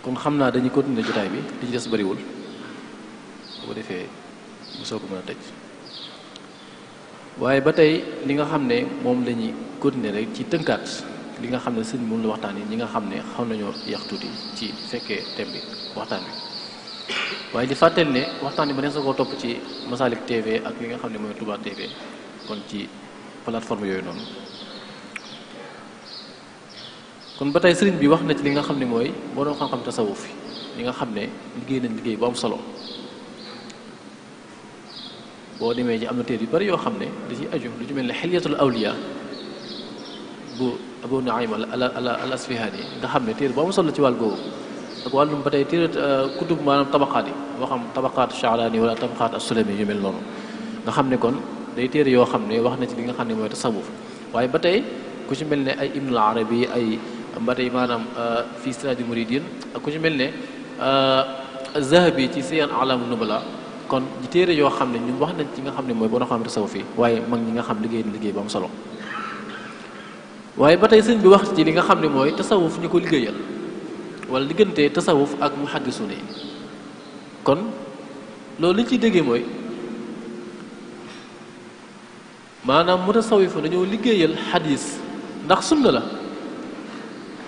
Speaker 2: kon xam naa dañuy continuer jotaay bi li ci des bariwul bu ko defee bu soo ko mën a tëj waaye ba tey li nga xam ne moom la ñuy continuer rek ci tënkaat li nga xam ne sëñ moom la waxtaan yi ñi nga xam ne xaw nañoo yàq tuuti ci fekkee thème bi waxtaan bi waaye di fàtteel ne waxtaan bi ba ne sa koo topp ci Masalik TV ak li nga xam ne mooy Touba TV kon ci plateforme yooyu noonu kon ba tey sëriñ bi wax na ci li nga xam ne mooy borom xam-xam tasawuf li nga xam ne liggéey nañ liggéey bu am solo boo demee ci am na téere yu bari yoo xam ne da ci aju lu ci mel ne xilyatul awliya bu Abu Nuaym al Asfihani nga xam ne téere bu am solo ci wàll googu ak wàllum ba tey téere kutub maanaam tabaqaat yi moo xam tabaqaat Sha'rani wala tabaqaat as-Sulami yu mel noonu nga xam ne kon day téere yoo xam ne wax na ci li nga xam ne mooy tasawuf waaye ba tey ku ci mel ne ay Ibnul Arabi ay ba tey maanaam fii Siraajul Muridin ak ku ci mel ne Zahabi ci Siyar A'lamun Nubala kon di téere yoo xam ne ñun wax nañ ci nga xam ne mooy boo xam tasawuf yi waaye mag ñi nga xam liggéey na liggéey bu am solo waaye ba tey sëñ bi wax ci li nga xam ne mooy tasawuf ñu ko liggéeyal wala diggante tasawuf ak muhaddisuun yi kon loolu liñ ciy déggee mooy maanaam mutasawifu dañoo liggéeyal xadis ndax sunna la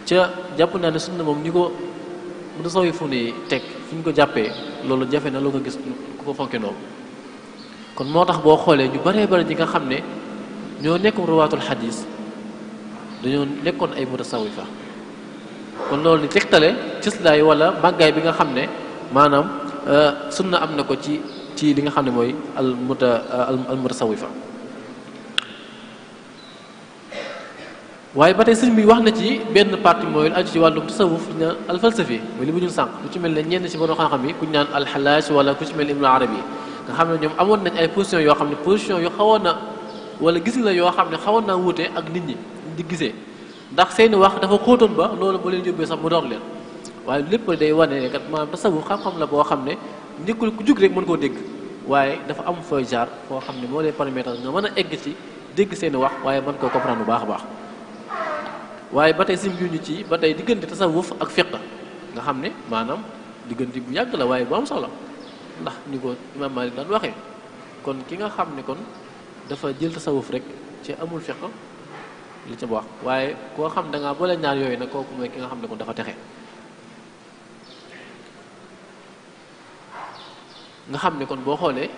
Speaker 2: ca jàpp naa ne sunna moom ñi ko mutasawifu ni teg fi ñu ko jàppee loolu jafe na loo ko gis ku ko fonke noonu kon moo tax boo xoolee ñu baree bari ñi nga xam ne ñoo nekkoon rawaatul xadis dañoo nekkoon ay mutasawifa kon loolu di tegtale cëslaay wala màggaay bi nga xam ne maanaam sunna am na ko ci li nga xam ne mooy al mutasawifa waaye ba tey sëñ bi wax na ci benn partie mooy aju ci wàllum tasawuf ñu naan alfalsafi mooy li mu ñun sànq lu ci mel ne ñenn ci borom xam-xam yi ku ñu naan alxalaaj wala ku ci mel ne Ibnu Arabi nga xam ne ñoom amoon nañ ay position yoo xam ne position yu xawoon na wala gis la yoo xam ne xawoon naa wuute ak nit ñi di gisee ndax seeni wax dafa xóotoon ba loolu bu leen yóbbee sax mu door leen waaye lépp day wane ne kat maanaam tasawuf xam-xam la boo xam ne nekkul ku jug rek mën koo dégg waaye dafa am fooy jaar foo xam ne moo lay permettre nga mën a egg ci dégg seeni wax waaye mën koo comprendre bu baax a baax waaye ba tey sim ñu ci ba tey diggante tasawuf ak fiqh nga xam ne maanaam diggante bu yàgg la waaye bu am solo ndax ni ko imaam Maalik daan waxee kon ki nga xam ne kon dafa jël tasawuf rek ci amul fiqh li ca wax waaye koo xam da ngaa boole ñaar yooyu nag kooku mooy ki nga xam ne kon dafa texe nga xam ne kon boo xoolee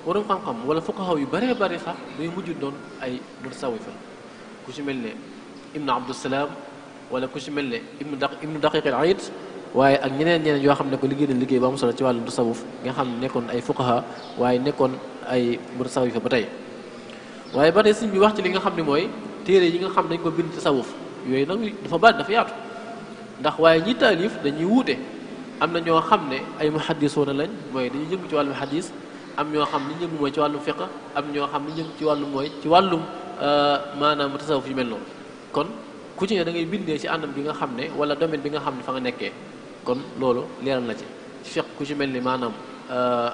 Speaker 2: borom xam-xam wala fuqaha yu bëree bëri sax day mujj doon ay mutasawifa ku ci mel ne ibnu abdusalaam wala ku ci mel ne ibnu daqiq al aid waaye ak ñeneen yoo xam ne ko liggéey na liggéey ba am solo ci wàllu tasawuf nga xam ne nekkoon ay fuqaha waaye nekkoon ay mutasawifa ba tey waaye ba tey sëñ bi wax ci li nga xam ne mooy téere yi nga xam dañ ko bind tasawuf yooyu nag dafa bari dafa yaatu ndax waaye ñi taalif dañuy wuute am na ñoo xam ne ay muhaddisuuna lañ mooy dañuy yëngu ci wàllum hadis am ñoo xam ni yëngu mooy ci wàllum fiqh am ñoo xam ni yëngu ci wàllum mooy ci wàllum maanaam tasawuf yu mel noonu kon ku ci ne da ngay bindee ci àndam bi nga xam ne wala domaine bi nga xam ne fa nga nekkee kon loolu leeral na ci fiqh ku ci mel ni maanaam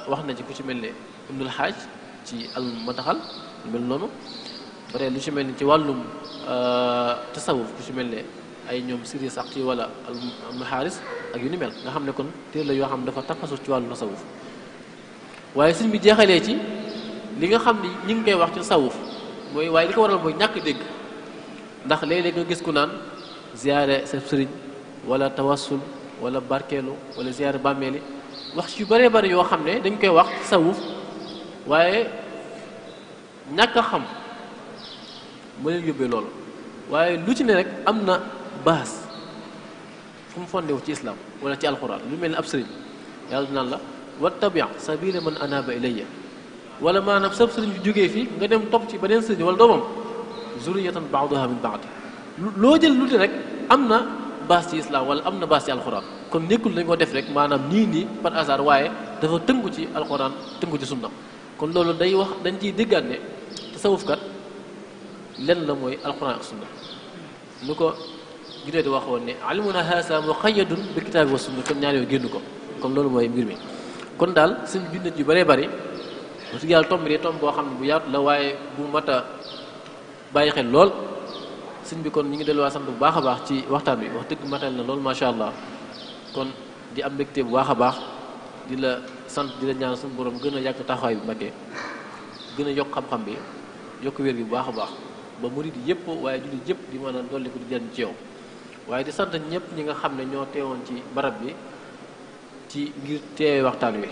Speaker 2: wax na ci ku ci mel ne ibnul xaaj ci al madaxal lu mel noonu ba tey lu ci mel ni ci wàllum tasawuf ku ci mel ne ay ñoom siri sax ci wala al muharis ak yu ni mel nga xam ne kon téere la yoo xam ne dafa taxasu ci wàllu tasawuf waaye suñ bi jeexalee ci li nga xam ni ñi ngi koy wax ci tasawuf mooy waaye li ko waral mooy ñàkk dégg ndax léeg-léeg nga gis ku naan ziyaare sa sëriñ wala tawassul wala barkeelu wala ziyaare bàmmeeli wax yu bëree bëri yoo xam ne dañ koy wax tasawuf waaye ñàkk a xam mu leen yóbbee loolu waaye lu ci ne rek am na baas fu mu fondé wu ci islam wala ci alquran lu mel ni ab sëriñ yàlla dinaan la wattabi' sabila man anaba ilayya wala maanaam sab sëriñ bi jógee fii nga dem topp ci beneen sëriñ wala doomam zurriyatan ba'daha min ba'd loo jël lu rek am na baas ci islam wala am na baas ci alquran kon nekkul dañ ko def rek maanaam nii par hasard waaye dafa tënku ci alquran tënku ci sunna kon loolu day wax dañ ciy déggaat ne tasawufkat lenn la mooy alquran ak sunna nu ko junee di waxoon ne alimuna haasa muqayyadun bi kitaabi wa sunna kon ñaar yooyu génn ko kon loolu mooy mbir mi kon daal suñ bindat yu bëree bëri wax dëgg yàlla tomb bi tomb boo xam ne bu yaatu la waaye bu mat a bàyyi xel lool sëñ bi kon ñu ngi delluwaa sant bu baax a baax ci waxtaan bi wax dëgg matal na lool macha allah kon di am mbégte bu baax a baax di la sant di la ñaan suñu borom gën a yàgg taxawaay bi Mbakke gën a yokk xam-xam bi yokk wér gi bu baax a baax ba murid yëpp waaye jullit yëpp di mën a dolli ko di jëriñ ci yow waaye di sant ñëpp ñi nga xam ne ñoo teewoon ci barab bi ci ngir teewe waxtaan wi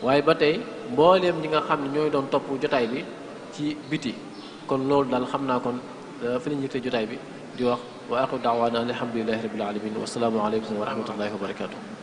Speaker 2: waaye ba tey mbooleem ñi nga xam ne ñooy doon topp jotaay bi ci biti kon loolu daal xam naa kon fi lañu yëkkatee jotaay bi di wax wa axiru daawaana alhamdulillahi rabbil alamin wa salaamu aleykum wa rahmatullahi wa barakatuh